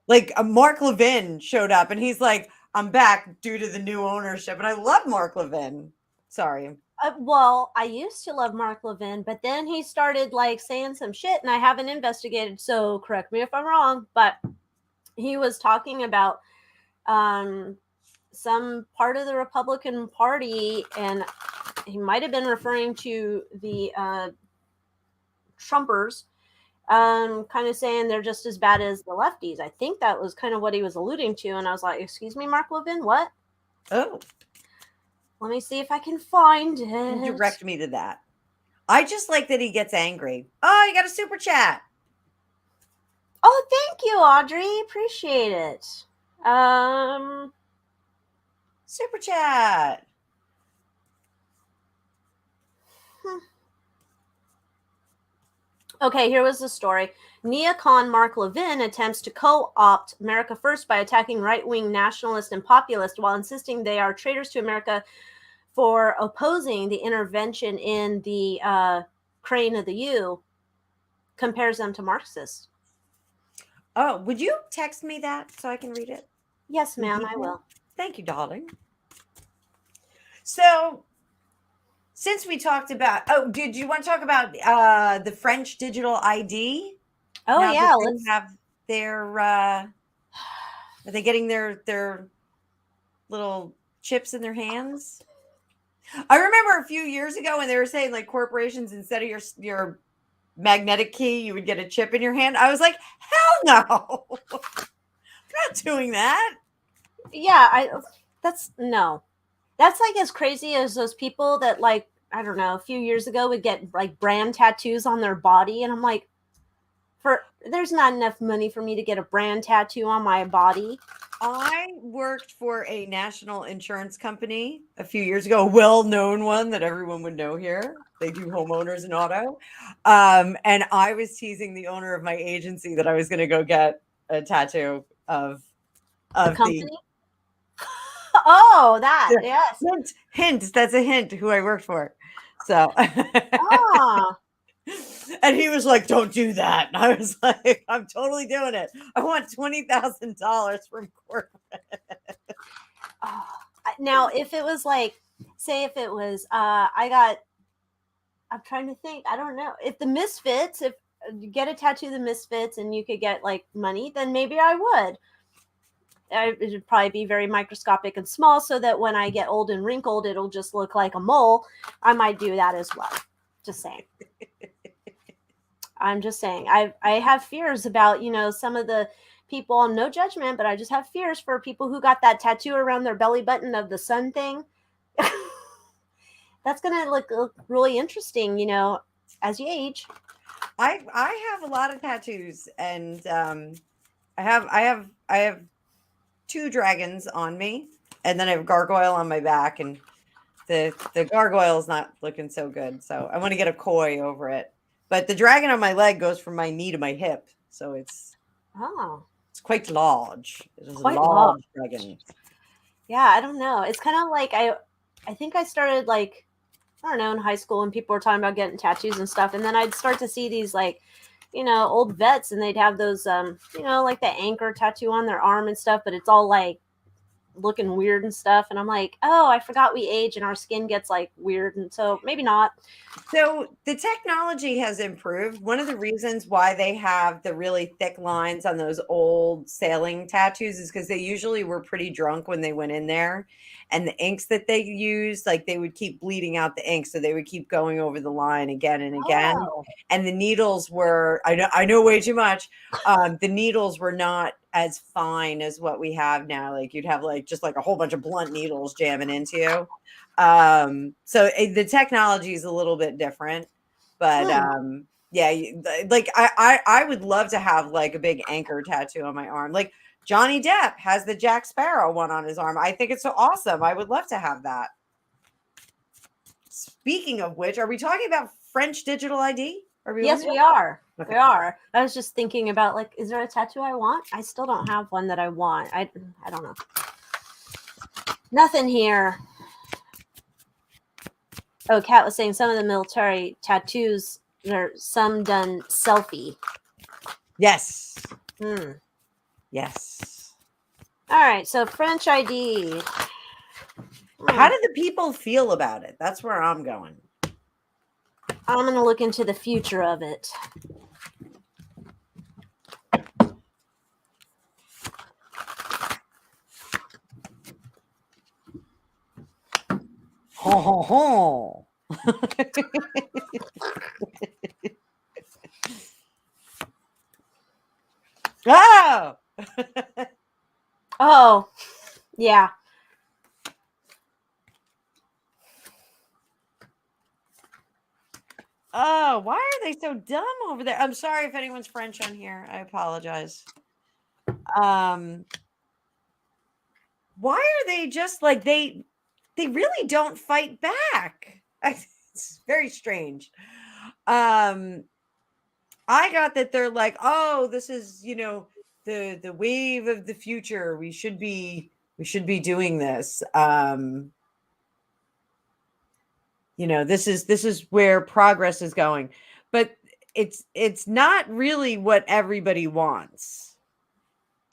Like Mark Levin showed up and he's like, I'm back due to the new ownership. And I love Mark Levin. Sorry. Well, I used to love Mark Levin, but then he started like saying some shit and I haven't investigated. So correct me if I'm wrong, but he was talking about some part of the Republican Party, and he might have been referring to the Trumpers, kind of saying they're just as bad as the lefties. I think that was kind of what he was alluding to. And I was like, excuse me, Mark Levin, what? Oh. Let me see if I can find it. Direct me to that. I just like that he gets angry. Oh, you got a super chat. Oh, thank you, Audrey. Appreciate it. Super chat. Okay, here was the story. Neocon Mark Levin attempts to co-opt America First by attacking right-wing nationalists and populists while insisting they are traitors to America for opposing the intervention in the Crane of the U. Compares them to Marxists. Oh, would you text me that so I can read it? Yes, ma'am, I will. Thank you, darling. So, since we talked about, did you want to talk about the French digital ID? Oh, now yeah. Let's have their, are they getting their little chips in their hands? I remember a few years ago when they were saying like corporations, instead of your magnetic key, you would get a chip in your hand. I was like, hell no. I'm not doing that. Yeah, that's like as crazy as those people that like, I don't know, a few years ago would get like brand tattoos on their body. And I'm like, there's not enough money for me to get a brand tattoo on my body. I worked for a national insurance company a few years ago, a well-known one that everyone would know here. They do homeowners and auto. And I was teasing the owner of my agency that I was going to go get a tattoo of the company. Oh, that, yes. Hint, that's a hint who I worked for. So, and he was like, don't do that. And I was like, I'm totally doing it. I want $20,000 from corporate. Now, if it was like, say if it was, I'm trying to think. I don't know. If the Misfits, if you get a tattoo of the Misfits and you could get like money, then maybe I would. It would probably be very microscopic and small so that when I get old and wrinkled, it'll just look like a mole. I might do that as well. Just saying. I'm just saying. I have fears about, some of the people, no judgment, but I just have fears for people who got that tattoo around their belly button of the sun thing. That's going to look really interesting, as you age. I have a lot of tattoos, and I have 2 dragons on me, and then I have a gargoyle on my back, and the gargoyle is not looking so good. So I want to get a koi over it. But the dragon on my leg goes from my knee to my hip, so it's quite large. It is Quite a large dragon. Yeah, I don't know. It's kind of like I think I started like, I don't know, in high school when people were talking about getting tattoos and stuff, and then I'd start to see these like, old vets, and they'd have those like the anchor tattoo on their arm and stuff, but it's all like looking weird and stuff, and I'm like, oh, I forgot we age and our skin gets like weird, and so maybe not. So the technology has improved. One of the reasons why they have the really thick lines on those old sailing tattoos is because they usually were pretty drunk when they went in there, and the inks that they used, like they would keep bleeding out the ink, so they would keep going over the line again and again. Oh. And the needles were, I know way too much. The needles were not as fine as what we have now. Like you'd have like just like a whole bunch of blunt needles jamming into you. So the technology is a little bit different, but yeah, like I would love to have like a big anchor tattoo on my arm. Like Johnny Depp has the Jack Sparrow one on his arm. I think it's so awesome. I would love to have that. Speaking of which, are we talking about French digital ID? Yes, we are. Okay. We are. I was just thinking about like, is there a tattoo I want? I still don't have one that I want. I don't know. Nothing here. Oh, Kat was saying some of the military tattoos are some done selfie. Yes. Yes. All right. So French ID. How do the people feel about it? That's where I'm going. I'm going to look into the future of it. Ho, ho, ho. Oh! Oh, yeah. Oh, why are they so dumb over there? I'm sorry if anyone's French on here. I apologize. Why are they just like they really don't fight back? It's very strange. I got that they're like, oh, this is, the wave of the future. We should be doing this. This is where progress is going, but it's not really what everybody wants.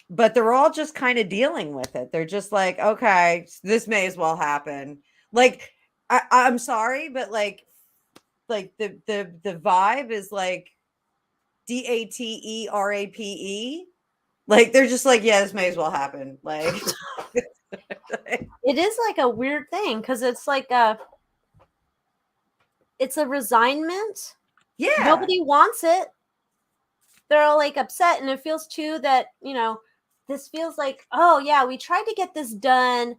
But they're all just kind of dealing with it. They're just like, okay, this may as well happen. Like, I'm sorry, but like the vibe is like DATERAPE. Like they're just like, yeah, this may as well happen. Like it is like a weird thing because it's like it's a resignment. Yeah. Nobody wants it. They're all like upset, and it feels too that, this feels like, oh yeah, we tried to get this done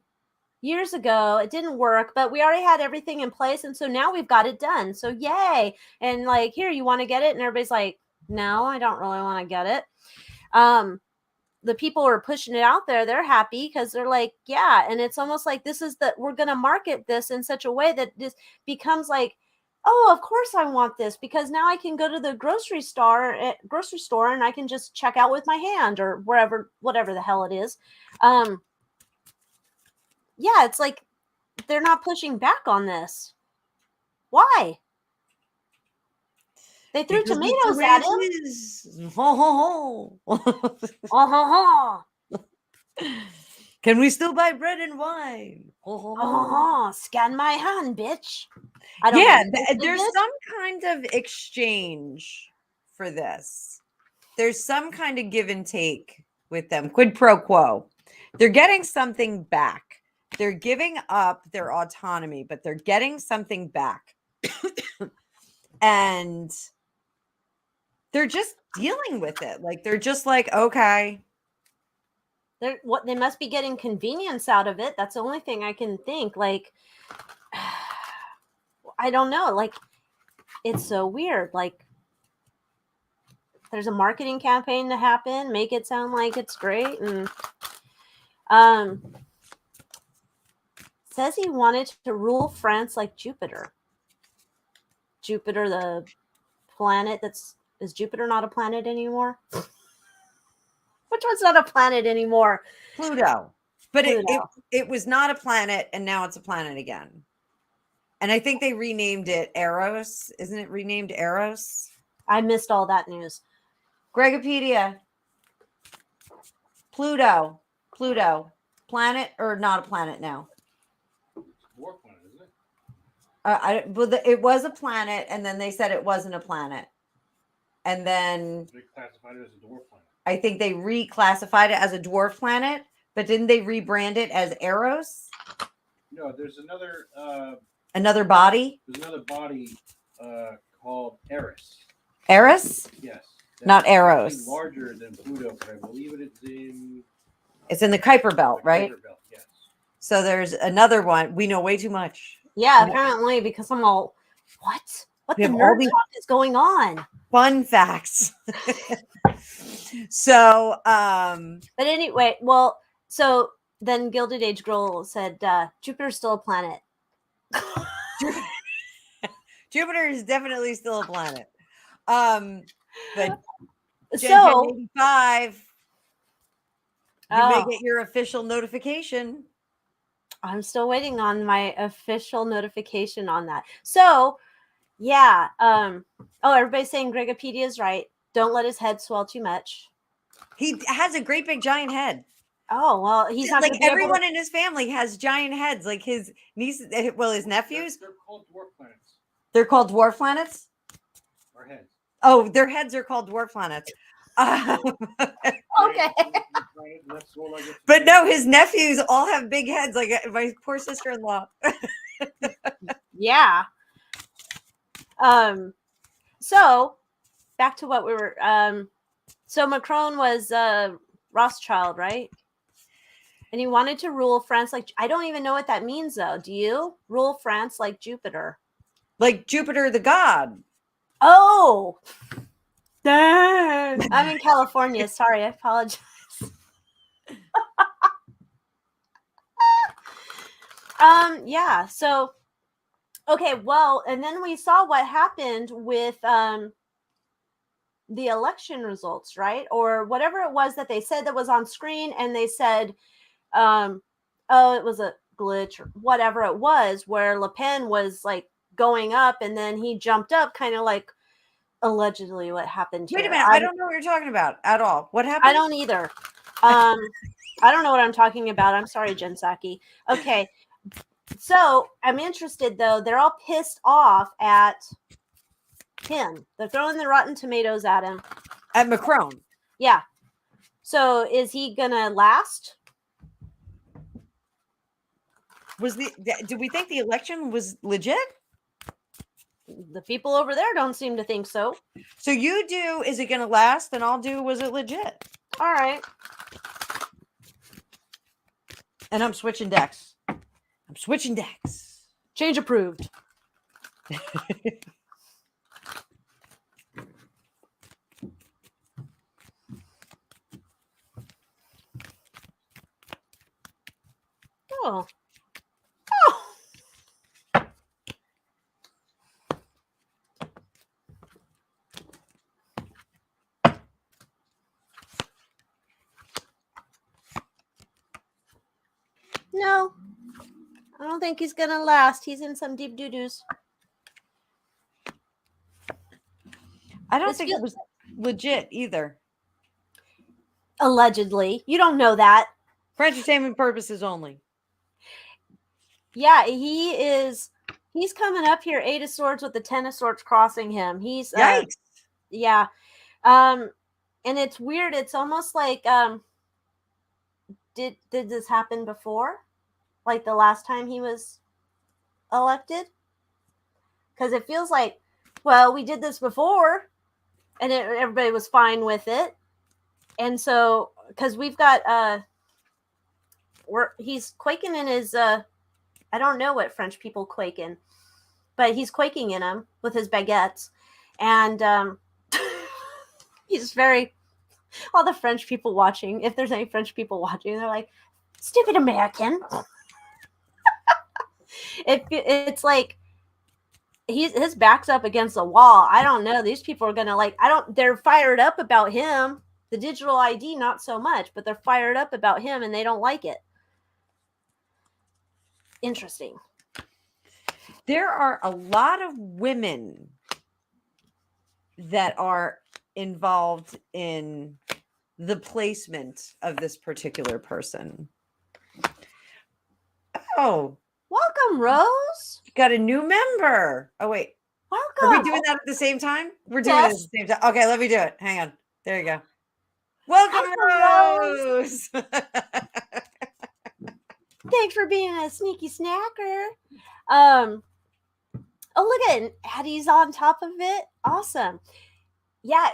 years ago. It didn't work, but we already had everything in place, and so now we've got it done. So yay. And like, here, you want to get it? And everybody's like, no, I don't really want to get it. The people who are pushing it out there, they're happy because they're like, yeah. And it's almost like we're going to market this in such a way that this becomes like, oh, of course I want this because now I can go to the grocery store and I can just check out with my hand or wherever, whatever the hell it is. Yeah, it's like they're not pushing back on this. Why? They threw tomatoes at him. Can we still buy bread and wine? Oh. Oh, scan my hand, bitch. I don't Yeah, know. Did there's this? some kind of exchange for this. There's some kind of give and take with them. Quid pro quo. They're getting something back. They're giving up their autonomy, but they're getting something back. And they're just dealing with it. Like they're just like, okay. They must be getting convenience out of it. That's the only thing I can think. Like, I don't know. Like, it's so weird. Like, there's a marketing campaign to happen, make it sound like it's great, and says he wanted to rule France like Jupiter. Jupiter, the planet is Jupiter not a planet anymore? Which one's not a planet anymore? Pluto. But Pluto. it was not a planet, and now it's a planet again. And I think they renamed it Eros. Isn't it renamed Eros? I missed all that news. Gregopedia. Pluto. Planet or not a planet now? Dwarf planet, isn't it? It was a planet, and then they said it wasn't a planet. And then They classified it as a dwarf planet. I think they reclassified it as a dwarf planet, but didn't they rebrand it as Eros? No, there's another body? There's another body called Eris. Eris? Yes. Not actually Eros. Larger than Pluto, but I believe it's in It's in the Kuiper Belt, the right? Kuiper Belt, yes. So there's another one. We know way too much. Yeah, apparently, because I'm all, what? What We the have all nerd these- talk is going on? Fun facts. So, But anyway, well, so then Gilded Age Girl said, Jupiter's still a planet. Jupiter is definitely still a planet. But Gen So, 1085, you may oh, get your official notification. I'm still waiting on my official notification on that. So, yeah. Everybody's saying Gregopedia is right. Don't let his head swell too much. He has a great big giant head. Oh, well, he's not Like going to be able everyone to... in his family has giant heads. Like his nieces, well, his nephews, They're called dwarf planets. they're called dwarf planets. Or heads. Oh, their heads are called dwarf planets. Okay. But no, his nephews all have big heads, like my poor sister-in-law. Yeah. So back to what we were so Macron was Rothschild, right? And he wanted to rule France like, I don't even know what that means though. Do you? Rule France like Jupiter. Like Jupiter the god. Oh. Dang. I'm in California. Sorry, I apologize. Yeah, so okay, well, and then we saw what happened with the election results, right? Or whatever it was that they said that was on screen, and they said, oh, it was a glitch or whatever it was, where Le Pen was like going up, and then he jumped up, kind of like allegedly what happened here. Wait a minute, I don't know what you're talking about at all. What happened? I don't either. I don't know what I'm talking about. I'm sorry, Jen Psaki. Okay. So I'm interested though. They're all pissed off at him. They're throwing the rotten tomatoes at him. At Macron. Yeah. So is he gonna last? Do we think the election was legit? The people over there don't seem to think so. So you do, is it going to last? And I'll do, was it legit? All right. And I'm switching decks. Change approved. Oh. Oh. No. I don't think he's going to last. He's in some deep doo-doos. I don't think it was legit either. Allegedly. You don't know that. For entertainment purposes only. Yeah, he's coming up here, 8 of Swords with the 10 of Swords crossing him. He's Yikes. yeah. And it's weird. It's almost like did this happen before? Like the last time he was elected? Because it feels like, well, we did this before and everybody was fine with it. And so, because we've got he's quaking in his I don't know what French people quake in, but he's quaking in them with his baguettes. And he's very, all the French people watching, if there's any French people watching, they're like, stupid American. It's like his back's up against the wall. I don't know. These people are going to they're fired up about him. The digital ID, not so much, but they're fired up about him and they don't like it. Interesting. There are a lot of women that are involved in the placement of this particular person. Oh, welcome, Rose. You got a new member. Oh, wait. Welcome. Are we doing that at the same time? We're doing it at the same time. Okay, let me do it. Hang on. There you go. Welcome, Rose. Thanks for being a sneaky snacker. Oh, look at it. Addie's on top of it. Awesome. Yeah,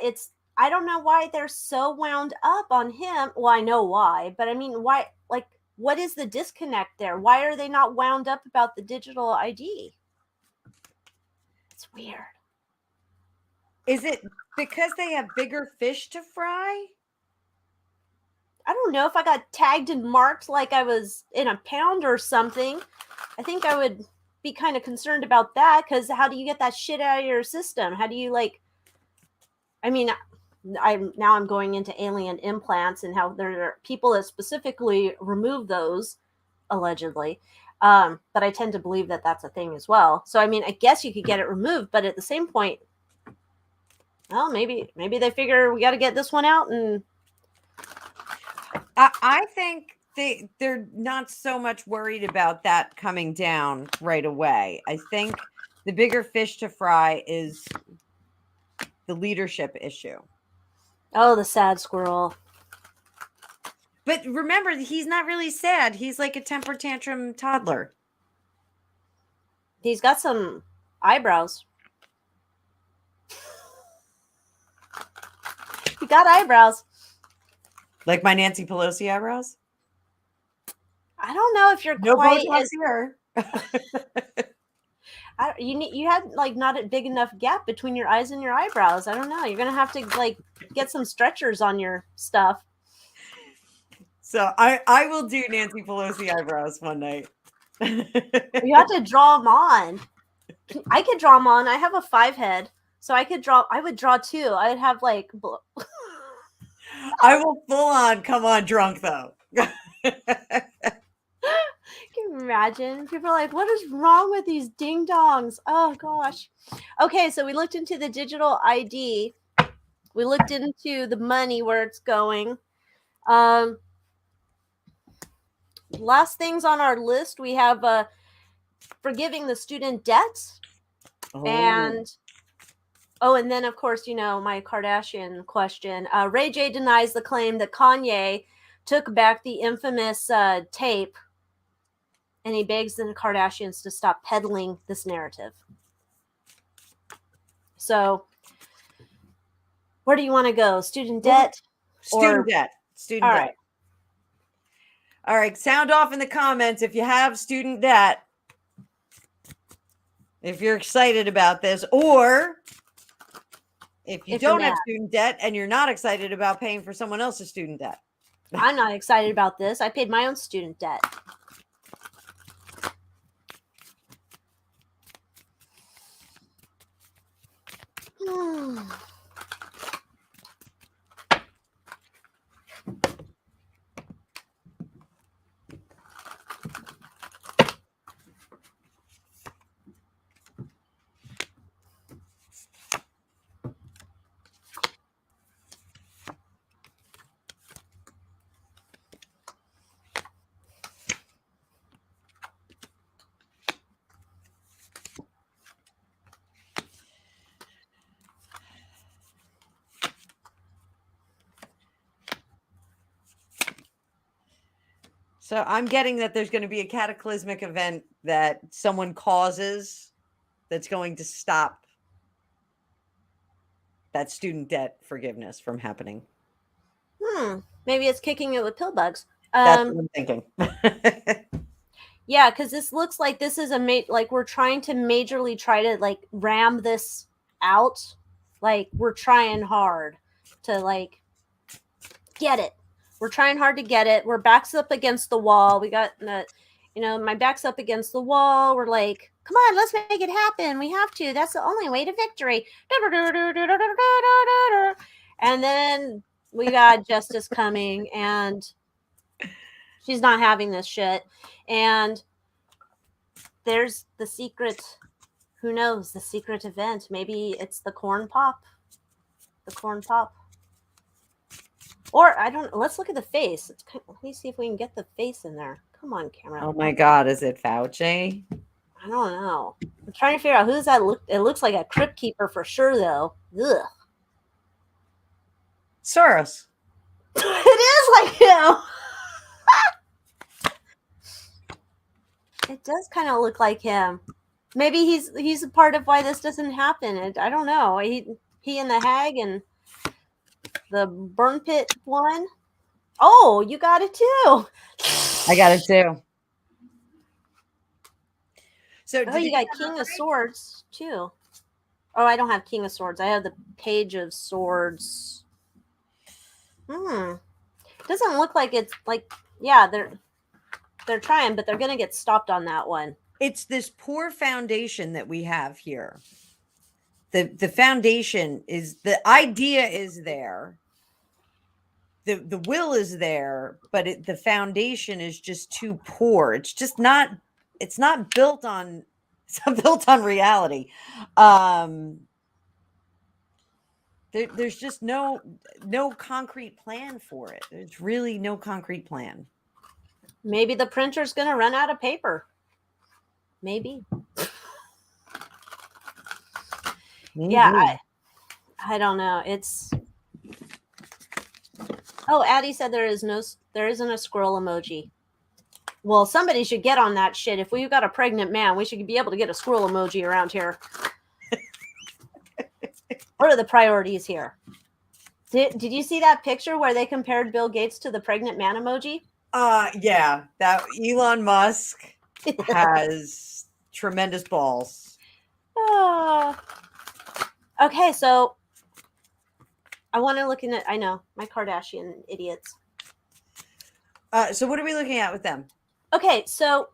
I don't know why they're so wound up on him. Well, I know why, but I mean, why? Like, what is the disconnect there? Why are they not wound up about the digital ID? It's weird. Is it because they have bigger fish to fry? I don't know if I got tagged and marked like I was in a pound or something. I think I would be kind of concerned about that, because how do you get that shit out of your system? How do you I'm going into alien implants and how there are people that specifically remove those, allegedly. But I tend to believe that that's a thing as well. So, I mean, I guess you could get it removed, but at the same point, well, maybe they figure we got to get this one out. And I think they're not so much worried about that coming down right away. I think the bigger fish to fry is the leadership issue. oh, the sad squirrel. But remember, he's not really sad. He's like a temper tantrum toddler. He's got some eyebrows. He got eyebrows. Like my Nancy Pelosi eyebrows? I don't know if you're No quite Botox as here. you had like not a big enough gap between your eyes and your eyebrows. I don't know. You're gonna have to like get some stretchers on your stuff. So I will do Nancy Pelosi eyebrows one night. You have to draw them on. I could draw them on. I have a 5 head, so I would draw 2. I would have like. I will full on come on drunk though. Can you imagine? People are like, what is wrong with these ding dongs? Oh gosh. Okay, so we looked into the digital ID. We looked into the money, where it's going. Last things on our list, we have forgiving the student debt. And then of course, my Kardashian question. Ray J denies the claim that Kanye took back the infamous tape, and he begs the Kardashians to stop peddling this narrative. So, where do you want to go? Student debt? Student debt. Student debt. Right. All right. Sound off in the comments if you have student debt. If you're excited about this, or if you don't have student debt and you're not excited about paying for someone else's student debt. I'm not excited about this. I paid my own student debt. So I'm getting that there's going to be a cataclysmic event that someone causes that's going to stop that student debt forgiveness from happening. Maybe it's kicking it with pill bugs. That's what I'm thinking. Yeah, because this looks like this is like we're trying to majorly try to like ram this out. Like we're trying hard to like get it. We're trying hard to get it. We're backs up against the wall. We got the, my back's up against the wall. We're like, come on, let's make it happen. We have to. That's the only way to victory. And then we got justice coming, and she's not having this shit. And there's the secret. Who knows? The secret event. Maybe it's the corn pop. The corn pop. Or I don't. Let's look at the face. Let me see if we can get the face in there. Come on, camera. Oh my God, is it Fauci? I don't know. I'm trying to figure out who does that look. It looks like a crypt keeper for sure, though. Ugh. Soros. It is like him. It does kind of look like him. Maybe he's a part of why this doesn't happen. I don't know. He and the hag and the burn pit one. Oh, you got it too. I got it too. So you got King of Swords too. Oh, I don't have King of Swords. I have the Page of Swords. Doesn't look like it's like, yeah, they're trying, but they're gonna get stopped on that one. It's this poor foundation that we have here. The foundation is, the idea is there. The will is there, but the foundation is just too poor. It's just not, it's not built on, it's not built on reality. There's just no concrete plan for it. There's really no concrete plan. Maybe the printer's going to run out of paper. Maybe. Yeah, I don't know. It's. Oh, Addie said there isn't a squirrel emoji. Well, somebody should get on that shit. If we've got a pregnant man, we should be able to get a squirrel emoji around here. What are the priorities here? Did you see that picture where they compared Bill Gates to the pregnant man emoji? Yeah, that Elon Musk has tremendous balls. Okay, so I want to look in it. I know, my Kardashian idiots. So what are we looking at with them? Okay, so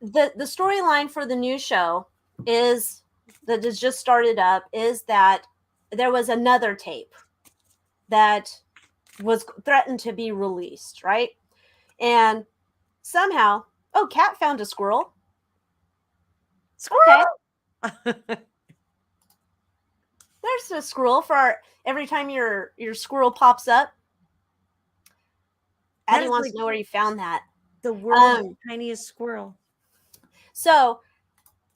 the storyline for the new show is that has just started up is that there was another tape that was threatened to be released, right? And somehow, Cat found a squirrel. Squirrel. Okay. There's a squirrel for every time your squirrel pops up. Addie wants to know where you found that. The world's tiniest squirrel. So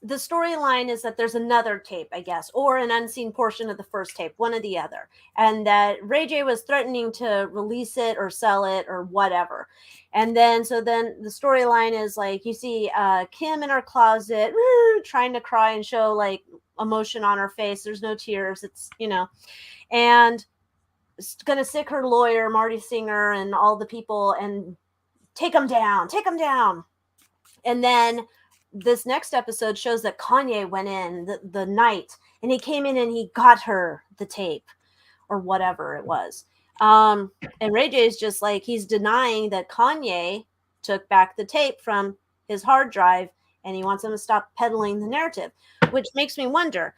the storyline is that there's another tape, I guess, or an unseen portion of the first tape, one or the other. And that Ray J was threatening to release it or sell it or whatever. And then the storyline is like, you see Kim in her closet trying to cry and show like emotion on her face. There's no tears. It's, and it's going to sick her lawyer, Marty Singer, and all the people and take them down. And then this next episode shows that Kanye went in the night and he came in and he got her the tape or whatever it was. And Ray J is just like, he's denying that Kanye took back the tape from his hard drive and he wants him to stop peddling the narrative, which makes me wonder,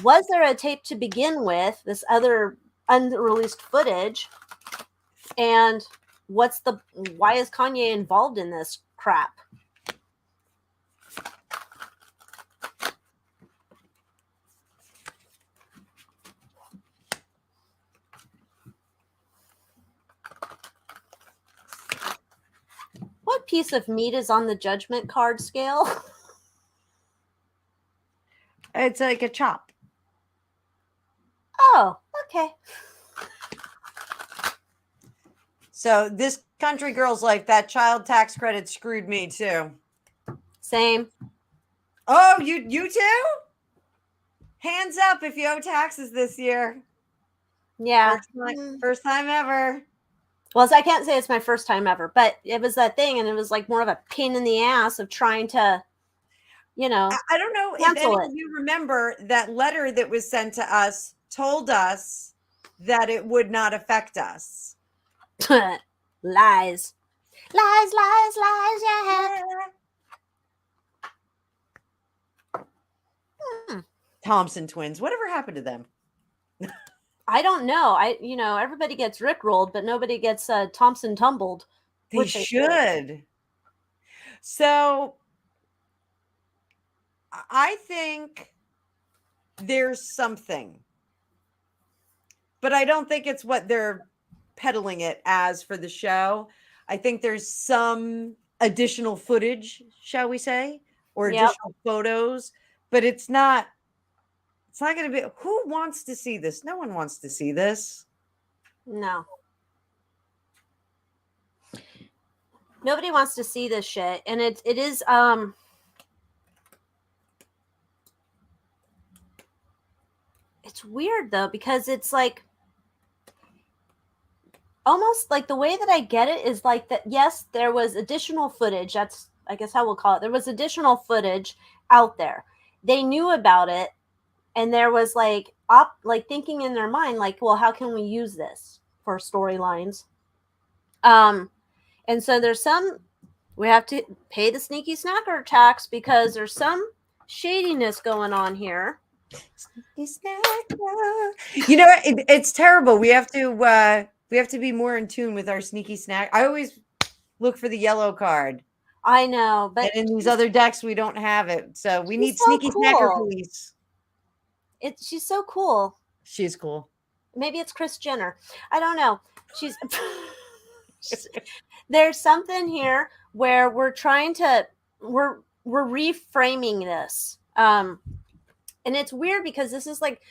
was there a tape to begin with, this other unreleased footage? And why is Kanye involved in this crap? What piece of meat is on the judgment card scale? It's like a chop. Oh, okay. So this Country girl's life. That child tax credit screwed me too. Same. Oh, you too? Hands up if you owe taxes this year. Yeah. First time ever. Well, I can't say it's my first time ever, but it was that thing, and it was like more of a pain in the ass of trying to, you know, I don't know if any of you remember that letter that was sent to us told us that it would not affect us. lies. Lies, lies, lies, yeah. Thompson twins. Whatever happened to them? I don't know. Everybody gets rickrolled, but nobody gets Thompson tumbled. They should. So I think there's something, but I don't think it's what they're peddling it as for the show. I think there's some additional footage, shall we say, or additional photos, but it's not going to be. Who wants to see this? No one wants to see this. No. Nobody wants to see this shit. And it is it's weird though, because it's like almost like the way that I get it is like that. Yes, there was additional footage. That's, I guess, how we'll call it. There was additional footage out there. They knew about it, and there was like thinking in their mind, like, well, how can we use this for storylines? And so we have to pay the sneaky snacker tax because there's some shadiness going on here. You know, it's terrible. We have to be more in tune with our sneaky snack. I always look for the yellow card. I know, but and in these other decks we don't have it. So we need sneaky snacker police. She's so cool. She's cool. Maybe it's Kris Jenner. I don't know. There's something here where we're reframing this. And it's weird because this is like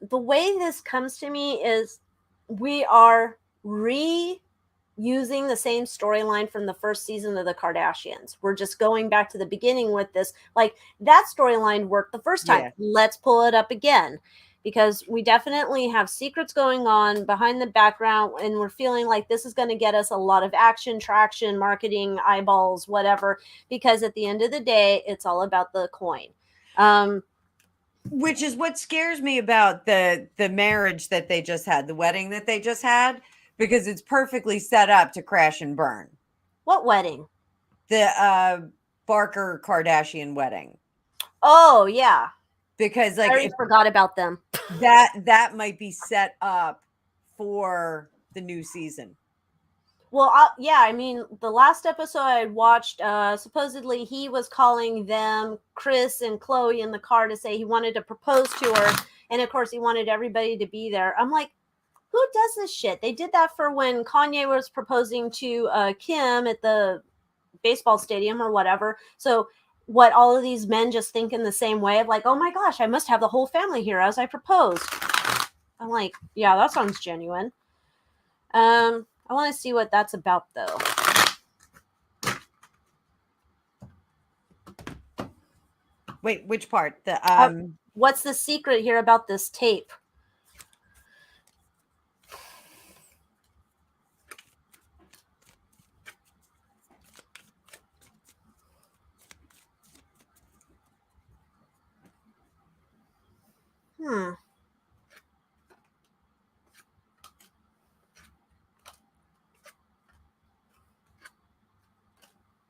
the way this comes to me is we are reusing the same storyline from the first season of the Kardashians. We're just going back to the beginning with this. Like, that storyline worked the first time. Yeah. Let's pull it up again, because we definitely have secrets going on behind the background, and we're feeling like this is going to get us a lot of action, traction, marketing, eyeballs, whatever, because at the end of the day, it's all about the coin. Which is what scares me about the marriage that they just had, the wedding that they just had, because it's perfectly set up to crash and burn. What wedding? The Barker Kardashian wedding. Oh, yeah. Because like I forgot about them. That might be set up for the new season. Well, yeah, I mean, the last episode I watched, supposedly he was calling them, Kris and Khloe, in the car to say he wanted to propose to her. And of course, he wanted everybody to be there. I'm like, who does this shit? They did that for when Kanye was proposing to Kim at the baseball stadium or whatever. So what, all of these men just think in the same way of like, oh my gosh, I must have the whole family here as I propose. I'm like, yeah, that sounds genuine. I want to see what that's about, though. Wait, which part? The what's the secret here about this tape?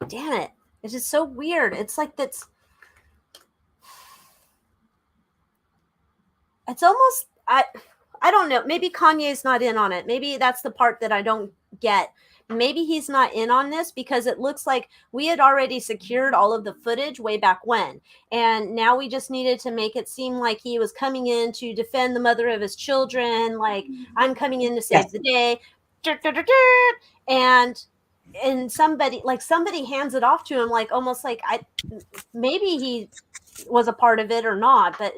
Damn it. It's just so weird. It's like that's. It's almost. I don't know. Maybe Kanye's not in on it. Maybe that's the part that I don't get. Maybe he's not in on this because it looks like we had already secured all of the footage way back when. And now we just needed to make it seem like he was coming in to defend the mother of his children. Like, I'm coming in to save the day. And somebody hands it off to him, like almost like maybe he was a part of it or not, but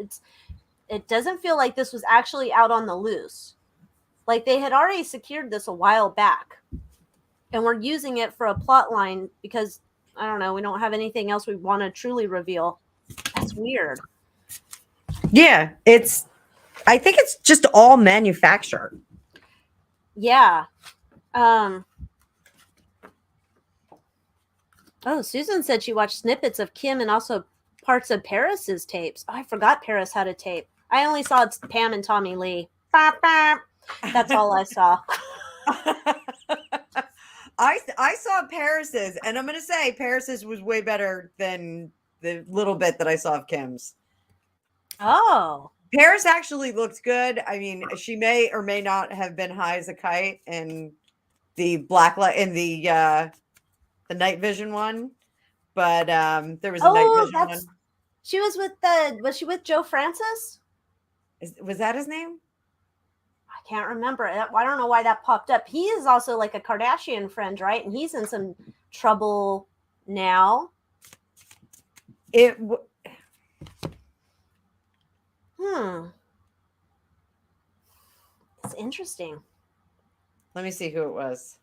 it doesn't feel like this was actually out on the loose. Like they had already secured this a while back, and we're using it for a plot line because I don't know, we don't have anything else we want to truly reveal. That's weird. Yeah, I think it's just all manufactured. Yeah. Oh, Susan said she watched snippets of Kim and also parts of Paris's tapes. Oh, I forgot Paris had a tape. I only saw Pam and Tommy Lee. Bop, bop. That's all I saw. I saw Paris's, and I'm going to say Paris's was way better than the little bit that I saw of Kim's. Oh. Paris actually looked good. I mean, she may or may not have been high as a kite in the black light in the night vision one, but there was a night vision one. She was she with Joe Francis? Was that his name? I can't remember. I don't know why that popped up. He is also like a Kardashian friend, right? And he's in some trouble now. It's interesting. Let me see who it was.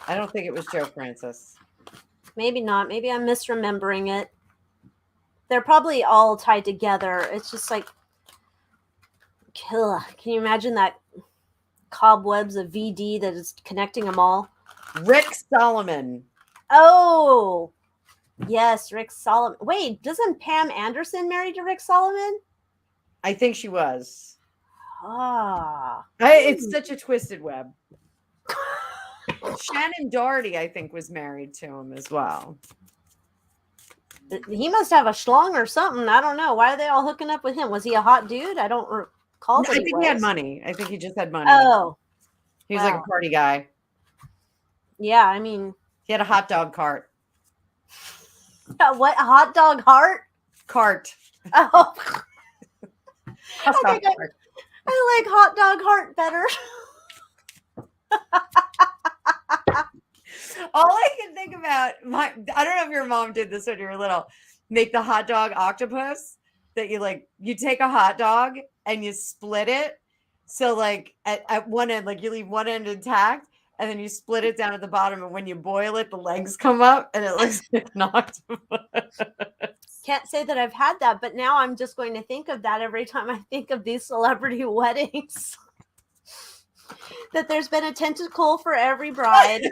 I don't think it was Joe Francis. Maybe not. Maybe I'm misremembering it. They're probably all tied together. It's just like, can you imagine that cobwebs of VD that is connecting them all? Rick Solomon. Oh, yes, Rick Solomon. Wait, doesn't Pam Anderson marry to Rick Solomon? I think she was. It's such a twisted web. Shannon Doherty, I think, was married to him as well. He must have a schlong or something. I don't know. Why are they all hooking up with him? Was he a hot dude? I don't recall. I think he had money. I think he just had money. Oh. He was like a party guy. Yeah, I mean. He had a hot dog cart. What? A hot dog heart? Cart. Oh. I like hot dog heart better. All I can think about, I don't know if your mom did this when you were little, make the hot dog octopus that you take a hot dog and you split it. So like at one end, like you leave one end intact and then you split it down at the bottom. And when you boil it, the legs come up and it looks like an octopus. Can't say that I've had that, but now I'm just going to think of that every time I think of these celebrity weddings. That there's been a tentacle for every bride.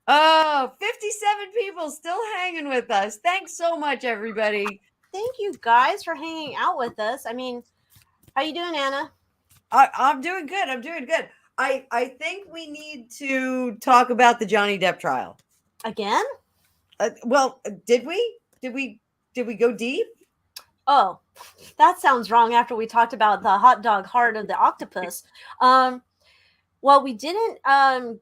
Oh, 57 people still hanging with us. Thanks so much, everybody. Thank you guys for hanging out with us. I mean, how you doing, Anna? I'm doing good. I think we need to talk about the Johnny Depp trial. Again? Well, did we go deep? Oh, that sounds wrong after we talked about the hot dog heart of the octopus. Well, we didn't. I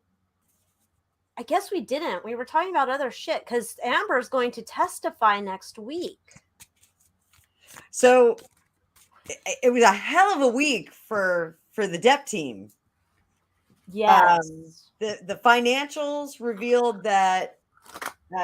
guess we didn't. We were talking about other shit because Amber's going to testify next week. So it was a hell of a week for the Depp team. Yes. The financials revealed that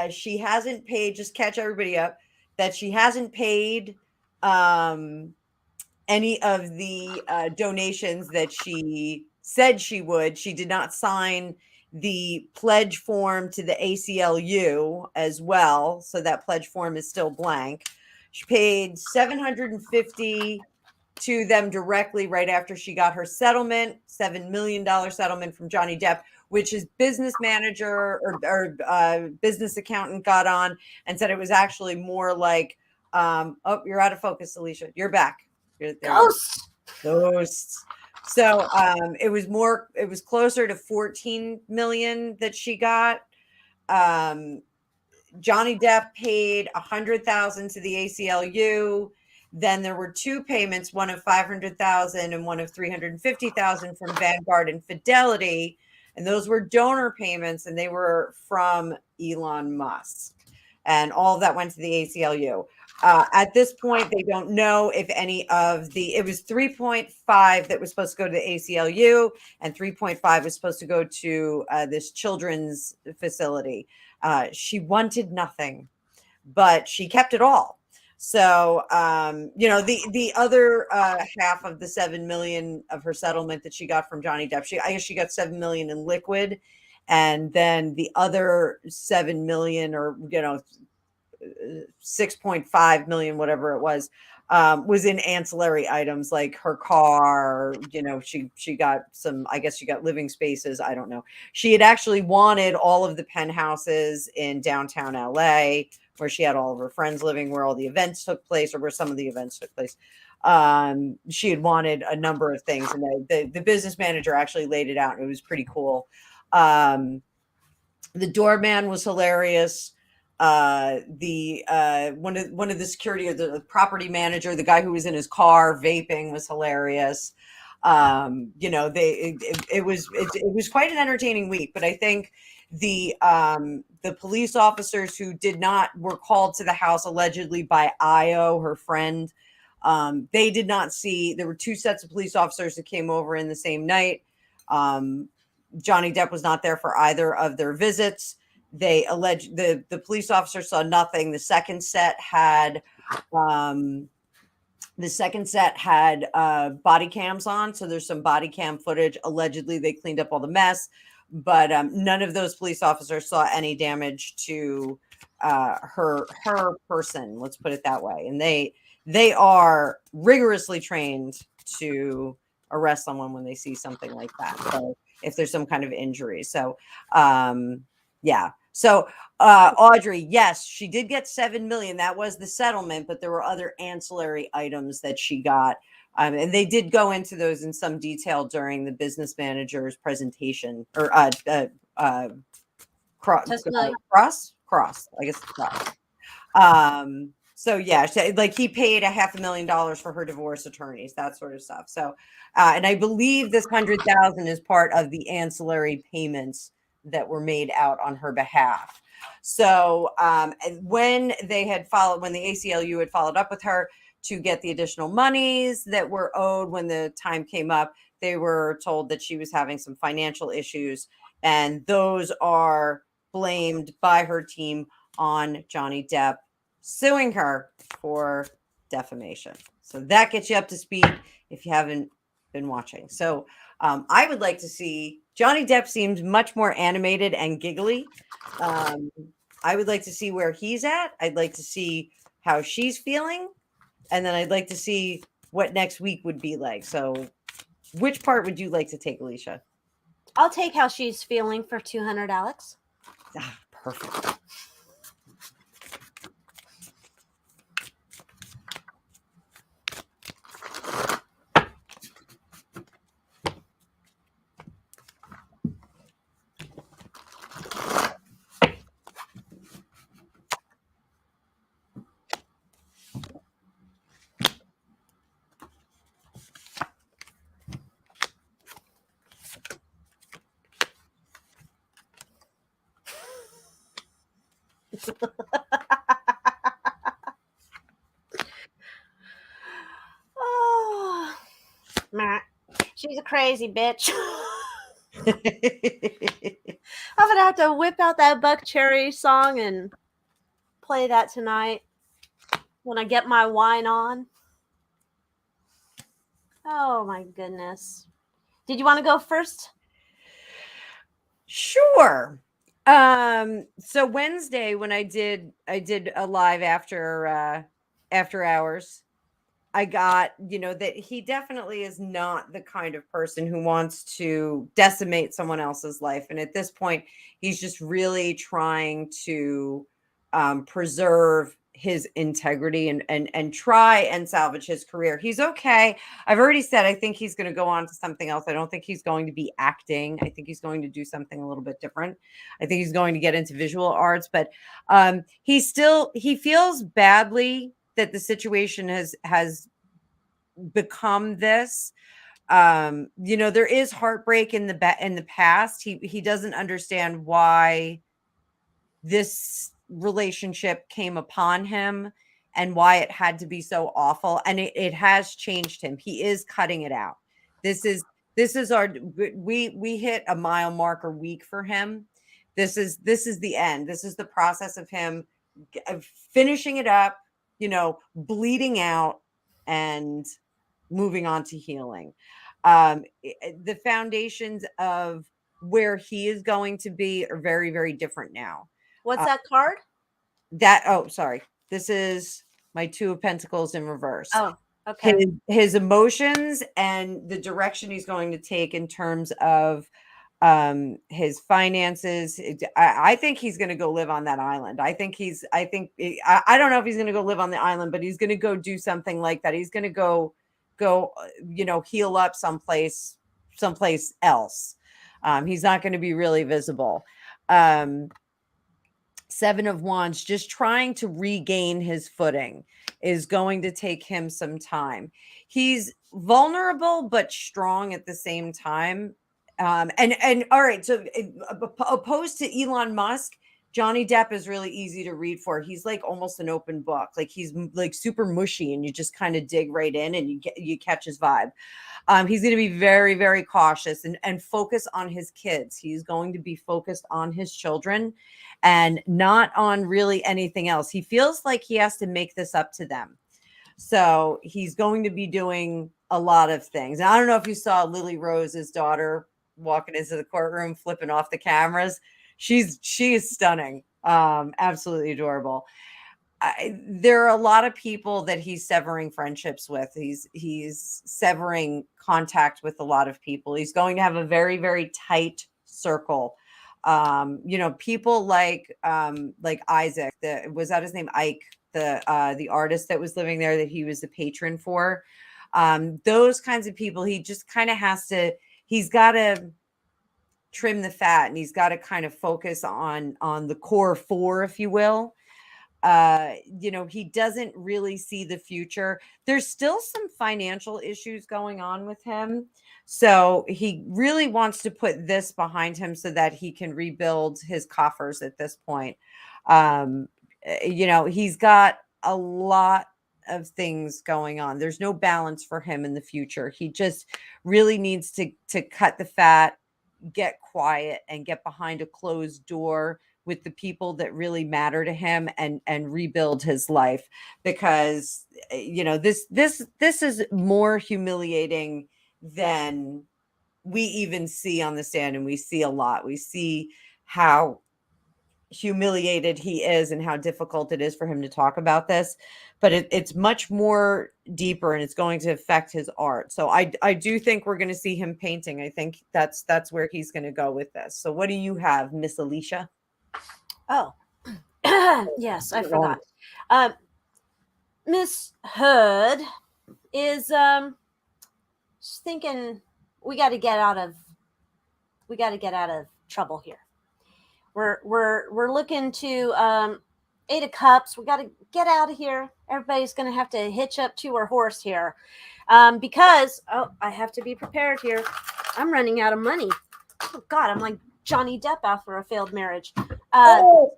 she hasn't paid. Just catch everybody up. That she hasn't paid any of the donations that she said she would. She did not sign the pledge form to the ACLU as well. So that pledge form is still blank. She paid $750 to them directly right after she got her settlement, $7 million settlement from Johnny Depp, which his business manager or business accountant got on and said it was actually more like, oh, you're out of focus, Alycia. You're back. Ghosts. So it was closer to 14 million that she got. Johnny Depp paid $100,000 to the ACLU. Then there were two payments, one of $500,000 and one of $350,000 from Vanguard and Fidelity. And those were donor payments, and they were from Elon Musk. And all of that went to the ACLU. At this point, they don't know if any of it was 3.5 that was supposed to go to the ACLU, and 3.5 was supposed to go to this children's facility. She wanted nothing, but she kept it all. So, the other half of the 7 million of her settlement that she got from Johnny Depp, I guess she got 7 million in liquid, and then the other 7 million, or 6.5 million, whatever it was in ancillary items like her car. She got some, I guess she got living spaces. I don't know. She had actually wanted all of the penthouses in downtown LA where she had all of her friends living, where all the events took place, or where some of the events took place. She had wanted a number of things, and the business manager actually laid it out, and it was pretty cool. The doorman was hilarious. The one of the security, or the property manager, the guy who was in his car vaping, was hilarious. It was quite an entertaining week. But I think the police officers who were called to the house allegedly by Io, her friend, they did not see. There were two sets of police officers that came over in the same night. Johnny Depp was not there for either of their visits. They alleged the police officer saw nothing. The second set had body cams on, so there's some body cam footage. Allegedly, they cleaned up all the mess, but none of those police officers saw any damage to her person. Let's put it that way. And they are rigorously trained to arrest someone when they see something like that. So if there's some kind of injury. So yeah. So Audrey, yes, she did get 7 million. That was the settlement, but there were other ancillary items that she got. And they did go into those in some detail during the business manager's presentation, or cross, I guess it's cross. So yeah, he paid $500,000 for her divorce attorneys, that sort of stuff. So, and I believe this 100,000 is part of the ancillary payments that were made out on her behalf. So, when the ACLU had followed up with her to get the additional monies that were owed when the time came up, they were told that she was having some financial issues, and those are blamed by her team on Johnny Depp suing her for defamation. So that gets you up to speed if you haven't been watching. So I would like to see, Johnny Depp seems much more animated and giggly. I would like to see where he's at. I'd like to see how she's feeling. And then I'd like to see what next week would be like. So which part would you like to take, Alycia? I'll take how she's feeling for 200, Alex. Perfect. Oh, she's a crazy bitch. I'm gonna have to whip out that Buck Cherry song and play that tonight when I get my wine on. Oh my goodness. Did you want to go first? Sure. So Wednesday, when I did a live after hours, I got, that he definitely is not the kind of person who wants to decimate someone else's life. And at this point, he's just really trying to preserve his integrity and try and salvage his career. He's okay. I've already said, I think he's going to go on to something else. I don't think he's going to be acting. I think he's going to do something a little bit different. I think he's going to get into visual arts, but he feels badly that the situation has become this. There is heartbreak in the past. He doesn't understand why this relationship came upon him and why it had to be so awful, and it has changed him. He is cutting it out. This is we hit a mile marker week for him. This is the end. This is the process of him finishing it up, bleeding out and moving on to healing. The foundations of where he is going to be are very, very different now. What's that card? Sorry. This is my 2 of Pentacles in reverse. Oh, okay. His emotions and the direction he's going to take in terms of his finances. I think he's going to go live on that island. I don't know if he's going to go live on the island, but he's going to go do something like that. He's going to go heal up someplace else. He's not going to be really visible. 7 of Wands, just trying to regain his footing is going to take him some time. He's vulnerable but strong at the same time. And all right, so opposed to Elon Musk, Johnny Depp is really easy to read for. He's like almost an open book. Like he's like super mushy and you just kind of dig right in and you catch his vibe. He's going to be very, very cautious and focus on his kids. He's going to be focused on his children and not on really anything else. He feels like he has to make this up to them. So he's going to be doing a lot of things. And I don't know if you saw Lily Rose's daughter walking into the courtroom, flipping off the cameras. She is stunning. Absolutely adorable. There are a lot of people that he's severing friendships with. He's severing contact with a lot of people. He's going to have a very, very tight circle. People like Isaac, was that his name? Ike, the artist that was living there that he was the patron for. Those kinds of people, he just kind of he's got to trim the fat and he's got to kind of focus on the core 4, if you will. He doesn't really see the future. There's still some financial issues going on with him. So he really wants to put this behind him so that he can rebuild his coffers at this point. He's got a lot of things going on. There's no balance for him in the future. He just really needs to cut the fat, get quiet, and get behind a closed door with the people that really matter to him and rebuild his life, because this is more humiliating than we even see on the stand. And we see a lot. We see how humiliated he is and how difficult it is for him to talk about this, but it's much more deeper and it's going to affect his art. So I do think we're going to see him painting. I think that's where he's going to go with this. So what do you have, Miss Alycia? Oh, yes, I forgot. Miss Hood is she's thinking we got to get out of trouble here. We're looking to 8 of Cups. We got to get out of here. Everybody's going to have to hitch up to her horse here, because I have to be prepared here. I'm running out of money. Oh God, I'm like Johnny Depp after a failed marriage.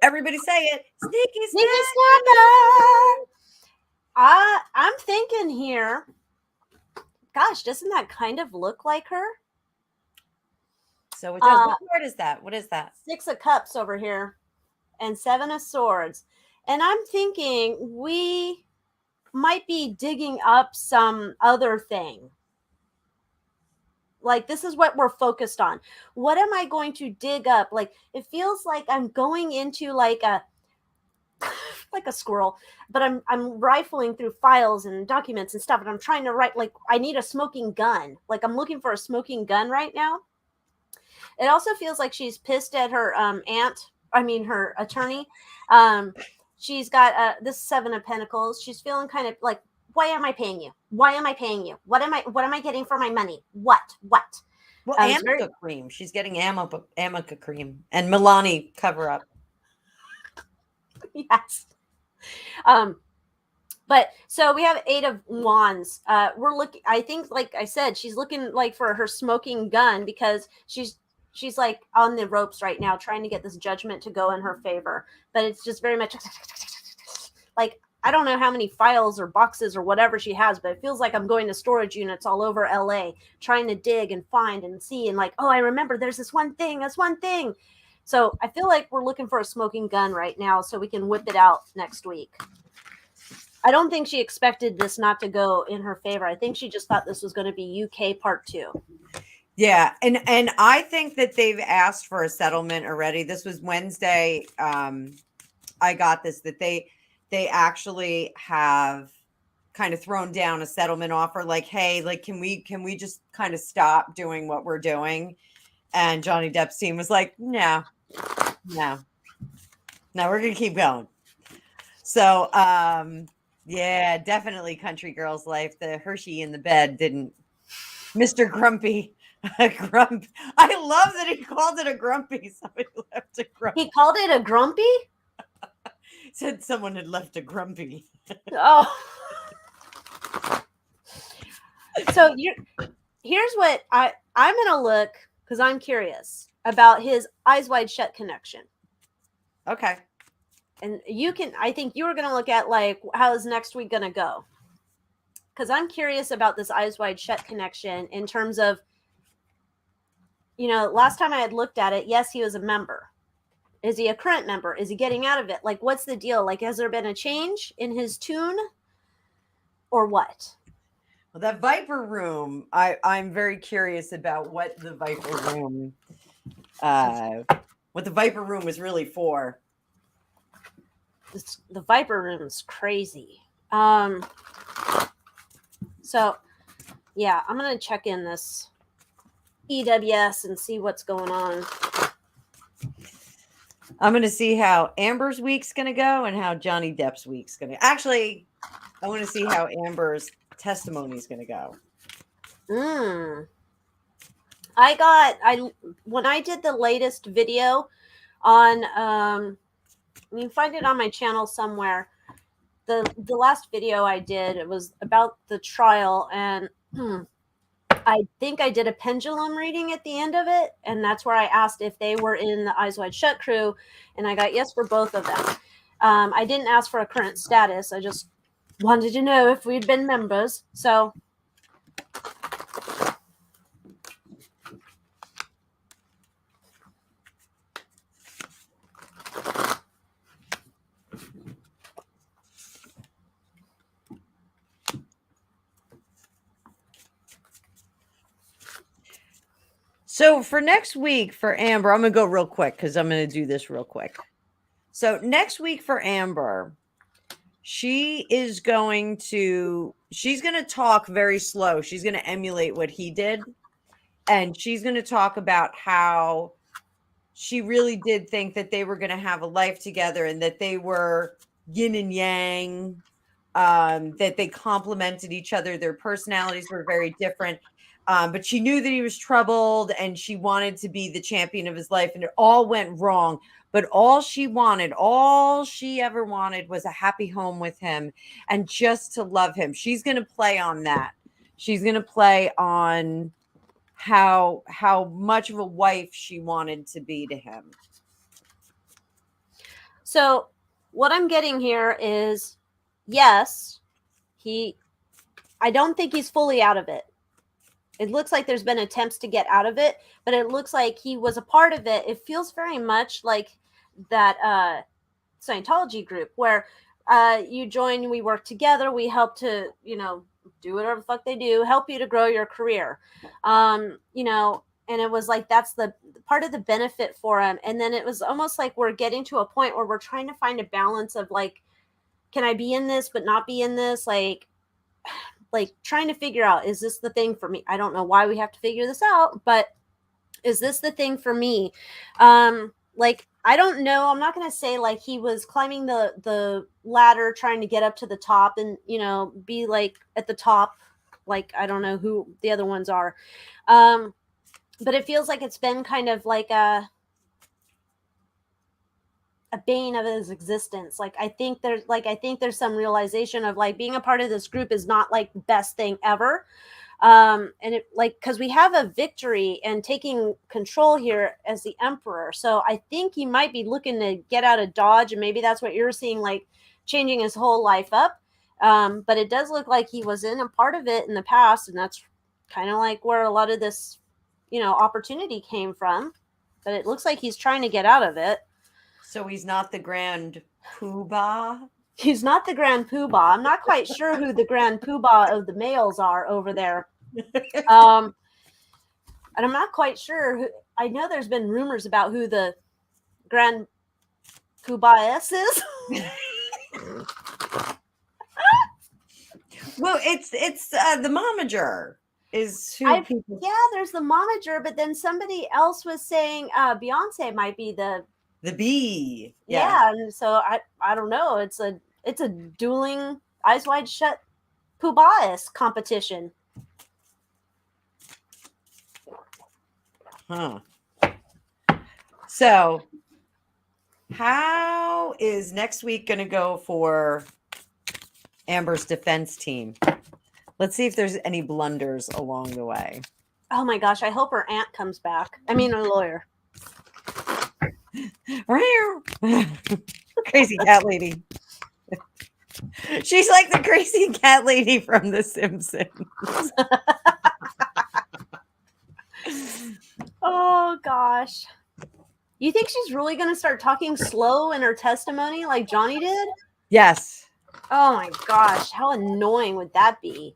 Everybody say it. Sneaky Snapper. I'm thinking here, gosh, doesn't that kind of look like her? So it does. What card is that? What is that? 6 of Cups over here and 7 of Swords. And I'm thinking we might be digging up some other thing. Like, this is what we're focused on. What am I going to dig up? Like, it feels like I'm going into like a squirrel, but I'm rifling through files and documents and stuff, and I'm trying to write, like, I need a smoking gun. Like, I'm looking for a smoking gun right now. It also feels like she's pissed at her her attorney. She's got this 7 of Pentacles. She's feeling kind of like, why am I paying you? Why am I paying you? What am I getting for my money? What? Well, Amica cream. She's getting Amica cream and Milani cover up. Yes. But so we have 8 of Wands. We're looking, I think, like I said, she's looking like for her smoking gun, because she's like on the ropes right now, trying to get this judgment to go in her favor. But it's just very much like, I don't know how many files or boxes or whatever she has, but it feels like I'm going to storage units all over LA, trying to dig and find and see, and like, oh, I remember there's this one thing. So I feel like we're looking for a smoking gun right now so we can whip it out next week. I don't think she expected this not to go in her favor. I think she just thought this was going to be UK part 2. Yeah, and I think that they've asked for a settlement already. This was Wednesday. I got this, that they actually have kind of thrown down a settlement offer, like, hey, like, can we just kind of stop doing what we're doing? And Johnny Depp's team was like, no, we're gonna keep going. So yeah, definitely country girl's life. The Hershey in the bed didn't. Mr. Grumpy. Grump. I love that he called it a grumpy. Somebody left a grumpy. He called it a grumpy? Said someone had left a grumpy. Oh. So here's what I'm gonna look, because I'm curious about his Eyes Wide Shut connection. Okay. And I think you were gonna look at, like, how is next week gonna go? Because I'm curious about this Eyes Wide Shut connection in terms of, last time I had looked at it, yes, he was a member. Is he a current member? Is he getting out of it? Like, what's the deal? Like, has there been a change in his tune or what? Well, that Viper Room, I'm very curious about what the Viper Room is really for. The Viper Room is crazy. So, yeah, I'm going to check in this EWS and see what's going on. I'm going to see how Amber's week's going to go and how Johnny Depp's week's going to. Actually, I want to see how Amber's testimony is going to go. When I did the latest video on, you can find it on my channel somewhere. The last video I did, it was about the trial, and I think I did a pendulum reading at the end of it, and that's where I asked if they were in the Eyes Wide Shut crew, and I got yes for both of them. I didn't ask for a current status. I just wanted to know if we'd been members. So So for next week for Amber, I'm going to go real quick because I'm going to do this real quick. So next week for Amber, she's going to talk very slow. She's going to emulate what he did. And she's going to talk about how she really did think that they were going to have a life together and that they were yin and yang, that they complemented each other. Their personalities were very different. But she knew that he was troubled and she wanted to be the champion of his life, and it all went wrong. But all she ever wanted was a happy home with him and just to love him. She's going to play on that. She's going to play on how much of a wife she wanted to be to him. So what I'm getting here is, yes, I don't think he's fully out of it. It looks like there's been attempts to get out of it, but it looks like he was a part of it. It feels very much like that Scientology group where you join, we work together, we help to, do whatever the fuck they do, help you to grow your career. And it was like that's the part of the benefit for him. And then it was almost like we're getting to a point where we're trying to find a balance of, like, can I be in this but not be in this? Like trying to figure out, is this the thing for me? I don't know why we have to figure this out, but is this the thing for me? Like, I don't know. I'm not going to say like he was climbing the ladder trying to get up to the top and, be like at the top. Like, I don't know who the other ones are. But it feels like it's been kind of like a bane of his existence. I think there's some realization of like being a part of this group is not like the best thing ever. And it because we have a victory and taking control here as the emperor. So I think he might be looking to get out of Dodge, and maybe that's what you're seeing, like changing his whole life up. But it does look like he was in a part of it in the past, and that's kind of like where a lot of this, opportunity came from. But it looks like he's trying to get out of it. So he's not the grand poobah? He's not the Grand Poobah. I'm not quite sure who the Grand Poobah of the males are over there. And I'm not quite sure who. I know there's been rumors about who the Grand Poobah is. Well, it's the momager is who people. Yeah, there's the momager, but then somebody else was saying Beyonce might be the bee. yeah, and so I don't know. It's a dueling eyes wide shut Poobahist competition. Huh. So, how is next week going to go for Amber's defense team? Let's see if there's any blunders along the way. Oh my gosh, I hope her aunt comes back. I mean, her lawyer. Crazy cat lady. She's like the crazy cat lady from The Simpsons. Oh gosh. You think she's really going to start talking slow in her testimony like Johnny did? Yes. Oh my gosh, how annoying would that be?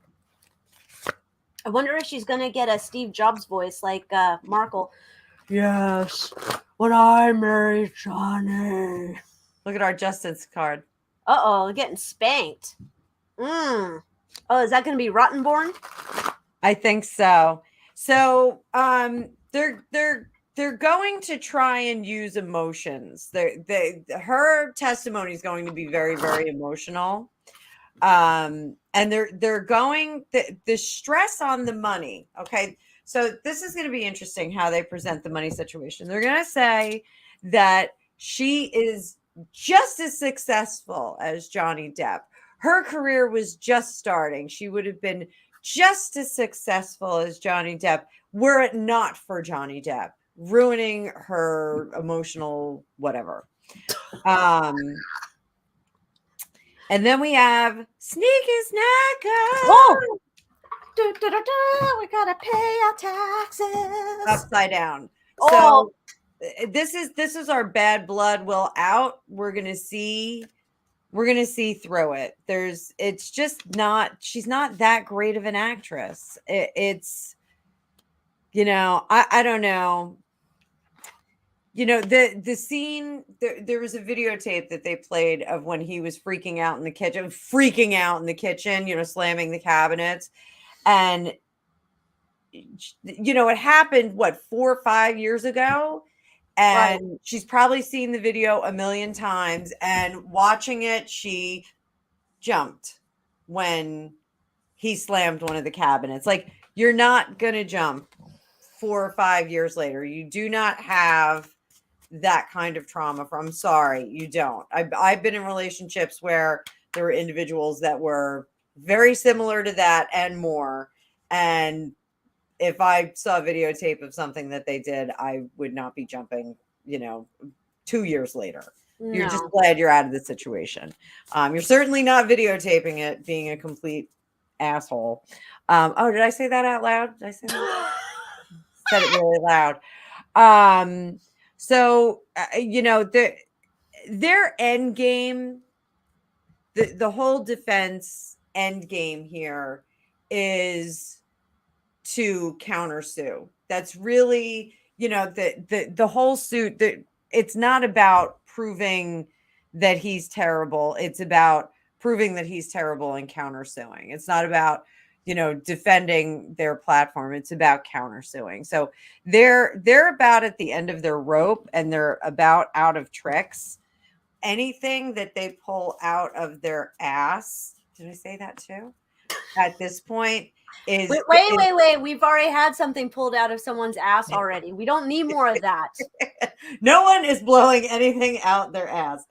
I wonder if she's going to get a Steve Jobs voice like Markle. Yes, when I married Johnny. Look at our Justice card. Uh-oh, getting spanked. Oh, is that going to be Rottenborn? I think so. So, they're going to try and use emotions. Her testimony is going to be very, very emotional. And they're going the stress on the money. Okay. So this is going to be interesting how they present the money situation. They're going to say that she is just as successful as Johnny Depp. Her career was just starting. She would have been just as successful as Johnny Depp were it not for Johnny Depp ruining her emotional whatever. And then we have Sneaky Snacker. Oh! We gotta pay our taxes. Upside down. Oh. So this is our bad blood will out. We're gonna see through it. It's just not. She's not that great of an actress. It's I don't know. The scene, there was a videotape that they played of when he was freaking out in the kitchen, slamming the cabinets. And, it happened, 4 or 5 years ago? And right. She's probably seen the video a million times. And watching it, she jumped when he slammed one of the cabinets. Like, you're not going to jump 4 or 5 years later. You do not have that kind of trauma I'm sorry, you don't. I've been in relationships where there were individuals that were very similar to that and more. And if I saw a videotape of something that they did, I would not be jumping, 2 years later. No. You're just glad you're out of the situation. You're certainly not videotaping it being a complete asshole. Did I say that out loud? Did I say that? Said it really loud. So, their end game, the whole defense end game here is to countersue. That's really, the whole suit. It's not about proving that he's terrible. It's about proving that he's terrible and countersuing. It's not about defending their platform. It's about countersuing. So they're about at the end of their rope and they're about out of tricks. Anything that they pull out of their ass, did I say that too? At this point is wait. We've already had something pulled out of someone's ass already. We don't need more of that. No one is blowing anything out their ass.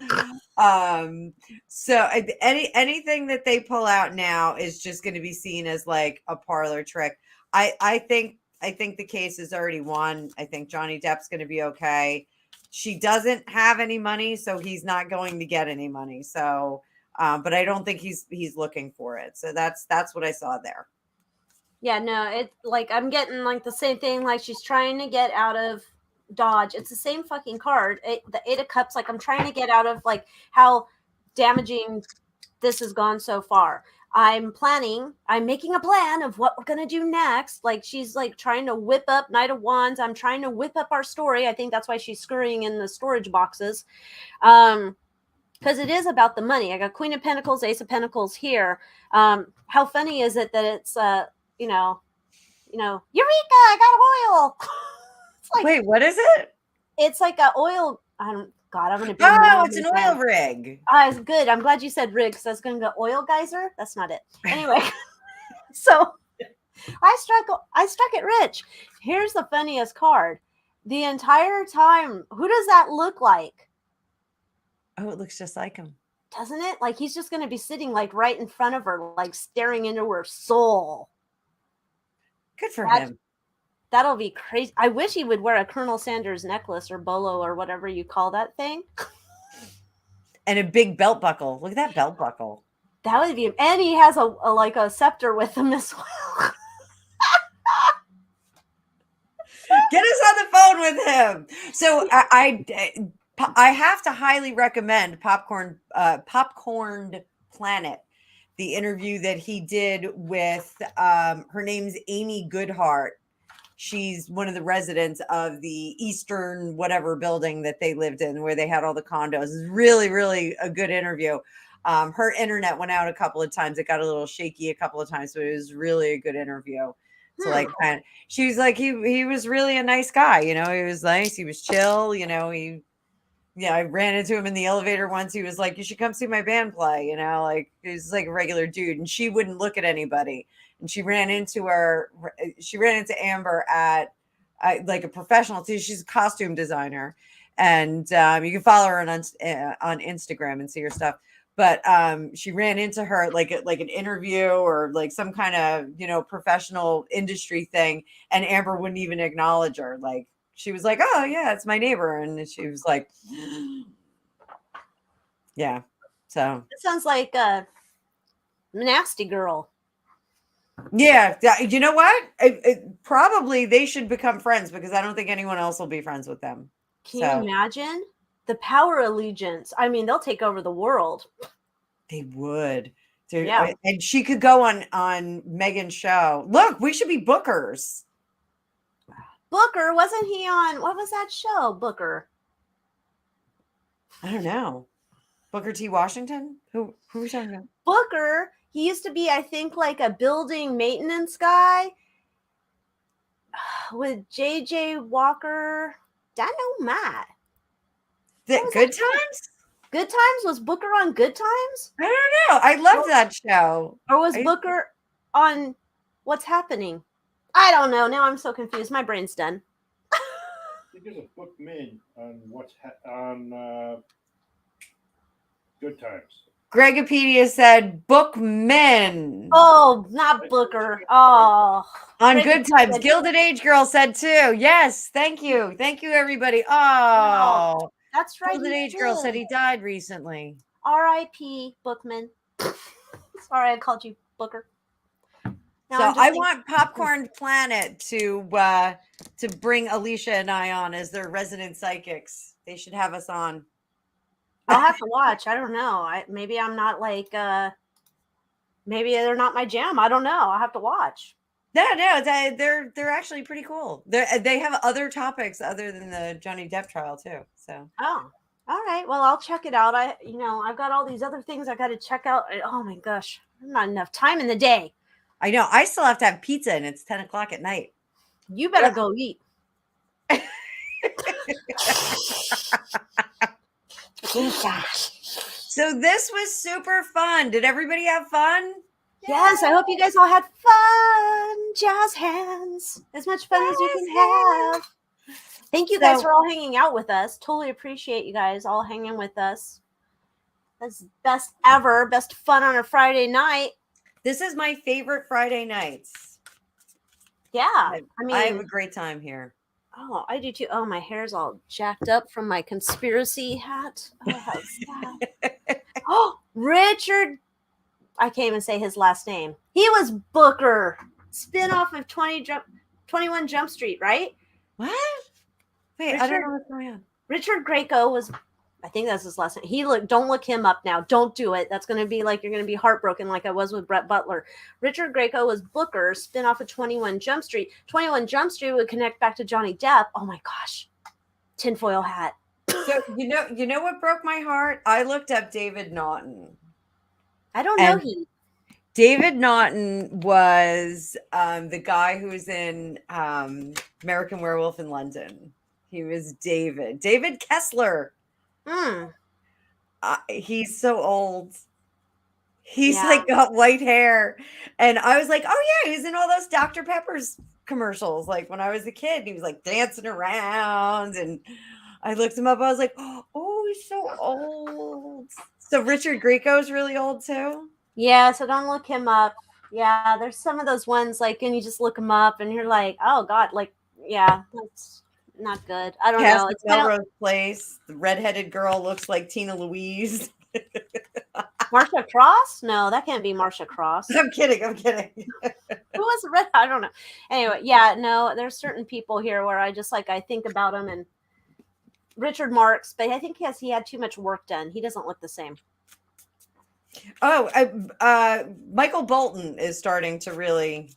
So anything that they pull out now is just going to be seen as like a parlor trick. I think the case is already won. I think Johnny Depp's going to be okay. She doesn't have any money, so he's not going to get any money. So, but I don't think he's looking for it. So that's what I saw there. Yeah, no, it's like I'm getting like the same thing. Like she's trying to get out of Dodge. It's the same fucking card. The 8 of Cups. Like I'm trying to get out of like how damaging this has gone so far. I'm making a plan of what we're going to do next. Like she's like trying to whip up Knight of Wands. I'm trying to whip up our story. I think that's why she's scurrying in the storage boxes. Because it is about the money. I got Queen of Pentacles, Ace of Pentacles here. How funny is it that it's, Eureka, I got oil. It's like, wait, what is it? It's like a oil. I'm going to be. Oh, it's an oil rig. It's good. I'm glad you said rig because I was going to go oil geyser. That's not it. Anyway, so I struck it rich. Here's the funniest card. The entire time, who does that look like? Oh, it looks just like him. Doesn't it? Like he's just going to be sitting like right in front of her, like staring into her soul. Good for him. That'll be crazy. I wish he would wear a Colonel Sanders necklace or bolo or whatever you call that thing. And a big belt buckle. Look at that belt buckle. That would be, and he has a scepter with him as well. Get us on the phone with him. So I have to highly recommend Popcorned Planet, the interview that he did with her name's Amy Goodhart. She's one of the residents of the Eastern whatever building that they lived in where they had all the condos. It's really, really a good interview. Her internet went out a couple of times. It got a little shaky a couple of times, but it was really a good interview. So like, she was like, he was really a nice guy. You know, he was nice. He was chill. You know, I ran into him in the elevator once. He was like, you should come see my band play. You know, like he was like a regular dude, and she wouldn't look at anybody. And she ran into Amber at like a professional too. She's a costume designer, and you can follow her on Instagram and see her stuff. But she ran into her like an interview or like some kind of professional industry thing, and Amber wouldn't even acknowledge her. Like she was like, "Oh yeah, it's my neighbor," and she was like, "Yeah." So it sounds like a nasty girl. Yeah, you know what? Probably they should become friends because I don't think anyone else will be friends with them. Can you imagine the power allegiance? I mean, they'll take over the world. They would. Dude, yeah. And she could go on Megan's show. Look, we should be bookers. Booker, wasn't he on, what was that show, Booker? I don't know. Booker T. Washington? Who are we talking about? Booker. He used to be, I think, like a building maintenance guy with JJ Walker. I know Matt. Good Times? Good Times? Was Booker on Good Times? I don't know. I loved that show. Or was Booker on What's Happening? I don't know. Now I'm so confused. My brain's done. I think there's a bookman on Good Times. Gregopedia said Bookmen. Oh, not Booker. Oh. On Good Times. Gilded Age Girl said too. Yes. Thank you. Thank you, everybody. Oh. That's right. Gilded Age Girl said he died recently. R.I.P. Bookman. Sorry, I called you Booker. Now I want Popcorn Planet to bring Alycia and I on as their resident psychics. They should have us on. I'll have to watch. I don't know. Maybe I'm not like maybe they're not my jam. I don't know. I'll have to watch. No, they're actually pretty cool. They have other topics other than the Johnny Depp trial too. So all right. Well, I'll check it out. I've got all these other things I got to check out. Oh my gosh, not enough time in the day. I know. I still have to have pizza, and it's 10 o'clock at night. You better go eat. So this was super fun. Did everybody have fun? Yes, I hope you guys all had fun. Jazz hands. As much fun as you can have. Thank you guys for all hanging out with us. Totally appreciate you guys all hanging with us. That's best ever. Best fun on a Friday night. This is my favorite Friday nights. Yeah. I have a great time here. Oh, I do too. Oh, my hair's all jacked up from my conspiracy hat. Oh, how sad. Oh, Richard. I can't even say his last name. He was Booker. Spin-off of 21 Jump Street, right? What? Wait, I don't know what's going on. Richard Grieco was I think that's his last name. Don't look him up now. Don't do it. That's going to be like, you're going to be heartbroken like I was with Brett Butler. Richard Grieco was Booker, spin-off of 21 Jump Street. 21 Jump Street would connect back to Johnny Depp. Oh my gosh. Tinfoil hat. So you know what broke my heart? I looked up David Naughton. I don't know he. David Naughton was the guy who was in American Werewolf in London. He was David Kessler. He's so old. He's like got white hair. And I was like, oh yeah, he's in all those Dr. Pepper's commercials. Like when I was a kid, he was like dancing around. And I looked him up. I was like, oh, he's so old. So Richard Grieco is really old too? Yeah, so don't look him up. Yeah, there's some of those ones like, and you just look them up and you're like, oh God, like, yeah, that's not good. I don't know. It's Melrose Place. The redheaded girl looks like Tina Louise. Marsha Cross? No, that can't be Marsha Cross. I'm kidding. Who was the red? I don't know. Anyway, yeah, no, there's certain people here where I just like, I think about him, and Richard Marx, but I think he had too much work done. He doesn't look the same. Oh, Michael Bolton is starting to really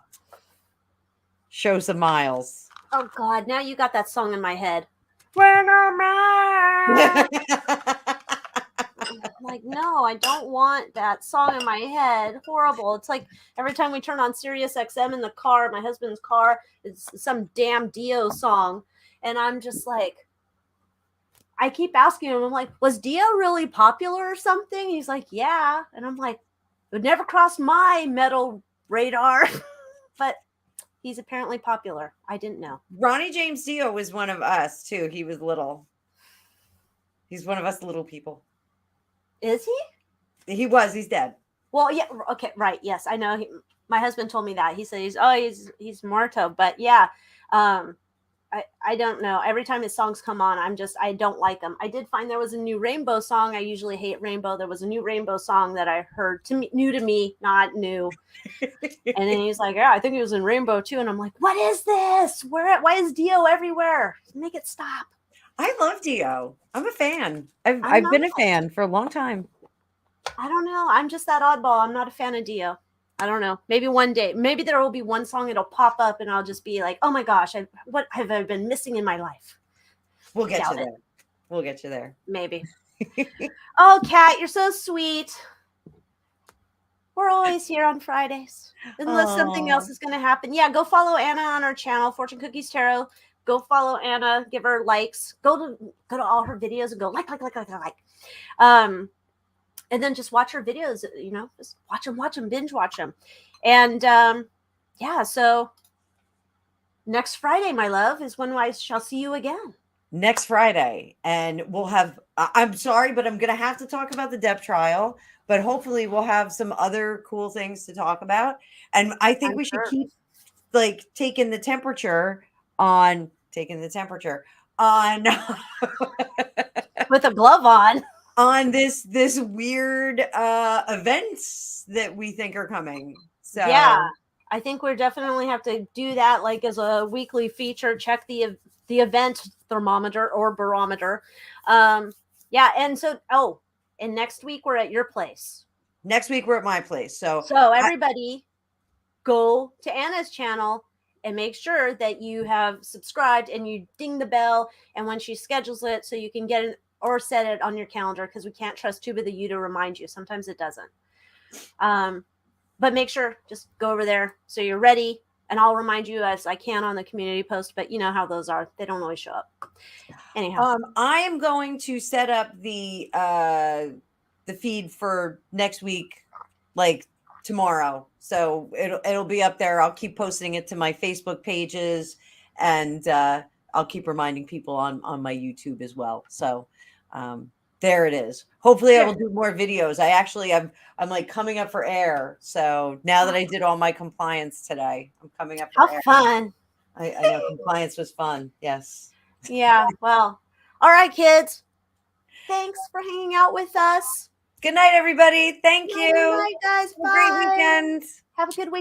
show some miles. Oh God, now you got that song in my head. When I'm like, no, I don't want that song in my head. Horrible. It's like every time we turn on Sirius XM in the car, my husband's car, it's some damn Dio song. And I'm just like, I keep asking him, I'm like, was Dio really popular or something? He's like, yeah. And I'm like, it would never cross my metal radar. But he's apparently popular. I didn't know. Ronnie James Dio was one of us too. He was little. He's one of us little people. Is he? He was. He's dead. Well, yeah. Okay. Right. Yes, I know. My husband told me that. He said he's morto. But yeah, I don't know. Every time his songs come on, I don't like them. I did find there was a new Rainbow song. I usually hate Rainbow. There was a new Rainbow song that I heard new to me, not new. And then he's like, yeah, I think he was in Rainbow too. And I'm like, what is this? Why is Dio everywhere? Make it stop. I love Dio. I'm a fan. I've been a fan for a long time. I don't know. I'm just that oddball. I'm not a fan of Dio. I don't know. Maybe one day, maybe there will be one song it'll pop up and I'll just be like, oh my gosh, what have I been missing in my life? We'll get you there. We'll get you there. Maybe. Oh, Kat, you're so sweet. We're always here on Fridays. Unless something else is going to happen. Yeah, go follow Anna on our channel, Fortune Cookies Tarot. Go follow Anna. Give her likes. Go to all her videos and go like. And then just watch her videos, just watch them, binge watch them. And yeah, so next Friday, my love, is when I shall see you again. Next Friday. And we'll have, I'm sorry, but I'm going to have to talk about the Depp trial, but hopefully we'll have some other cool things to talk about. And I think we should keep like taking the temperature on with a glove on this weird events that we think are coming. So yeah, I think we definitely have to do that like as a weekly feature. Check the event thermometer or barometer. Yeah, and so and next week we're at your place. Next week we're at my place. So everybody go to Anna's channel and make sure that you have subscribed and you ding the bell, and when she schedules it so you can get it or set it on your calendar, because we can't trust Tuba the U to remind you. Sometimes it doesn't. But make sure, just go over there so you're ready, and I'll remind you as I can on the community post, but you know how those are. They don't always show up. Anyhow. I am going to set up the feed for next week, like tomorrow. So it'll be up there. I'll keep posting it to my Facebook pages, and I'll keep reminding people on my YouTube as well. So there it is. Hopefully I will do more videos. I'm like coming up for air. So now that I did all my compliance today, I'm coming up for air. How fun. I know compliance was fun. Yes. Yeah. Well, all right, kids. Thanks for hanging out with us. Good night, everybody. Thank you. Good night, guys. Bye. Have a great weekend. Have a good weekend.